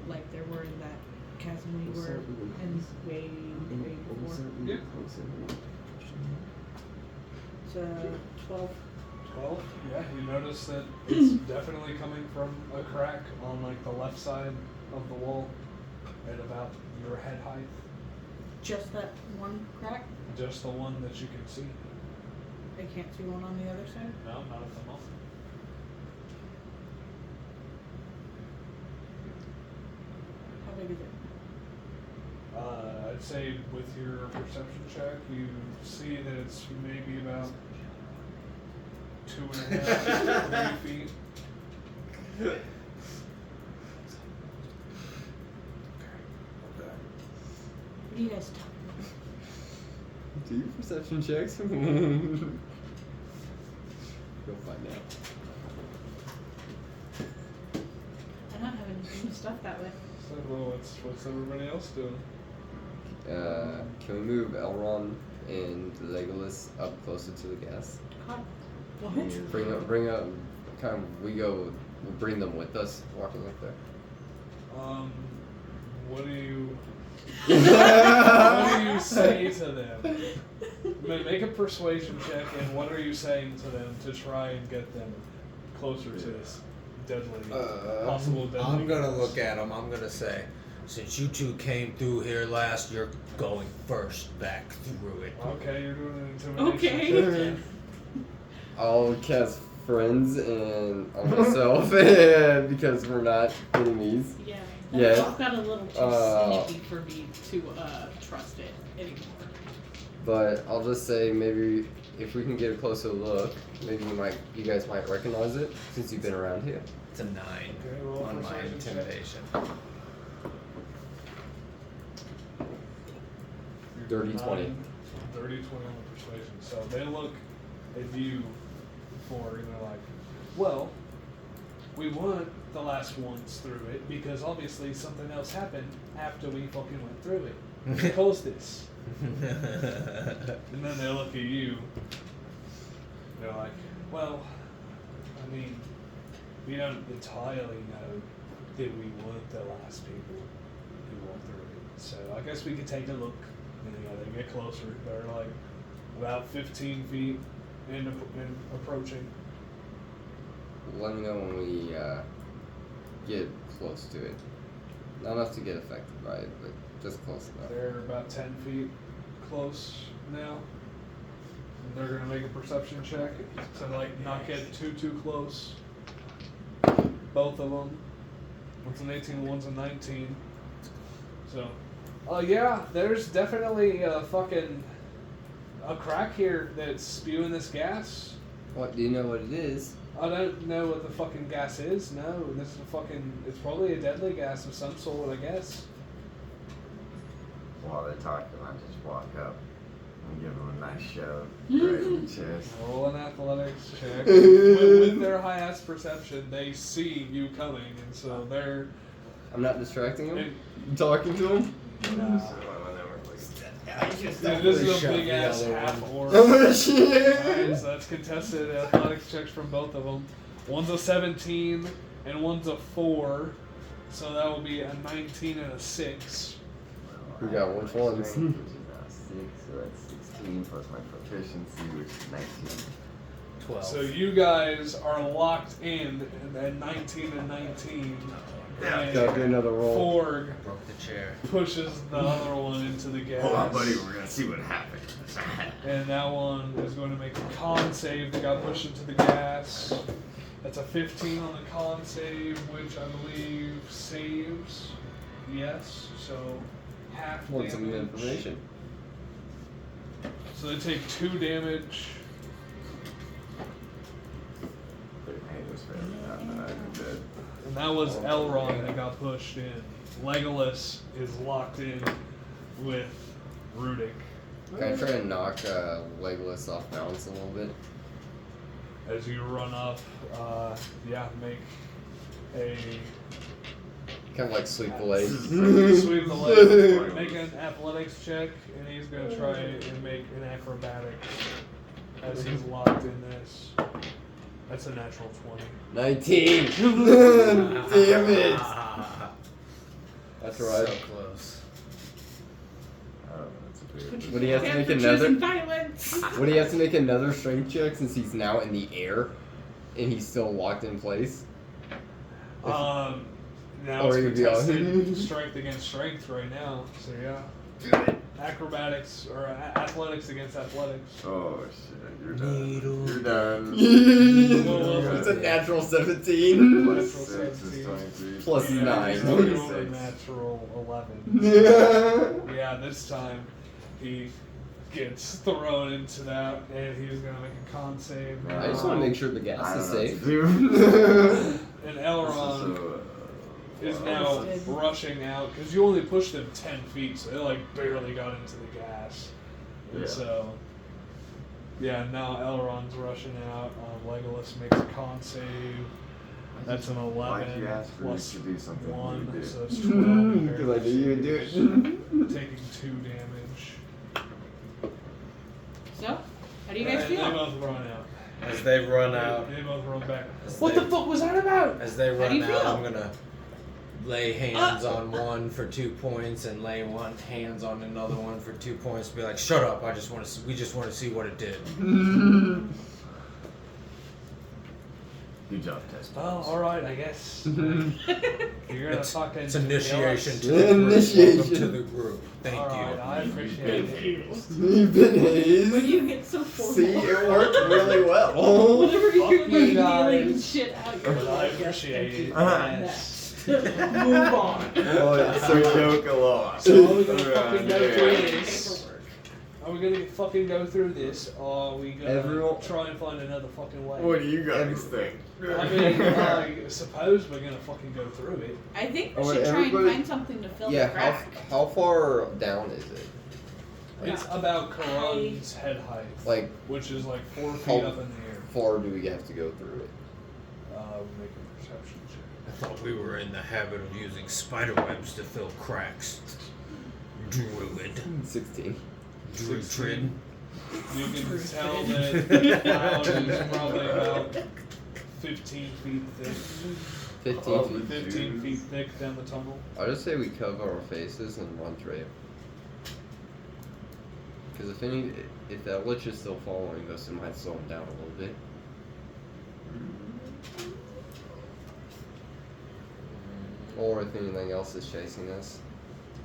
like there were in that chasm we were in way before. Yeah. It's 12. 12. Yeah, you notice that it's definitely coming from a crack on like the left side of the wall at about your head height. Just that one crack? Just the one that you can see. I can't see one on the other side? No, not at the moment. How big is it? I'd say with your perception check, you see that it's maybe about 2.5, 3 feet. What are you guys talking Do your perception checks. You'll find out. I don't have anything stuff that way. So, well, what's everybody else doing? Can we move Elrond and Legolas up closer to the gas? What? Bring up. Kind of. We'll bring them with us, walking up there. What do you what do you say to them? Make a persuasion check, and what are you saying to them to try and get them closer to this deadly, possible deadly? I'm gonna look at him. I'm gonna say, since you two came through here last, you're going first back through it. Okay, you're doing an intimidation Okay. check. I'll cast friends and on myself, and because we're not enemies. Yeah. Yeah. I've got a little too sneaky for me to trust it anymore. But I'll just say maybe if we can get a closer look, maybe you guys might recognize it since you've been around here. It's a 9 Okay, roll on my persuasion check. intimidation. Dirty 20. Dirty 20 on the persuasion. So they look at you for, and they're like, well, we weren't the last ones through it because obviously something else happened after we fucking went through it. What caused this? And then they look at you. They're like, well, I mean, we don't entirely know that we weren't the last people walk through it. So I guess we could take a look. And they get closer. They're like about 15 feet and approaching. Let me know when we get close to it. Not enough to get affected by it, but just close enough. They're about 10 feet close now. And they're gonna make a perception check to like not get too close. Both of them. One's an 18, one's a 19. So, yeah, there's definitely a crack here that's spewing this gas. What, do you know what it is? I don't know what the fucking gas is. No, this is it's probably a deadly gas of some sort, I guess. While they're talking, I just walk up and give them a nice shove right in the chest. Roll an athletics check. with their high ass perception, they see you coming, and so they're. I'm not distracting them? You talking to them? Nah. Dude, this is a big ass half orc. Oh shit! Alright, so that's contested athletics checks from both of them. One's a 17 and one's a 4, so that will be a 19 and a 6. We got which ones? Which is now 6, so that's 16 plus my proficiency, which is 19. 12. So you guys are locked in at 19 and 19. And Gotta do another roll. Forg Broke the chair. pushes the other one into the gas. Hold on, buddy, we're gonna see what happens. And that one is going to make a con save that got pushed into the gas. That's a 15 on the con save, which I believe saves. Yes, so half Want some damage. information? So they take 2 damage. Hey, was better than that, I'm dead. And that was Elrond that got pushed in. Legolas is locked in with Rudick. Can I try to knock Legolas off balance a little bit? As you run up, make a Kind of like sweep the leg. sweep the leg, make an athletics check, and he's gonna try and make an acrobatics as he's locked in this. That's a natural 20. 19! Damn it! That's right. So close. Oh, that's a big. Would he have to And make for another? choosing violence. Would he have to make another strength check since he's now in the air and he's still locked in place? Now Or it's you'd be on- contested strength against strength right now. So yeah, acrobatics or athletics against athletics. Oh shit, you're done. Needle. You're done. It's a natural 17. Plus Natural 6 is 23. Plus Yeah, 9. he's rolled a 26. natural 11. Yeah. Yeah, this time he gets thrown into that, and he's gonna make a con save. I just want to make sure the gas I is don't know safe. what to do. And Elrond So, is now rushing out because you only pushed them 10 feet, so they like barely got into the gas. And Yeah. so, yeah, now Elrond's rushing out. Legolas makes a con save. That's an 11 Why'd you ask for me plus to do something you 1, did? so it's 12. Because I knew you would do it. Taking 2 damage. So, how do you guys And they feel? both run out. As they run out, They both run back. As What they- the fuck was that about? as they do run you out, feel? I'm gonna lay hands on one for 2 points and lay hands on another one for 2 points. Be like, shut up! We just want to see what it did. Good job, Tess. Oh, alright, I guess. You're gonna fucking. It's initiation to kill the us. group. Initiation. Welcome to the group. Thank Alright, you. I appreciate it. You've been hazed. When you get so formal. See, it worked really well. Whenever Fuck you're you dealing guys. shit out, you're But I like, yes, appreciate thank it. you. Yes. Move on. So joke along. So are we gonna Around fucking go here. through this? Paperwork. Are we gonna fucking go through this, or are we gonna Everyone- try and find another fucking way? What do you guys think? I mean, I suppose we're gonna fucking go through it. I think we Oh, should try and everybody- find something to fill Yeah, the crack. how far down is it? It's about Karan's head height, Like, which is like 4 feet How- up in the air. far do we have to go through it? Make a perception check. I thought we were in the habit of using spider webs to fill cracks. Druid. 16. Druid. You can tell that the cloud is probably about 15 feet thick. 15 Oh, feet. 15 feet thick down the tunnel. I'll just say we cover our faces and run through it. Because if that lich is still following us, it might slow him down a little bit. Or if anything else is chasing us.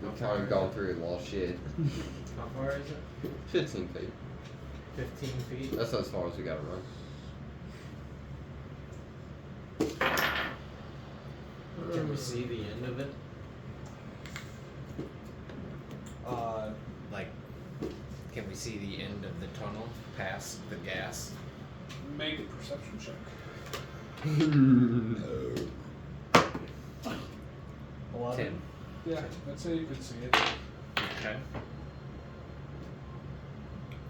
We've kind of gone through a lot of shit. How far is it? 15 feet. 15 feet. That's as far as we gotta run. Can we see the end of it? Like, can we see the end of the tunnel past the gas? Make a perception check. No. 11. 10. Yeah, I'd say you could see it. Okay.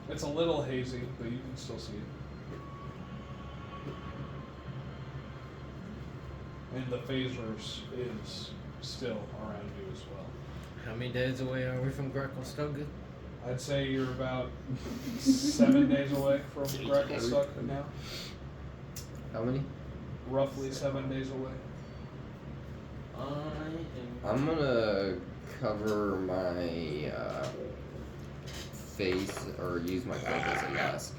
It's a little hazy, but you can still see it. And the phasers is still around you as well. How many days away are we from Grecklestoga? I'd say you're about 7 days away from Grecklestock now. How many? Roughly 7 days away. I'm gonna cover my face or use my cloak as a mask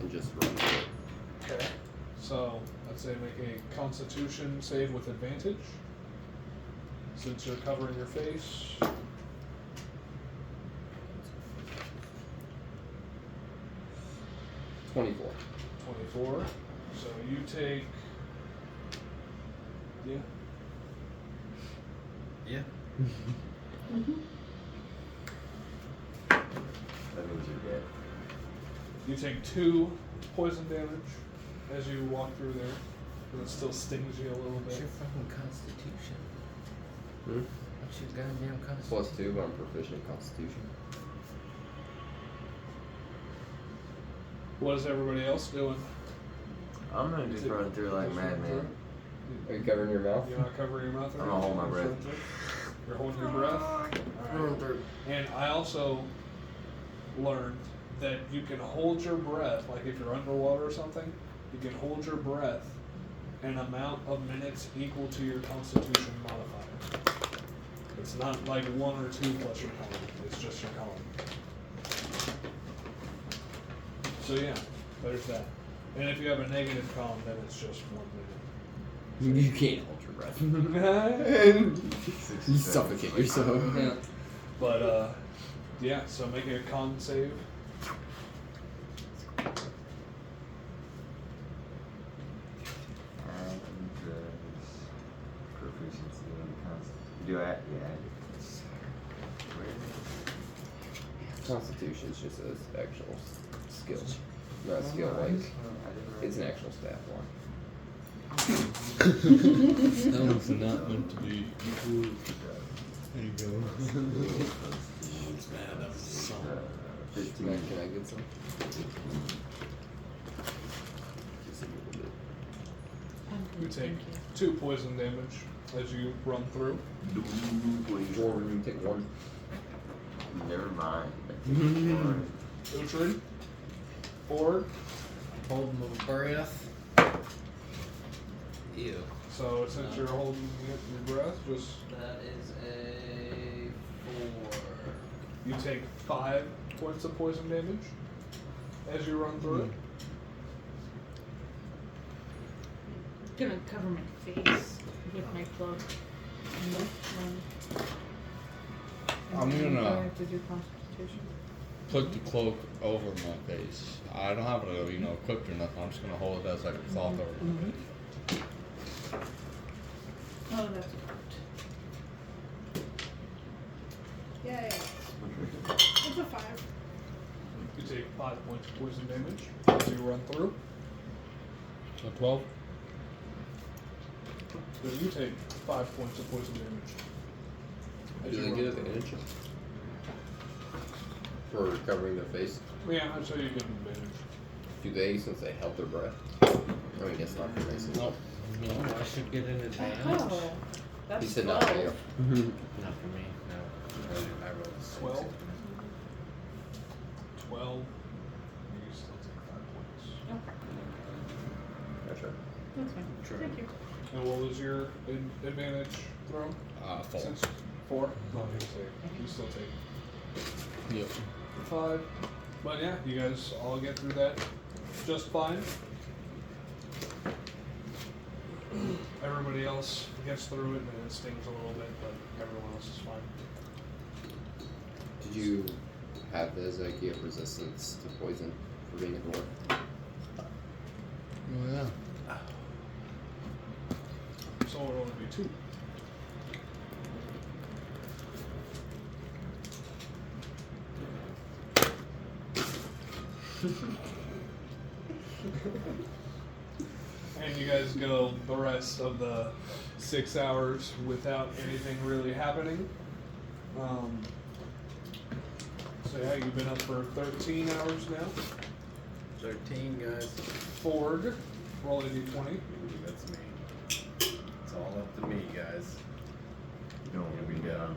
and just run through it. Okay. So I'd say make a Constitution save with advantage. Since you're covering your face. 24. 24. So you take. Yeah. Yeah. That means you're dead. You take 2 poison damage as you walk through there. And it still stings you a little What's bit. your fucking constitution? What's your goddamn constitution? +2, but I'm proficient in Constitution. What is everybody else doing? I'm gonna just run through like madman. Are you covering your mouth? You're not covering your mouth? I'm gonna hold my breath. You're holding your breath? Alright. And I also learned that you can hold your breath, like if you're underwater or something, you can hold your breath an amount of minutes equal to your Constitution modifier. It's not like 1 or 2 plus your con, it's just your con. So yeah, there's that. And if you have a negative con, then it's just 1 minute. You can't hold your breath. You 67. suffocate yourself. But yeah, so make a con save. And proficiency in constitution. Do I? Yeah. Where is it? Constitution is just an actual skill. Not a skill, like, it's an actual stat one. That one's not meant to be. There you go. 15. Matt, can I get some? Just a little bit. You take 2 poison damage as you run through. Jordan, you take 1. Never mind. Uhtred, Ford. Hold my breath. Ew. So since you're holding your breath, just That is a 4. you take 5 points of poison damage as you run through it. Gonna cover my face with my cloak. I'm Do I gonna have to do Constitution? put the cloak over my face. I don't have it, equipped or nothing. I'm just gonna hold it as like a cloth over my face. Oh, that's correct. Yay. It's a 5. You take 5 points of poison damage as you run through. So 12? Then you take 5 points of poison damage. As Do you they run get through. advantage? For covering their face? Yeah, I'd say you get an advantage. Do they, since they held their breath? I mean, it's not for Mason. No. No, I should get an advantage. Oh, that's He said not for 12. you. Not for me, no. I rolled a 6. 12. 12. You still take 5 points. Okay. That's right. That's fine. True. Thank you. And what was your advantage throw? 4. Since 4? No, you still take Yep. 5. But yeah, you guys all get through that just fine. Everybody else gets through it and it stings a little bit, but everyone else is fine. Did you have the Zeki of resistance to poison for being a dwarf? Oh, yeah. So it'll only be 2. And you guys go the rest of the 6 hours without anything really happening. So yeah, you've been up for 13 hours now. 13, guys. Ford, roll a d20. That's me. It's all up to me, guys. You don't want to be down.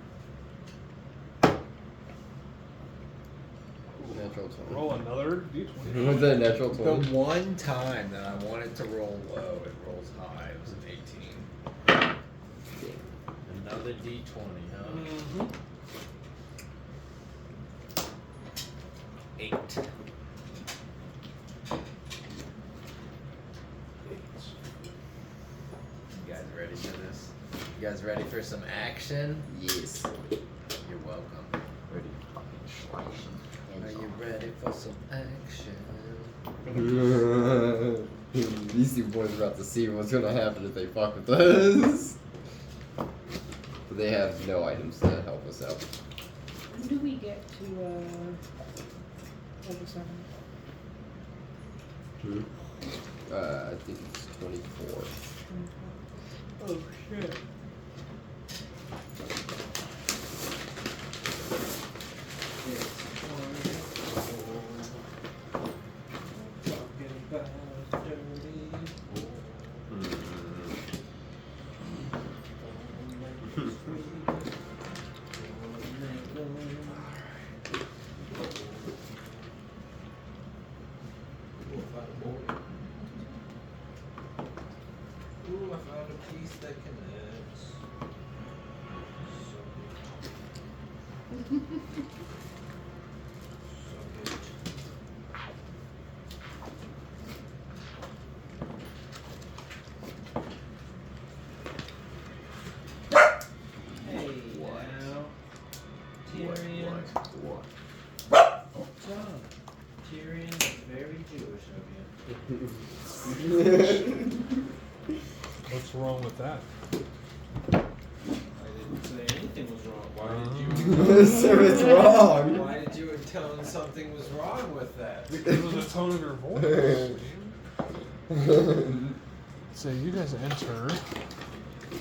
Natural 20. Roll another d20. With the natural The 20. one time that I wanted to roll low, it rolls high. It was an 18. Another d20, huh? Mm-hmm. 8. You guys ready for this? You guys ready for some action? Yes. You're welcome. Ready to fucking slice Are you ready for some action? These two boys are about to see what's gonna happen if they fuck with us. But they have no items to help us out. When do we get to level 7? I think it's 24. Oh shit. Ooh, I found a piece that connects. Hey, now. Tyrion. What? John. Tyrion is very Jewish of you. What's wrong with that? I didn't say anything was wrong. Why did you? So it's wrong. Why did you intone something was wrong with that? Because of the tone of your voice. Man. So you guys enter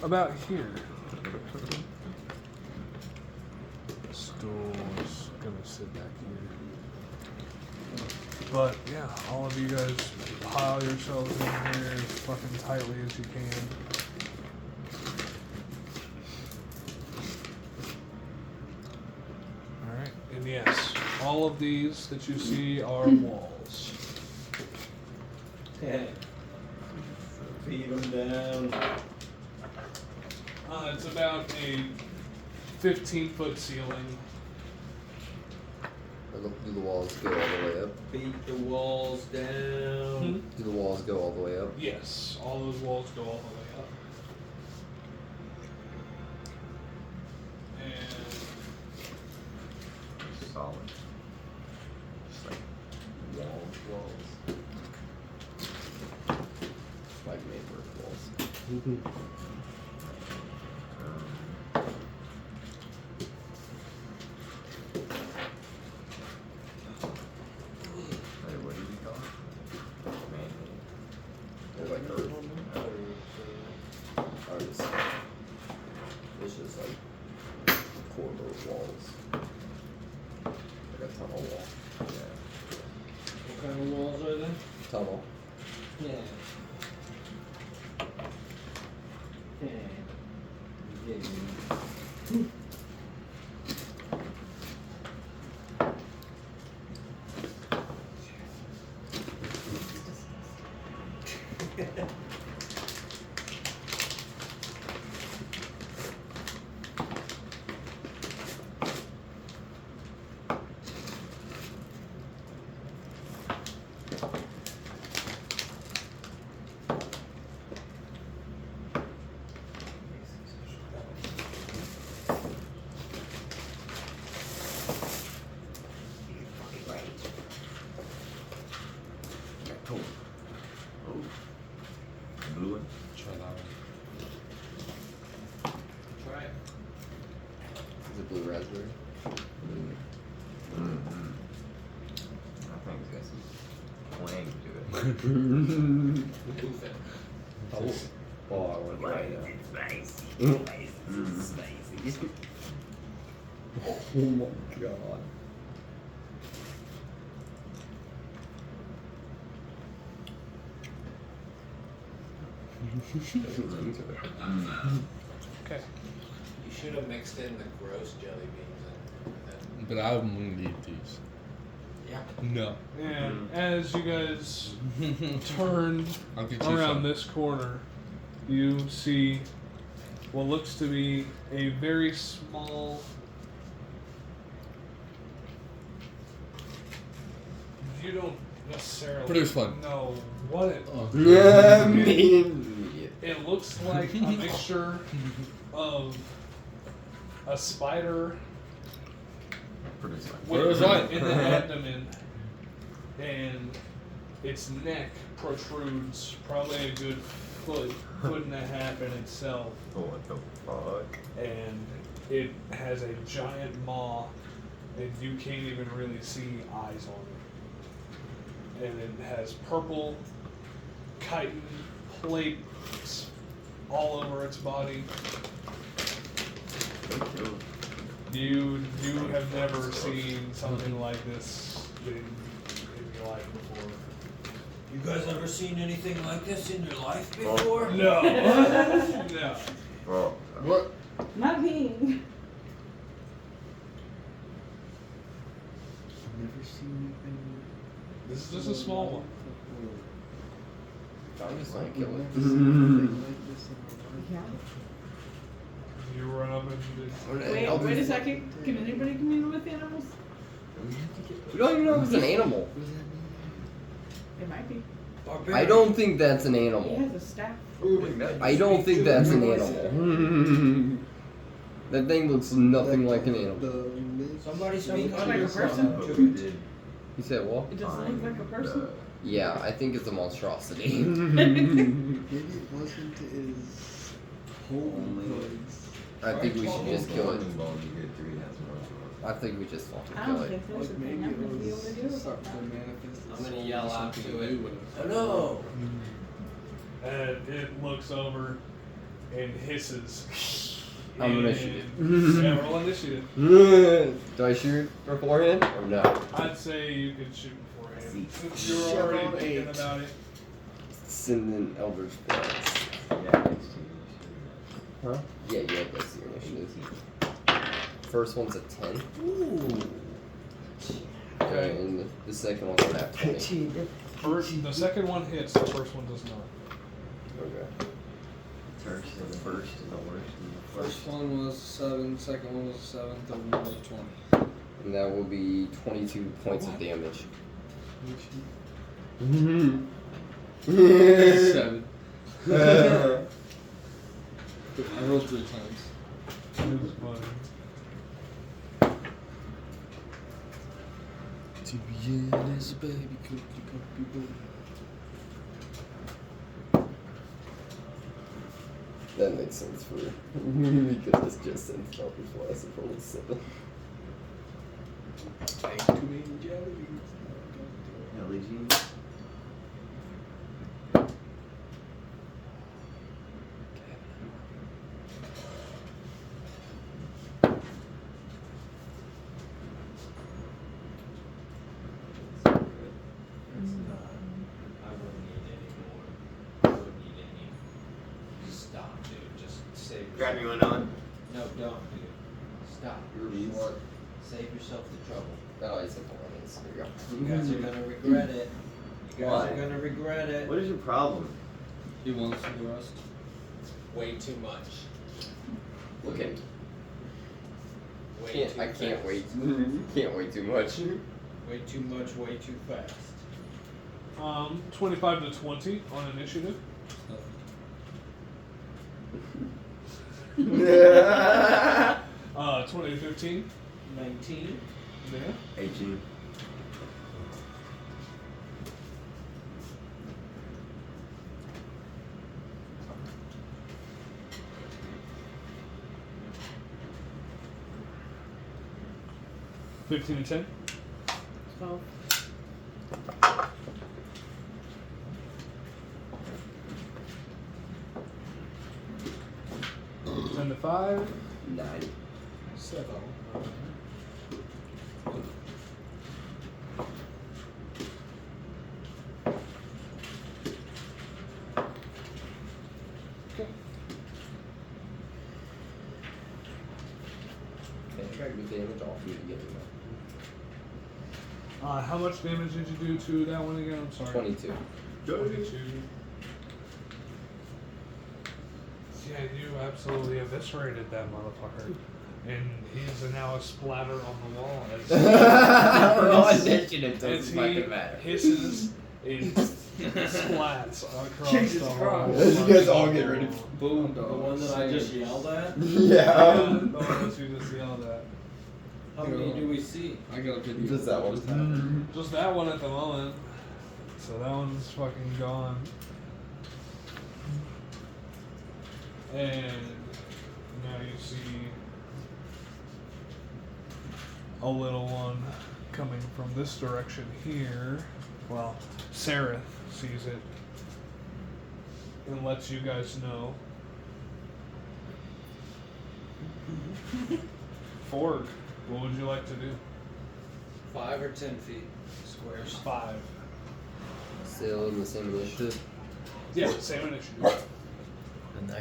about here. Stool's gonna sit back here. But yeah, all of you guys pile yourselves in here as fucking tightly as you can. Alright, and yes, all of these that you see are walls. Hey. Beat him down. It's about a 15-foot ceiling. Do the walls go all the way up? Beat the walls down. Do the walls go all the way up? Yes, all those walls go all the way up. And Solid. Just like walls. Like made brick walls. Wait, what did you call it? They're like earth. Artists. It's just like corridor walls. Like a tunnel wall. Yeah. What kind of walls are they? Tunnel. Yeah. Oh. Oh. The blue one? Try that one. Try it. Is it blue raspberry? Mm-hmm. I think it's got some twang to it. Poof it. Oh, I want to try that. It's spicy. Mm. Spicy. Oh my god. Okay. You should have mixed in the gross jelly beans with it. But I wouldn't eat these. Yeah. No. And as you guys turn I'll get you around some. this corner, you see what looks to be a very small. You don't necessarily Produce one. know what it. Oh. Yeah, me. It looks like a mixture of a spider Produce one. Where was I? in the abdomen, and its neck protrudes probably a good foot and a half in itself, What the fuck? and it has a giant maw, and you can't even really see eyes on it. And it has purple chitin plates all over its body. You have never seen something like this in your life before. You guys ever seen anything like this in your life before? No. No. Oh. What? Not me. Never seen anything. This is just a small one. I'm just gonna kill it. Yeah. You run up and Wait a second. Can anybody commune with animals? We don't even know if it's an animal. It might be. I don't think that's an He animal. has a staff. I don't think that's an animal. That thing looks nothing like an animal. Somebody speak Looks on like a your person. But we did You said what? It doesn't look like a person. Yeah, I think it's a monstrosity. Maybe it wasn't his home place. I think we should just kill it. Bone you get 3 has more. I think we just fucking I kill don't it. think there's a Like thing maybe I'm gonna be able to it do was about something that. manifested. I'm gonna yell out something to it. do with Hello. and it looks over and hisses. I'm gonna And- shoot Yeah, roll initiative. Do I shoot beforehand or no? I'd say you could shoot beforehand. Since you're Seven, already thinking 8. about it. Send in Eldritch Blast. Yeah, next to you. Huh? Yeah, you have that's your initiative. First one's a 10. Okay. And the second one's an at 20. The second one hits, the first one does not. Okay. First is the worst and the First first. one was 7, second one was 7, third one was 20. And that will be 22 points of damage. 7. I rolled 3 times. It was funny. TBN is a baby cookie puppy boy. That makes sense for because it's just in spell before I said roll 7. I ate too many jelly beans. LG. I wouldn't need any more. I wouldn't need any. Stop, dude. Just save yourself. Grab me one on. No, don't, dude. Stop. What? Save yourself the trouble. Oh, I said 4 minutes. There you go. You guys are gonna regret it. You guys Why? are gonna regret it. What is your problem? He wants the rest. Way too much. Look at me. Way too I can't fast. wait. Can't wait too much. Way too much, way too fast. 25 to 20 on initiative. 20 to 15. 19. Yeah. 18. 15 and 10. 12. 10 to 5. 9. 7. Okay. And track the damage off you to get me How much damage did you do to that one again? I'm sorry. 22. 22. Yeah, you absolutely eviscerated that motherfucker. And he's now a splatter on the wall as Roll initiative, as doesn't he fucking matter. hisses and splats across Jesus the whole. Christ. You guys all get ready. Boom. The one that I just yelled at? Yeah, Yeah. the one that you just yelled at. How many do we see? I got a video. Just that one. Just that one at the moment. So that one's fucking gone. And now you see a little one coming from this direction here. Well, Sarah sees it and lets you guys know. Forg, what would you like to do? 5 or 10 feet squares. 5. Still in the same initiative. Yeah, same initiative. And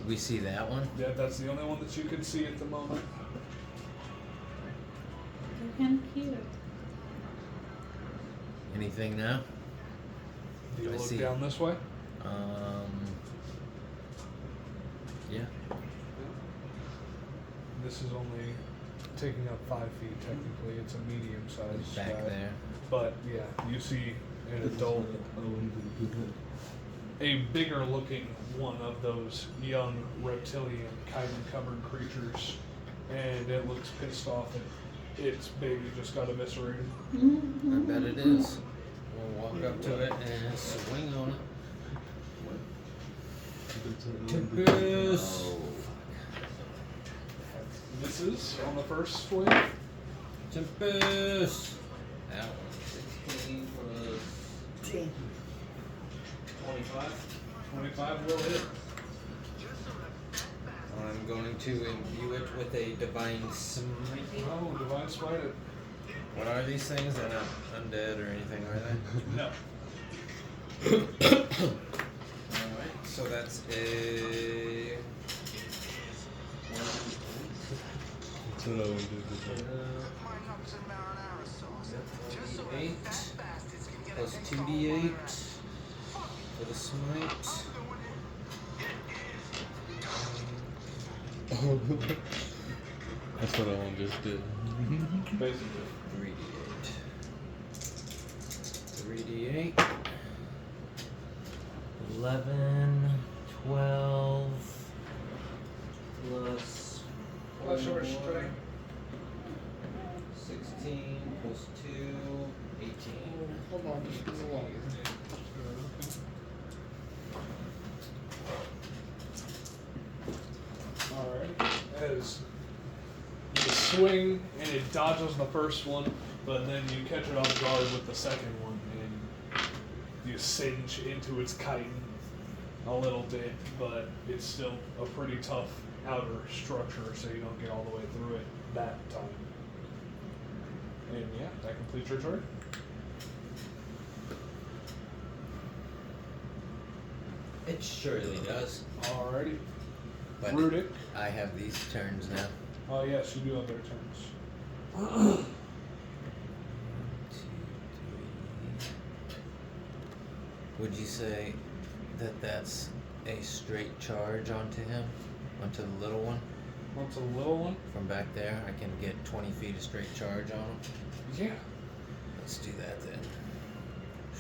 we see that one. Yeah, that's the only one that you can see at the moment. They're kind of cute. Anything now? Do you I look see. down this way? Yeah. This is only taking up 5 feet technically. It's a medium sized Back guy. there. But yeah, you see an adult, a bigger looking one of those young reptilian chitin covered creatures, and it looks pissed off that its baby just got eviscerated. I bet it is. We'll walk up to it and swing on it. Tempest. Misses on the first swing. Tempest. That one. 16 plus 25. 25 will hit. I'm going to imbue it with a divine smite. Oh, divine smite it. What are these things? They're not undead or anything, are they? No. Alright, so that's a 8 plus 2d8 for the smite. That's what I just did. Basically. 3d8. 11, 12, plus Plus your 4, strength. 16, plus 2, 18. Hold on, just give me one. Alright. As you swing and it dodges the first one, but then you catch it off guard with the second one and you singe into its chitin a little bit, but it's still a pretty tough outer structure, so you don't get all the way through it that time. And yeah, that completes your turn. It surely does. Alrighty. But Rudic. I have these turns now. Oh yes, you do have their turns. 2, 3. Would you say that that's a straight charge onto him? Onto the little one? What's a little one? From back there, I can get 20 feet of straight charge on him. Yeah. Let's do that then.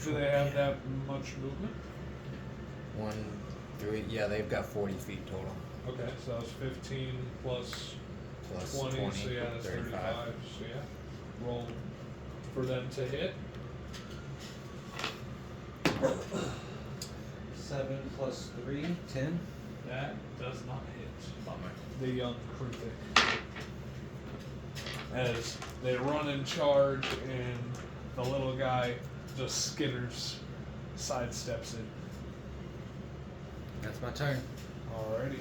Do they have that much movement? 1, 3. Yeah, they've got 40 feet total. Okay, so that's 15 plus Plus 20, 20, so yeah, that's 35. So yeah, roll for them to hit. 7 plus 3, 10. That does not hit. Bummer. The young Kruthic. as they run and charge, and the little guy just skitters, sidesteps it. That's my turn. Alrighty.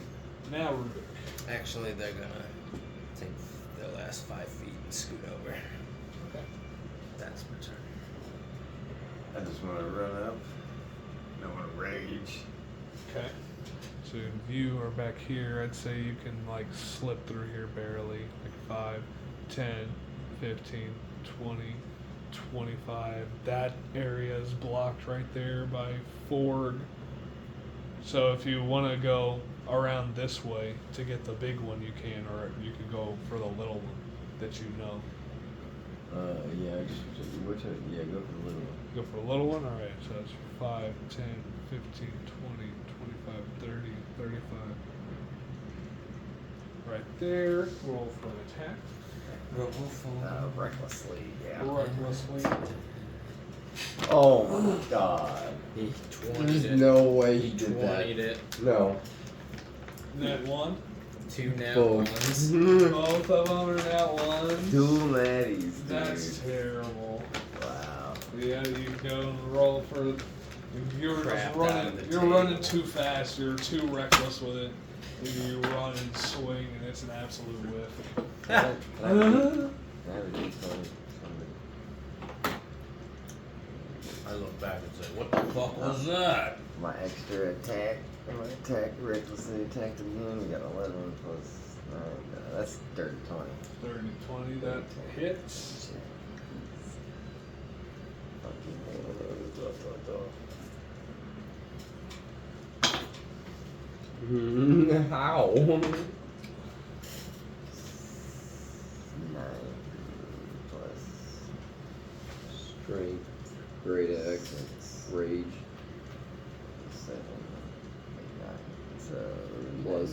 Now Rubik. Actually, they're gonna take their last 5 feet and scoot over. Okay. That's my turn. I just want to run up. I want to rage. Okay. So you are back here. I'd say you can like slip through here barely. Like 5, 10, 15, 20, 25. That area is blocked right there by Ford. So if you want to go around this way to get the big one, you can, or you could go for the little one that you know. Yeah, go for the little one. Go for a little one? Alright, so that's 5, 10, 15, 20, 25, 30, 35. Right there. Roll for an attack. Recklessly, yeah. Recklessly. Oh my god. He 20'd There's it. no way He he did that. 20'd it. No. Net 1. 2 nat Both. ones. Both of them are net 1s. Dual natties, dude. That's terrible. Wow. Yeah, you go and roll for. You're Crap just out running. of the You're table. running too fast. You're too reckless with it. You run and swing, and it's an absolute whiff. Can I read something? I look back and say, what the fuck was that? My extra attack. My attack recklessly attacked again. We got 11 plus 9. That's dirty 20. 30, 20. That hits. How? 9 plus strength, great X, rage. 7, 8, 9. So plus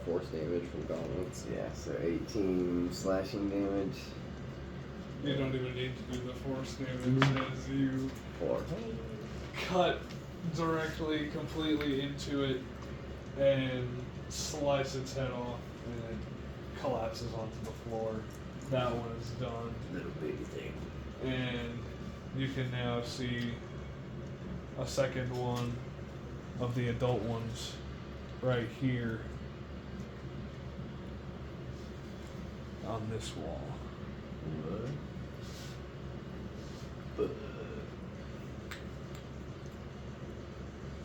force damage from gauntlets. Yeah, so 18 slashing damage. You don't even need to do the force damage as you 4. cut directly, completely into it, and slice its head off, and it collapses onto the floor. That one is done. Little baby thing. And you can now see a second one of the adult ones right here on this wall.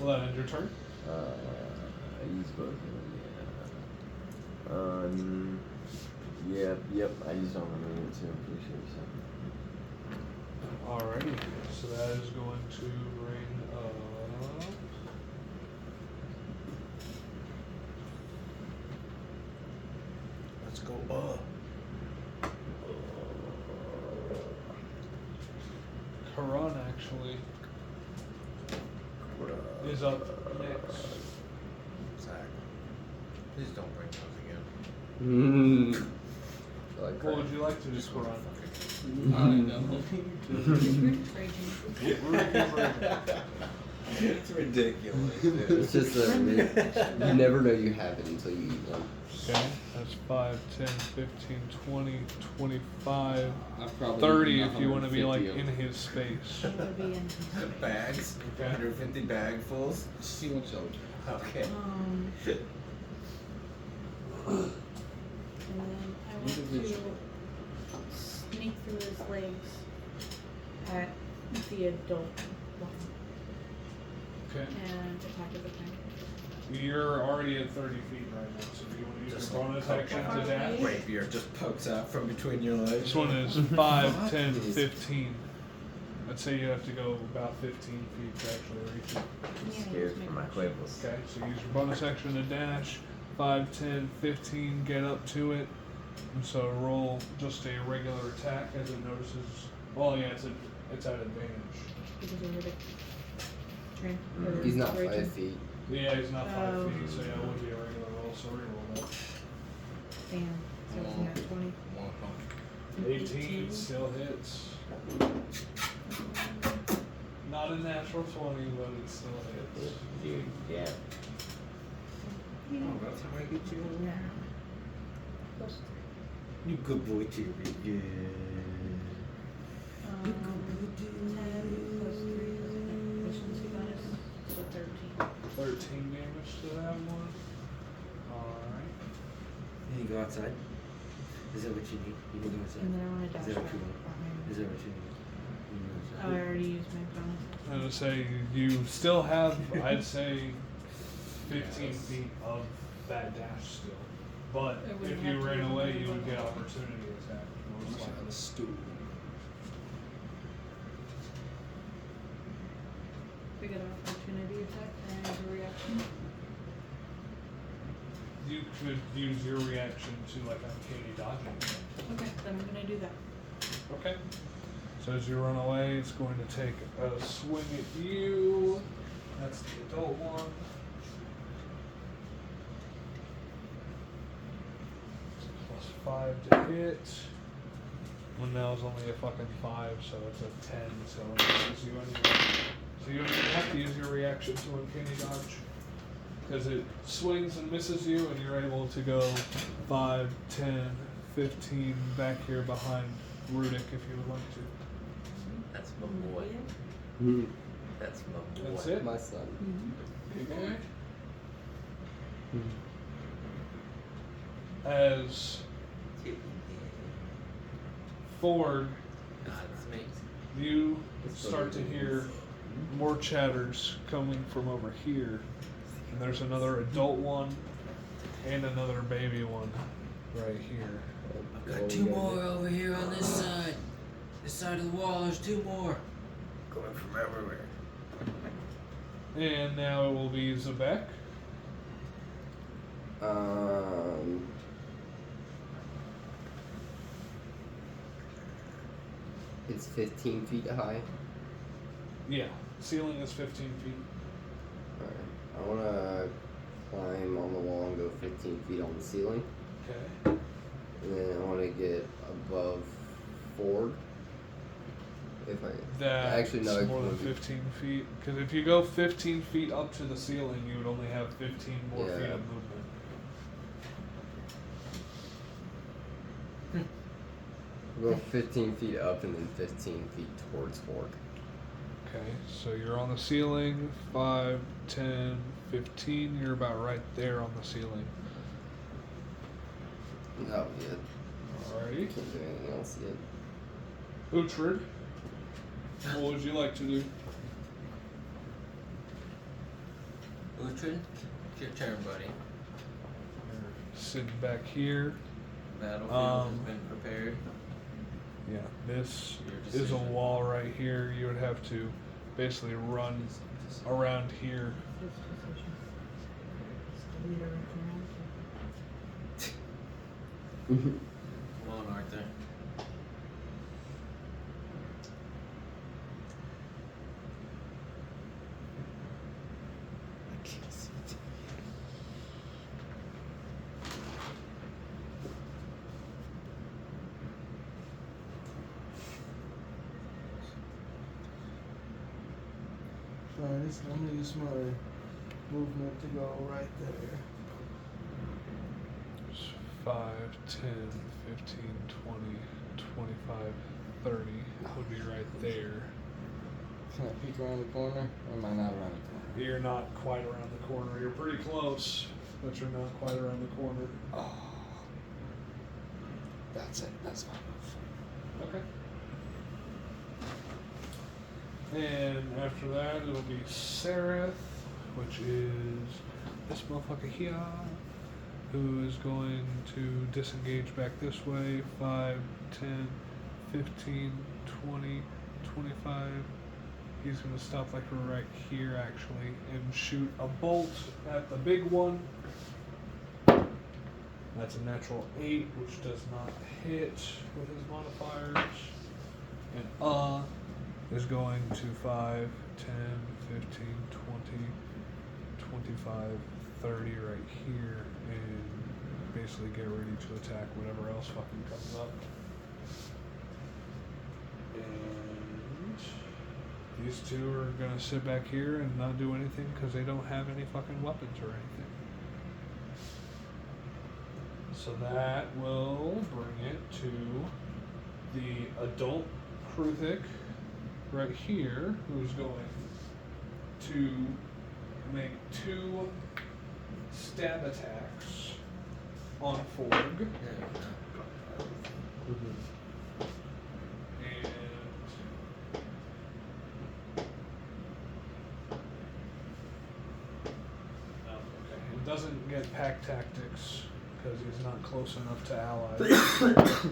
Will that end your turn? I use both of them, yeah. Yep, I used all my movement too, I'm pretty sure. Alrighty, so that is going to bring up. Let's go up. Karan actually is up next. Zach, please don't bring those again. What would you like to do, Karan? I know. It's ridiculous, dude. It's just that you never know you have it until you eat one. Okay, that's 5, 10, 15, 20, 25, I've probably 30 eaten if you want to be like 150 in of them. his space. Would be in. The bags? Okay. 150 bagfuls? See what's up. Okay. And then I want to sneak through his legs at the adult one Okay. and attack his opponent. You're already at 30 feet right now, so do you want to use Just your bonus action to poke dash? Rapier just pokes out from between your legs. This one is 5, 10, 15. I'd say you have to go about 15 feet to actually reach it. I'm scared for my huevos. Okay, so use your bonus action to dash. 5, 10, 15, get up to it. And so roll just a regular attack as it notices. Well, yeah, it's at advantage. Because of Riddick. Turn. He's not Raging. 5 feet. Yeah, he's not 5 Oh. feet, so yeah, it would be a regular roll, so reroll that. Damn. So it's not 20. 18 still hits. Not a natural 20, but it still hits. Dude, yeah. Oh, that's how I get you. Yeah. Plus You good boy, Terry. Yeah. 10 plus 3 plus efficiency bonus, so 13. 13 damage to that one. Alright. You need to go outside? Is that what you need? You need to go outside? And then I want to dash Is that back what you want? behind. Is that what you need? You need to go Oh, I outside? already used my bonus. I would say you still have, I'd say, 15 feet of that dash still. But I wouldn't if have you to ran give away, them you would the get bonus. opportunity attack. Most likely. Stool. We get an opportunity attack and a reaction. You could use your reaction to like uncanny dodging. Okay, then I'm gonna do that. Okay. So as you run away, it's going to take a swing at you. That's the adult one. +5 to hit. Well, now it's only a fucking 5, so it's a 10, so it misses you anyway. So you don't even have to use your reaction to uncanny dodge. Because it swings and misses you, and you're able to go 5, 10, 15 back here behind Rudick if you would like to. That's my boy. Mm-hmm. That's my boy. That's it? My son. Okay. As Ford, That's amazing. you start to hear more chatters coming from over here. And there's another adult one and another baby one right here. I've got 2 more over here on this side. This side of the wall, there's 2 more. Going from everywhere. And now it will be Zebek. It's 15 feet high. Yeah, ceiling is 15 feet. Alright. I wanna climb on the wall and go 15 feet on the ceiling. Okay. And then I wanna get above Ford. If I That's actually no, more than it would 15 feet. Because if you go 15 feet up to the ceiling, you would only have 15 more feet Yeah. of movement. go 15 feet up and then 15 feet towards Ford. Okay, so you're on the ceiling, 5, 10, 15. You're about right there on the ceiling. That'll be it. Alrighty. Can't do anything else yet. Uhtred, what would you like to do? Uhtred, it's your turn, buddy. You're sitting back here. Battlefield Um, has been prepared. Yeah, this Your is a decision. wall right here. You would have to basically run around here. Fifth position. It's the leader of the Come on, Arthur. Alright, so I'm gonna use my movement to go right there. 5, 10, 15, 20, 25, 30 would be right there. Can I peek around the corner? Or am I not around the corner? You're not quite around the corner. You're pretty close, but you're not quite around the corner. Oh. That's it. That's my move. Okay. And after that, it'll be Sereth, which is this motherfucker here, who is going to disengage back this way. 5, 10, 15, 20, 25. He's going to stop like right here, actually, and shoot a bolt at the big one. That's a natural 8, which does not hit with his modifiers. And is going to 5, 10, 15, 20, 25, 30 right here, and basically get ready to attack whatever else fucking comes up. And these two are gonna sit back here and not do anything because they don't have any fucking weapons or anything. So that will bring it to the adult Kruthik right here, who's going to make 2 stab attacks on Forg. And it doesn't get pack tactics because he's not close enough to allies.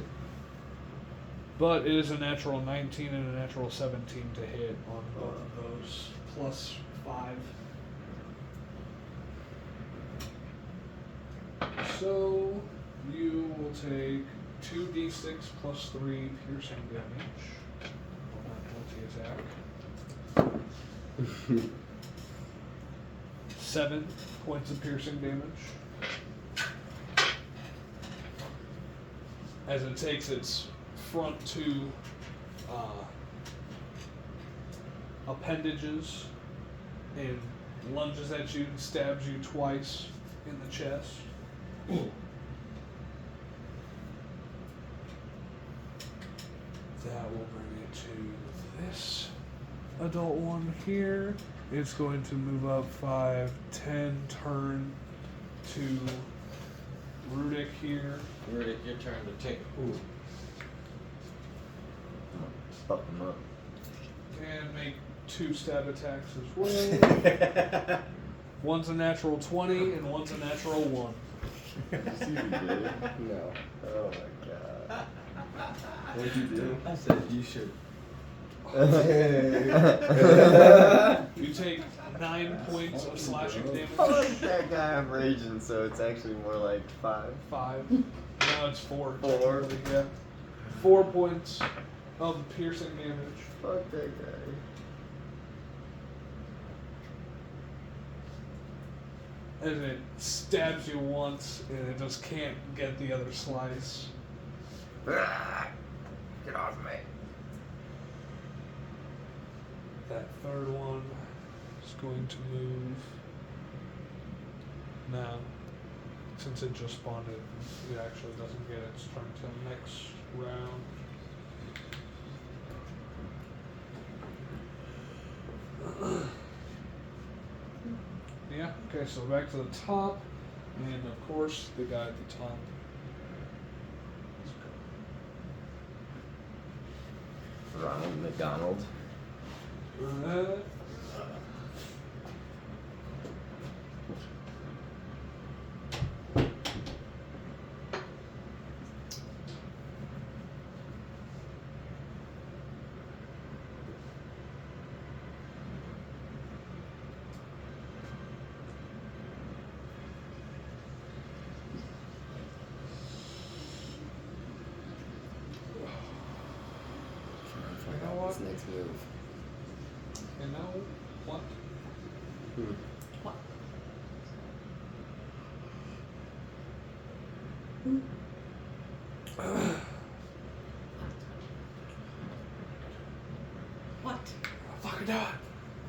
But it is a natural 19 and a natural 17 to hit on both of those, plus 5. So you will take 2d6 plus 3 piercing damage on that multi-attack. 7 points of piercing damage. As it takes its front 2 appendages and lunges at you and stabs you twice in the chest. That will bring it to this adult one here. It's going to move up 5, 10, turn to Rudik here. Rudik, your turn to take. Ooh. Fuck him up. And make 2 stab attacks as well. One's a natural 20 and one's a natural 1. No. Oh my god. What'd you do? I said you should. You take 9 points of slashing damage. Fuck that guy, I'm raging, so it's actually more like 5. 5. Now it's 4. 4. technically, yeah. 4 points of piercing damage. Fuck that guy. As it stabs you once and it just can't get the other slice. Get off me. That third one is going to move. Now, since it just spawned it actually doesn't get its turn till next round. Yeah, okay, so back to the top. And of course, the guy at the top. Ronald McDonald. His next move. And now, what? What? What? Fucking die.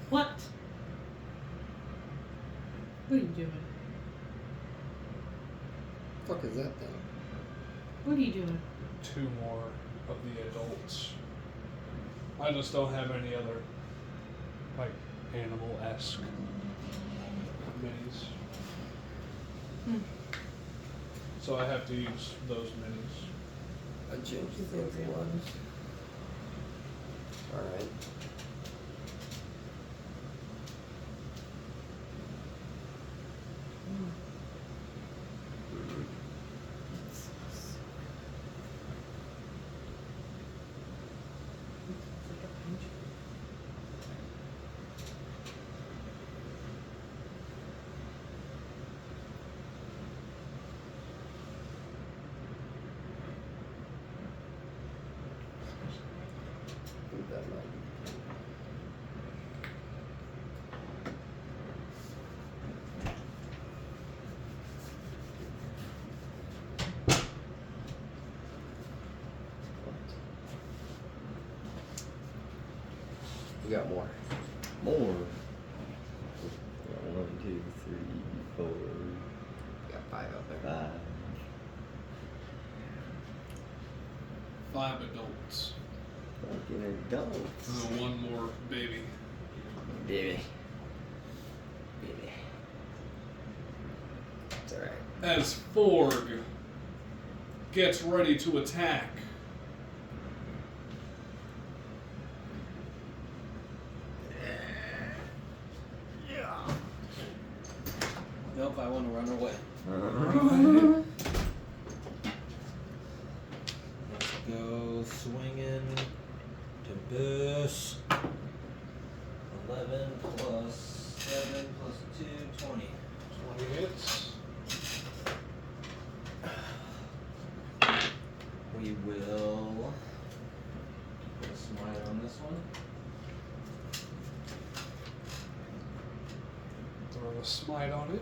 What? What are you doing? Fuck is that thing? What are you doing? 2 more of the adults. I just don't have any other, like, animal-esque minis. So I have to use those minis. I changed the fancy ones. Alright. I think that might. We got more. More. We got 1, 2, 3, 4, We got 5 out there. 5. 5 adults. Fucking adults. And then 1 more baby. Baby. Baby. It's alright. As Forg gets ready to attack. Nope, I want to run away. Let's go swinging to burst. 11 plus 7 plus 2, 20. 20 hits. We will put a smite on this one. Throw a smite on it.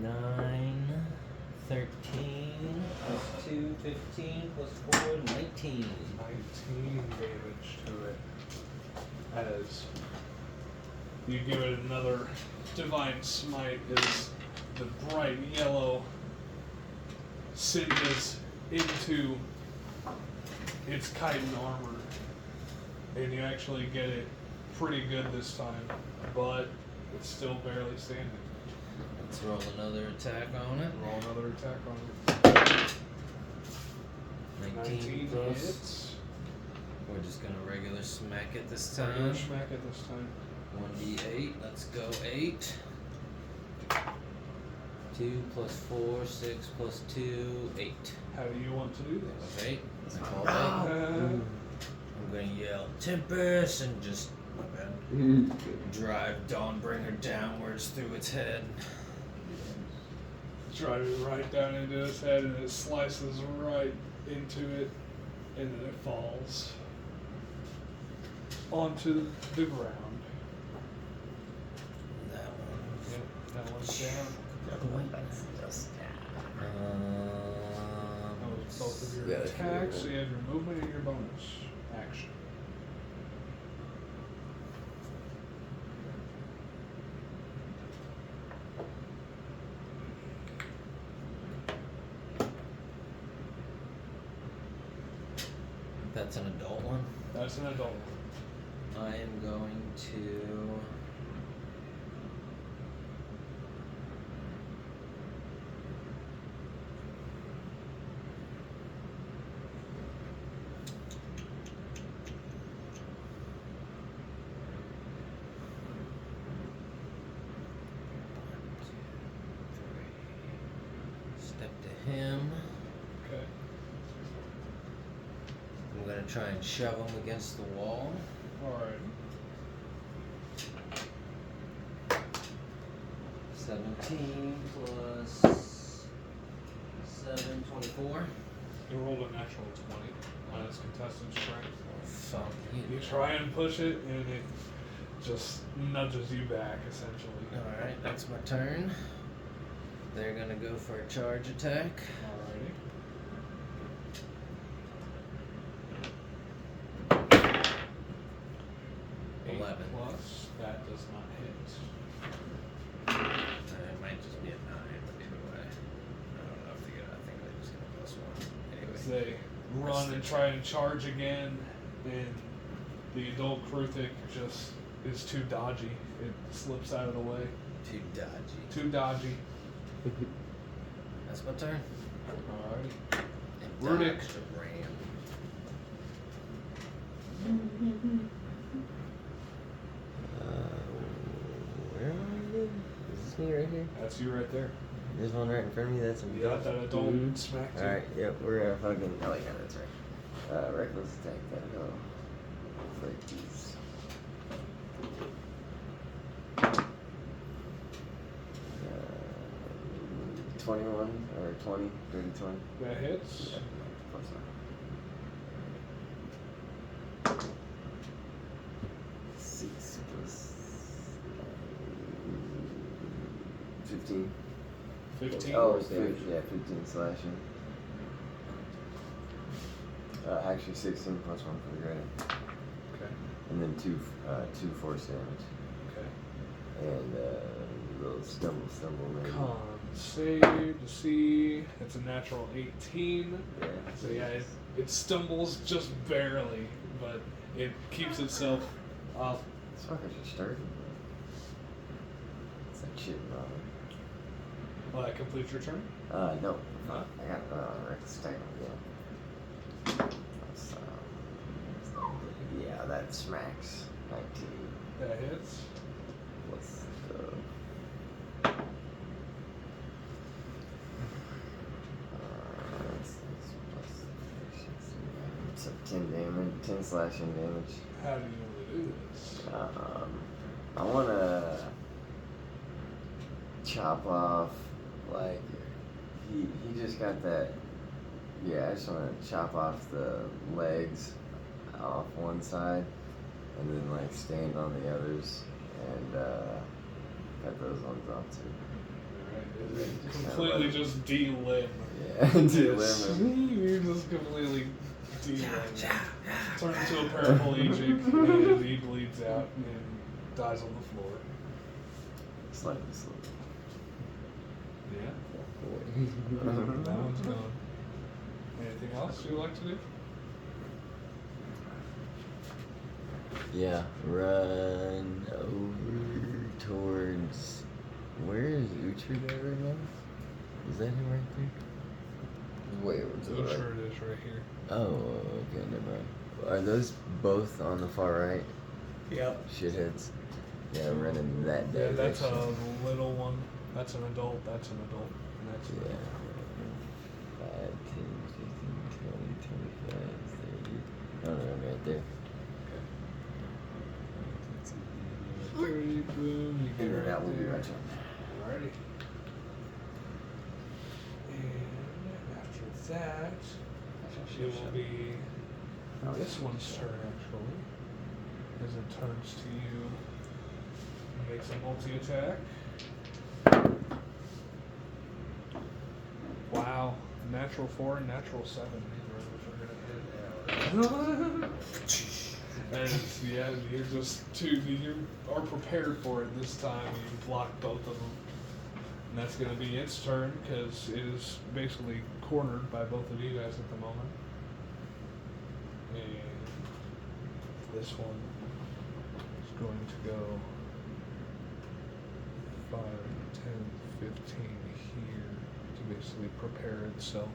Nine, 13, plus 2, 15, plus 4, 19. 19 damage to it. As you give it another divine smite, as the bright yellow singes into its chitin armor. And you actually get it pretty good this time, but it's still barely standing. Let's roll another attack on it. Roll another attack on it. 19 plus. hits. We're just gonna regular smack it this Regular time. smack it this time. 1d8. Let's go 8. 2 plus 4, 6 plus 2, 8. How do you want to do this? 8. I call that. I'm gonna yell Tempest and just drive Dawnbringer downwards through its head. Driving right down into his head, and it slices right into it, and then it falls onto the ground. That one. Yep, that one's down. That was both of your Yeah, that's attacks, really so you have your movement and your bonus action. That's an adult one. That's an adult. I am going to. Step to him. Okay. I'm gonna try and shove him against the wall. Alright. 17 plus 7, 24. You rolled a natural 20 on its contested strength. Fuck You try and push it, and it just nudges you back, essentially. Alright, that's my turn. They're gonna go for a charge attack. Alrighty. Eight 11. plus, that does not hit. It might just be a 9, but either way. I don't know if they get it. I think they just get a +1. Anyway. They run and try and charge again, and the adult Kruthik just is too dodgy. It slips out of the way. Too dodgy. Too dodgy. That's my turn. Alrighty. And Rudik. dodged a ram. Where am I again? Is this me right here? That's you right there. There's one right in front of me. That's a You got that adult Mhm. smacked you. Alright, yep, we're gonna fucking. Oh, yeah, that's right. Reckless attack. That'll go for these. Uh, 21 or 20, 30, 20. That hits. Yeah, plus one. 6 plus 15. 15. Oh, yeah, 15 slashing. Actually, 16 plus 1 for the grenade. Okay. And then two force damage. Okay. And little stumble maybe. Con save to see. It's a natural 18. Yeah. So yeah, it stumbles just barely, but it keeps itself up. This fucker's just starting. It's that shit, Robin. Will that complete your turn? No. I got right to stay again. Yeah, that smacks. 19. That hits. What's the... It's a 10 damage, 10 slashing damage. How do you want to do this? I want to chop off, like, he just got that, yeah, I just want to chop off the legs off one side and then, like, stand on the others and cut those ones off too. Alright, completely just de-limb. Yeah, de-limb him. You're just completely de-limb. Turn into a paraplegic and he bleeds out and dies on the floor. Slightly slow. Yeah. That one's gone. Anything else you'd like to do? Yeah, run over towards. Where is Uhtred at right now? Is that him right there? Way over to the right. Sure it is right here. Oh, okay, never mind. Are those both on the far right? Yep. Shitheads. Yeah, running that Yeah, direction. that's a little one. That's an adult. That's an adult. And that's Yeah. 5, 10, 15, 20, 25, 30. Oh, no, right there. 30, boom. You get Figure it right out, we'll be there. right on. Alrighty. And after that, it will be this one's turn actually. As it turns to you, it makes a multi-attack. Wow, natural 4 and natural 7. Neither of which are gonna hit. And yeah, you're just you are prepared for it this time. You block both of them, and that's going to be its turn because it is basically cornered by both of you guys at the moment. And this one is going to go 5, 10, 15 here to basically prepare itself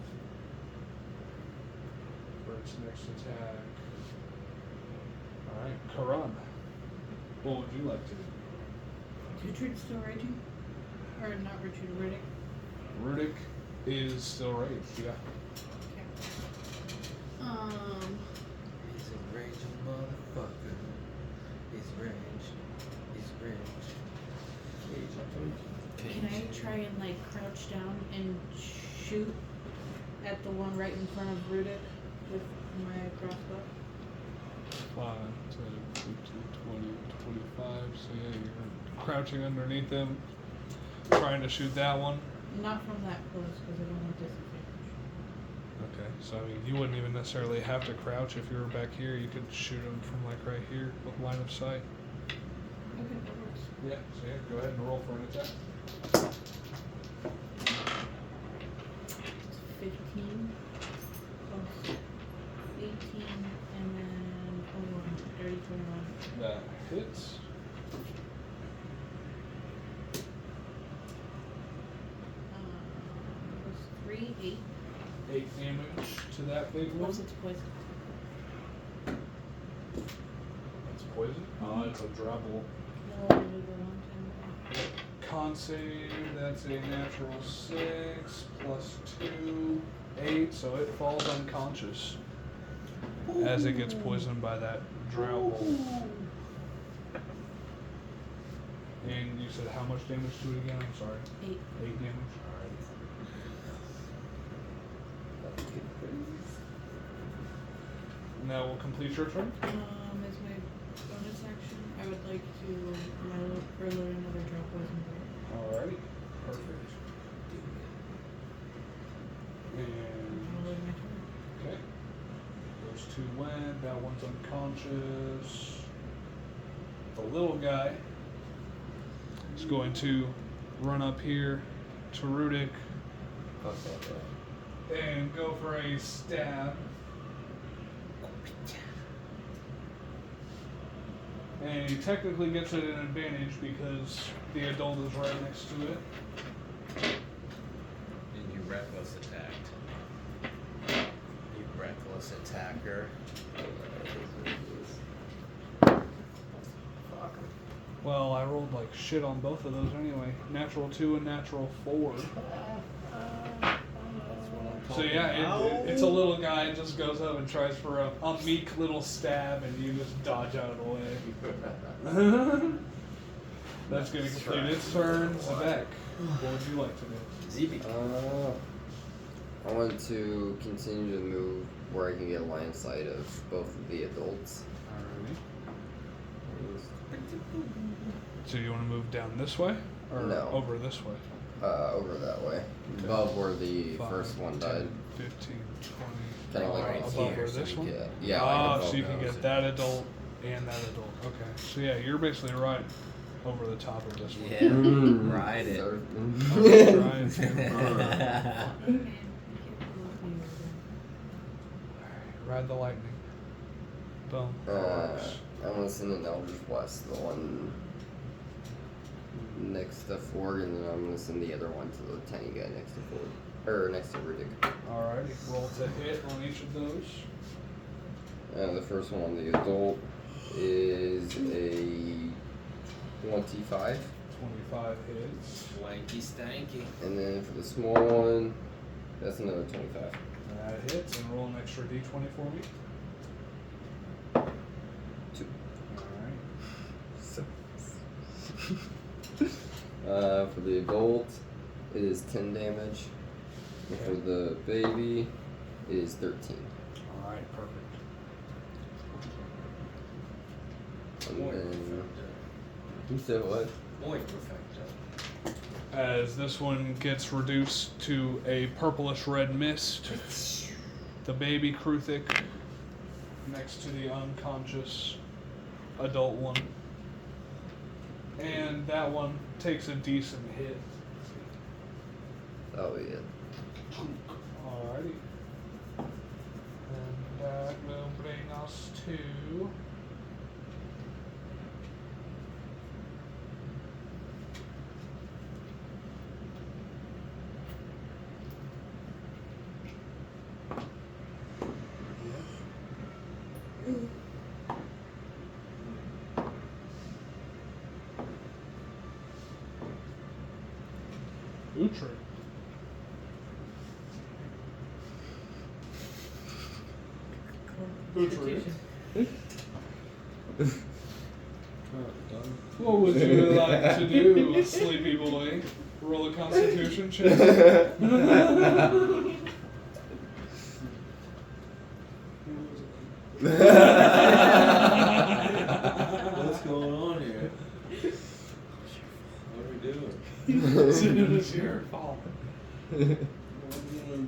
for its next attack. Alright, Karan. What would you like to do? Uhtred still raging? Or not Richard, Riddick? Rudick is still raged, yeah. Okay. He's a raging motherfucker. He's raged. He's raged. Can I try and like crouch down and shoot at the one right in front of Rudick with my crossbow? 5, 10, 15, 20, 25. So yeah, you're crouching underneath him, trying to shoot that one. Not from that close because I don't want disadvantage. Okay, so I mean, you wouldn't even necessarily have to crouch if you were back here. You could shoot him from like right here with line of sight. Okay, that works. Yeah, so yeah, go ahead and roll for an attack. 15 plus 18 and then 21, 30, 21. That hits. Was 3, 8. 8 damage to that big What one. was its poison? That's poison. It's a drabble. No, I did it a long time ago. Con save, that's a natural 6 plus 2, 8, so it falls unconscious as it gets poisoned by that drabble. And you said how much damage to it again? I'm sorry. 8. 8 damage? Alright. And that will complete your turn? As my bonus action, I would like to further another drop poison bolt. Alrighty. Perfect. And I'll leave my turn. okay. Go And that one's unconscious. The little guy is going to run up here to Rudik Fuck that guy. and go for a stab. And he technically gets it an advantage because the adult is right next to it. And you reckless attacked. You reckless attacker. Fuck him. Well, I rolled like shit on both of those anyway. Natural 2 and natural 4. So yeah, it's a little guy just goes up and tries for a meek little stab, and you just dodge out of the way. That's going to complete its turn. Zebek, what would you like to do? ZB. I want to continue to move where I can get line of sight of both of the adults. Alrighty. So you want to move down this way? Or No. over this way? Over that way. Above where the 5, first one 10, died. 15, 20. Kind of like Right above above here, where so this you one? Yeah, yeah. Ah, like so you above can those. get that adult and that adult. Okay. So yeah, you're basically right over the top of this one. Yeah. Ride it. So- Ride the lightning. Boom. I want to send an Eldritch Blast, the one next to Ford, and then I'm going to send the other one to the tiny guy next to Ford. Or next to Rudik. Alrighty. Roll to hit on each of those. The first one on the adult is a 25. 25 hits. Swanky stanky. And then for the small one, that's another 25. That hits, and roll an extra d20 for me. 2. Alright. For the adult, it is 10 damage. And for the baby, it is 13. Alright, perfect. And then... You said what? Muy perfecto. As this one gets reduced to a purplish red mist, the baby Kruthic next to the unconscious adult one. And that one takes a decent hit. That'll be it. Alrighty. And that will bring us to... Utri. Utri. What would you like to do, sleepy boy? Roll a constitution check. What's going on here? What are we doing? It's your fault. I'm gonna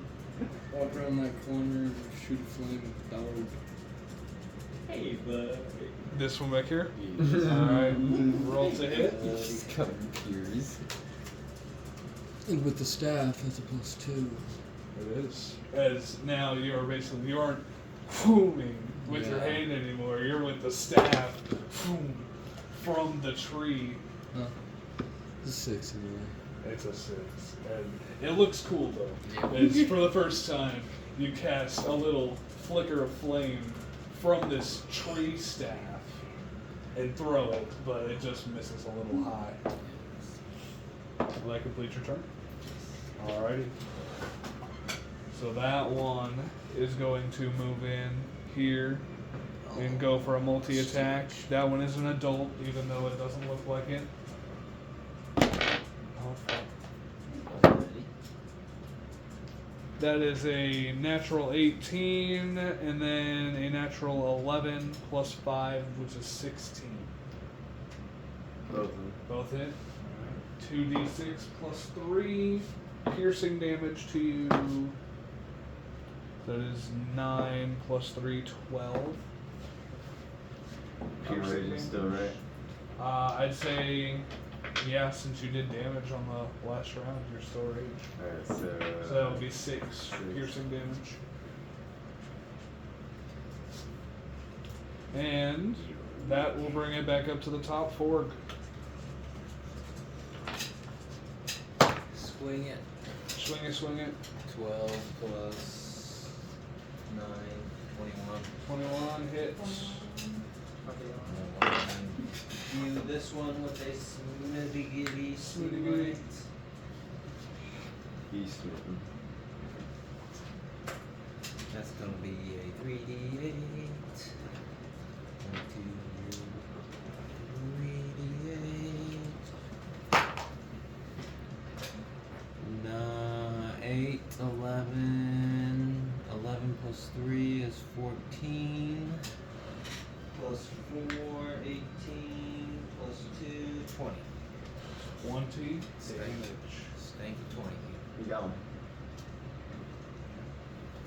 walk around that corner and shoot a flame with the dog. Hey, bud. This one back here? Alright, roll to hit. She's coming tears. And with the staff, that's a +2. It is. As now you aren't booming with your Yeah. hand anymore. You're with the staff boom, from the tree. Huh. It's a 6 anyway. It's a 6. And it looks cool though. It's for the first time you cast a little flicker of flame from this tree staff and throw it, but it just misses a little high. Will that complete your turn? Alrighty. So that one is going to move in here and go for a multi-attack. That one is an adult, even though it doesn't look like it. That is a natural 18, and then a natural 11 plus 5, which is 16. Both hit. 2d6 plus 3 piercing damage to you. That is 9 plus 3, 12. Pure piercing rage is still damage. right. I'd say, yeah, since you did damage on the last round, you're still rage. Alright, So that would be 6 piercing damage. And that will bring it back up to the top. Forg. Swing it. Swing it, swing it. 12 plus 9, 21. 21 hits. Do this one with a smiddy Smiddy-giddy. He's smitten. That's gonna be a 3d8. 1, 2, 3d8. 8, 11. 11 plus 3 is 14. Plus 4, 18. Plus 2, 20. 20 Stanky. damage. Stanky 20. You got him.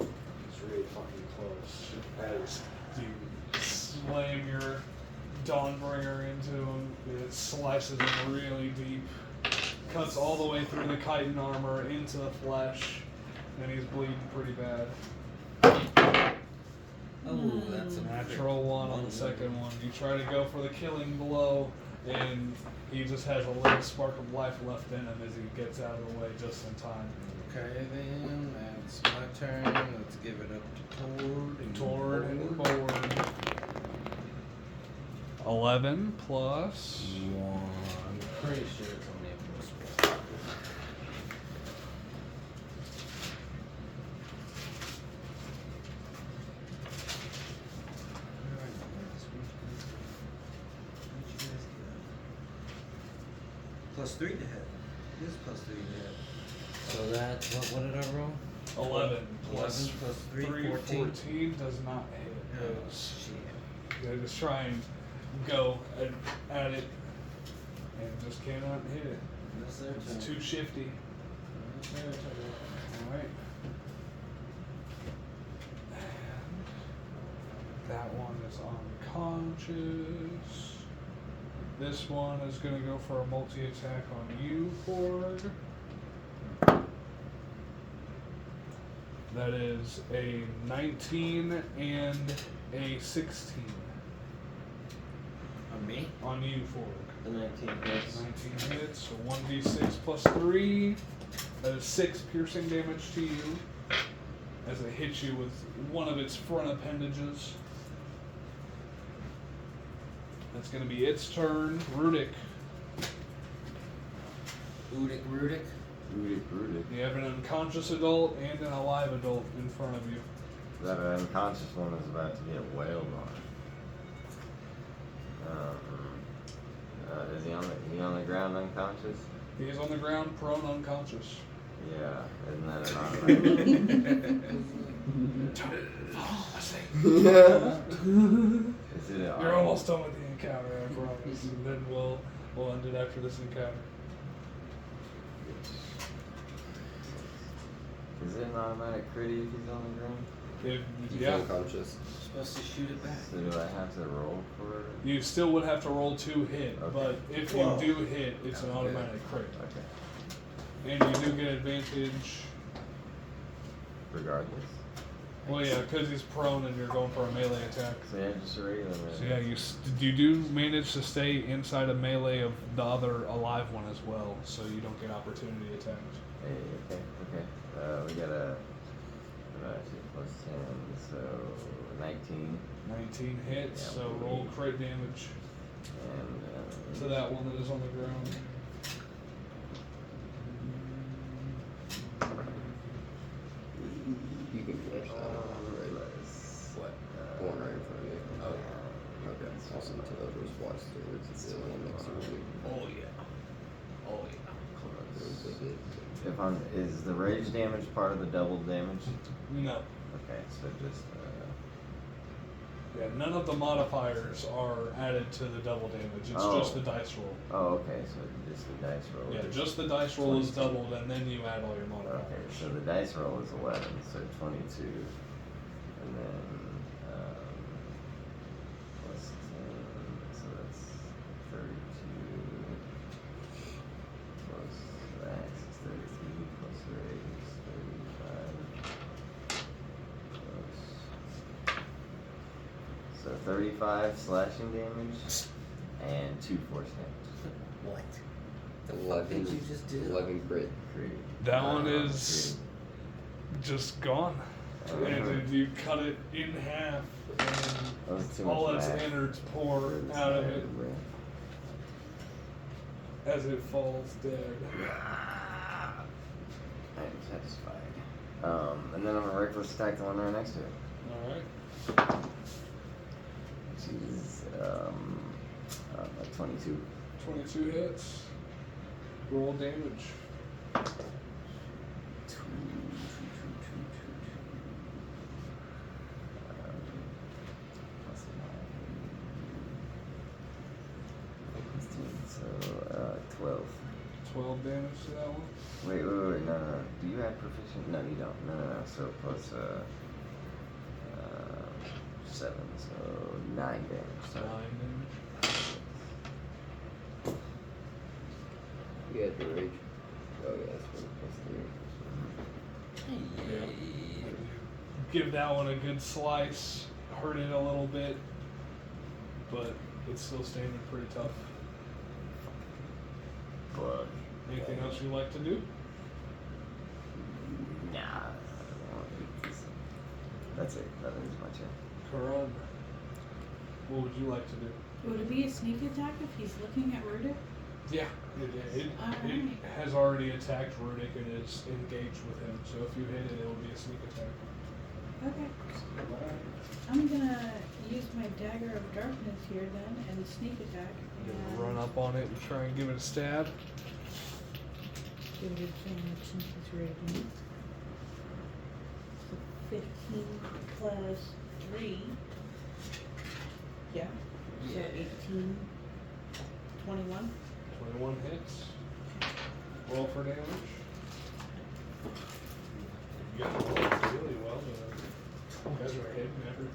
It's really fucking close. As you slam your Dawnbringer into him, it slices him really deep, cuts all the way through the chitin armor into the flesh, and he's bleeding pretty bad. Oh, that's a Natural 1 on the second one. You try to go for the killing blow, and he just has a little spark of life left in him as he gets out of the way just in time. Okay, then that's my turn. Let's give it up to Tord. Toward and forward. 11 plus 1. I'm pretty sure it's only a plus 1. Plus 3 to hit. This is plus 3 to hit. So that's, what did I roll? 11 plus 11 plus 3, 14 does not hit. Oh, Yes. shit. You gotta just try and go at it and just cannot hit it. That's their It's turn. too shifty. That's their turn. Alright. That one is unconscious. This one is going to go for a multi-attack on you, Ford. That is a 19 and a 16 On me? on you, Ford. The 19 hits. 19 hits, so 1d6 plus 3. That is 6 piercing damage to you as it hits you with one of its front appendages. That's going to be its turn. Rudik. Udik Rudik. Rooted. You have an unconscious adult and an alive adult in front of you. That unconscious one is about to get wailed on. Is he on the ground unconscious? He is on the ground, prone, unconscious. Yeah, isn't that an automatic? Is it You're almost done with the encounter, I promise. And then we'll end it after this encounter. Is it an automatic crit if he's on the ground? If, He's yeah, unconscious. Supposed to shoot it back. So do I have to roll for it? you still would have to roll 2 hit, Okay. but if you do hit, it's an automatic crit. Okay. And you do get advantage. Regardless. Well, yeah, because he's prone and you're going for a melee attack. So yeah, just a regular man. So yeah, you do manage to stay inside a melee of the other alive one as well, so you don't get opportunity attacks. Hey, okay. We got a plus 10, so 19. 19 hits, Yeah, so roll crit damage And to that one that is on the ground. You can finish that. What? One right in front of you. Oh, okay. Also to the other watch through. It's still one next to you. Oh yeah. Oh yeah. If I'm, is the rage damage part of the double damage? No. Okay, so just Yeah, none of the modifiers are added to the double damage. It's Oh. just the dice roll. okay, so just the dice roll. Yeah, is- just the dice roll is doubled, and then you add all your modifiers. Okay, so the dice roll is 11, so 22, and then plus 10. So 35 slashing damage and 2 force damage. What? The 11. fuck did you just do? 11 crit. That one is just gone. And then you cut it in half, That was too and all much its math. innards pour out of it as it falls dead. I am satisfied. And then I'm gonna reckless attack the one right next to it. Alright. Which is like 22. 22 hits. Roll damage. So 12. 12 damage to that one. Wait, no. Do you have proficient? No, you don't. No. So plus 7, so 9 damage. 9 damage. You had the rage. Oh, yeah, that's what plus 3. Give that one a good slice. Hurt it a little bit. But it's still standing pretty tough. Blood. Anything else you'd like to do? Nah. That's it. That is my turn. Karan, what would you like to do? Would it be a sneak attack if he's looking at Rudic? Yeah, it Alright. has already attacked Rudic and is engaged with him. So if you hit it, it will be a sneak attack. Okay. I'm gonna use my dagger of darkness here then and sneak attack. You're And gonna run up on it and try and give it a stab. give it a chance since it's raging. So 15 plus 3. Yeah. So 18. 21. 21 hits. Roll for damage. You guys rolled really well. You guys are hitting every.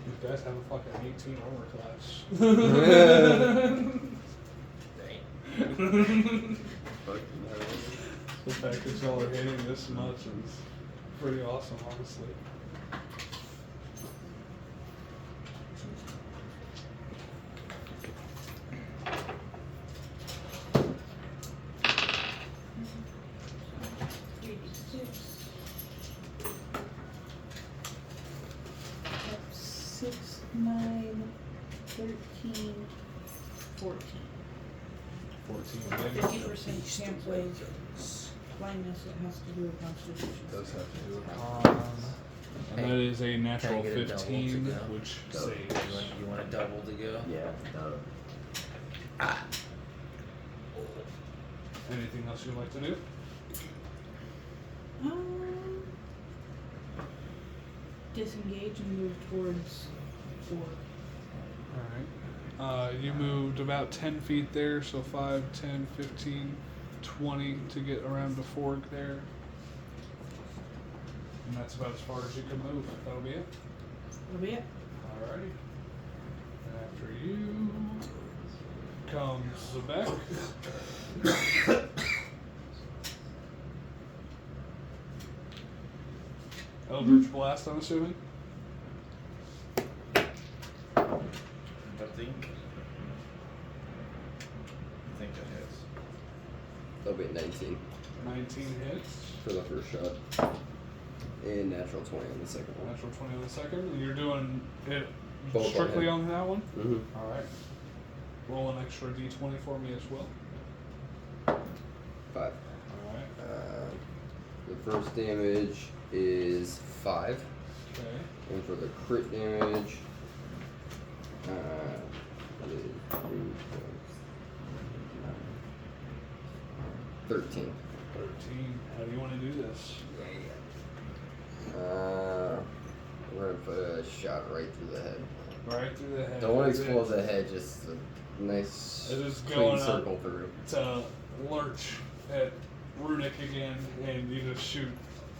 You guys have a fucking 18 armor class. The fact that y'all are hitting this much is pretty awesome, honestly. That's 6, 9, 13, 14. 14 50% chance of blindness. It has to do with constitution. does have to do with con. And that is a natural Can I get a double 15, to go? which Double. saves. You want a double to go? Yeah, no. Anything else you'd like to do? Disengage and move towards 4. Alright. You moved about 10 feet there, so 5, 10, 15, 20 to get around the fork there. And that's about as far as you can move. That'll be it. That'll be it. Alrighty. And after you comes Zebek. Eldritch Blast, I'm assuming. I think that hits. That'll be 19 19 hits. for the first shot. And natural 20 on the second one. Natural 20 on the second. And you're doing it Both on strictly him. on that one? Mm-hmm. Alright. Roll an extra d20 for me as well. 5. Alright. The first damage is 5. Okay. And for the crit damage, it is 13. 13. How do you want to do this? We're gonna put a shot right through the head. Right through the head. Don't want Is to it- explode the head, just a nice It is clean going up. circle through. To lurch at Runic again, and you just shoot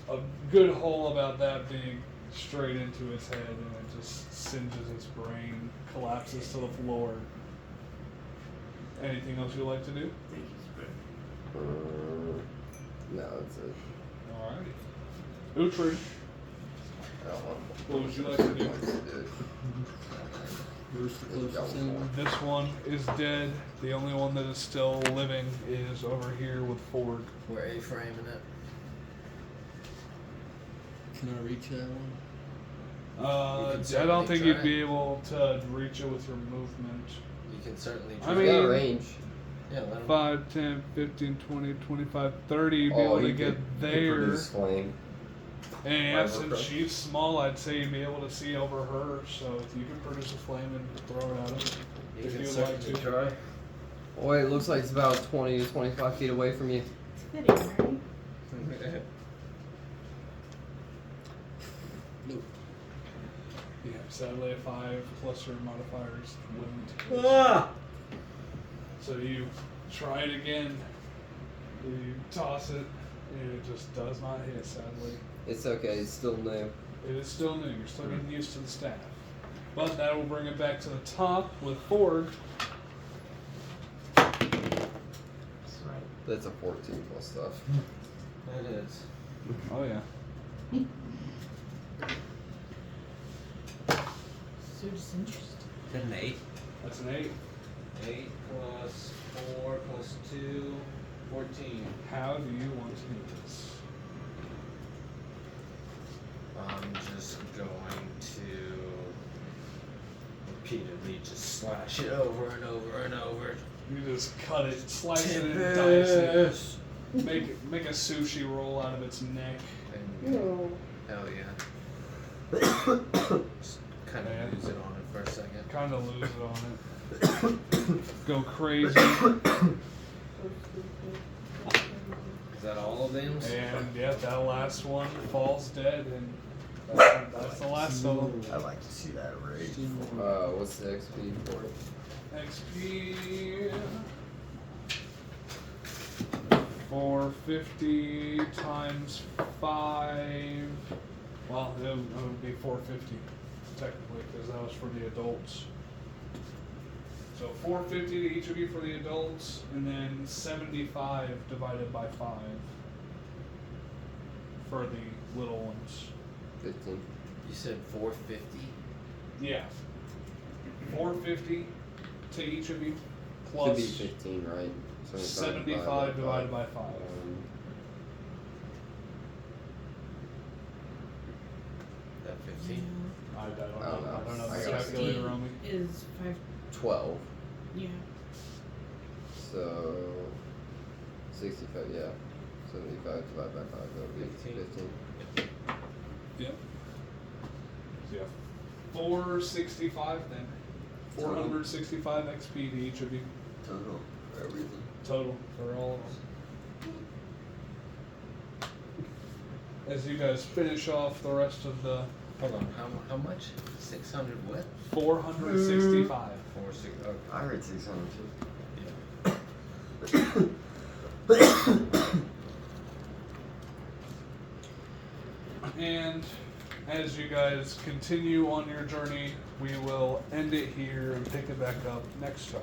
a good hole about that big straight into its head, and it just singes its brain, collapses to the floor. Anything else you'd like to do? No, that's it. Alrighty. Uhtred. What would you like to do? Who's the closest thing? This one is dead. The only one that is still living is over here with Ford. We're A-framing it. Can I reach that one? You can I don't certainly think try you'd it. be able to reach it with your movement. You can certainly I try. mean- Got range. yeah, let him. 5, 10, 15, 20, 25, 30, you'd be Oh, able to you get could there. produce flame. And yeah, Right, since okay. she's small, I'd say you'd be able to see over her. So you can produce a flame and throw it at him You if can you'd like certainly to. try. Oh, it looks like it's about 20 to 25 feet away from you. Fitting, right? Yeah, sadly a 5 plus your modifiers wouldn't. Ah! So you try it again. You toss it, and it just does not hit, sadly. It's okay, it's still new. It is still new. You're still getting used to the staff. But that will bring it back to the top with Ford. That's right. That's a 14 plus stuff. That is. Oh yeah. So just interesting. Then an 8. That's an 8. 8 plus 4 plus 2, 14. How do you want to do this? I'm just going to repeatedly just slash it over and over and over. You just cut it, slice it, and dice it. Tempest. Make a sushi roll out of its neck. And No. hell yeah. Just kind Man. of lose it on it for a second. Kind of lose it on it. Go crazy. Is that all of them? And yeah, that last one falls dead, and that's the last of them. I like to see that rage. What's the XP for it? XP 450 times 5. Well, it would be 450 technically, because that was for the adults. So 450 to each of you for the adults, and then 75 divided by 5 for the little ones. 15. You said 450? Yeah. 450 to each of you, Should plus be 15, right? 75 divided by 5. That 15? I don't I know. don't know. I don't know I the got calculator on me. Is 5. 12. Yeah. So 65, yeah. 75 divided by 5, that would be 15. Yep. So yeah. 465 then. 465 XP to each of you. Total for everything. Total for all of them. As you guys finish off the rest of the Hold on, how much? 600 what? 465. 460. Okay. I heard 600 too. And as you guys continue on your journey, we will end it here and pick it back up next time.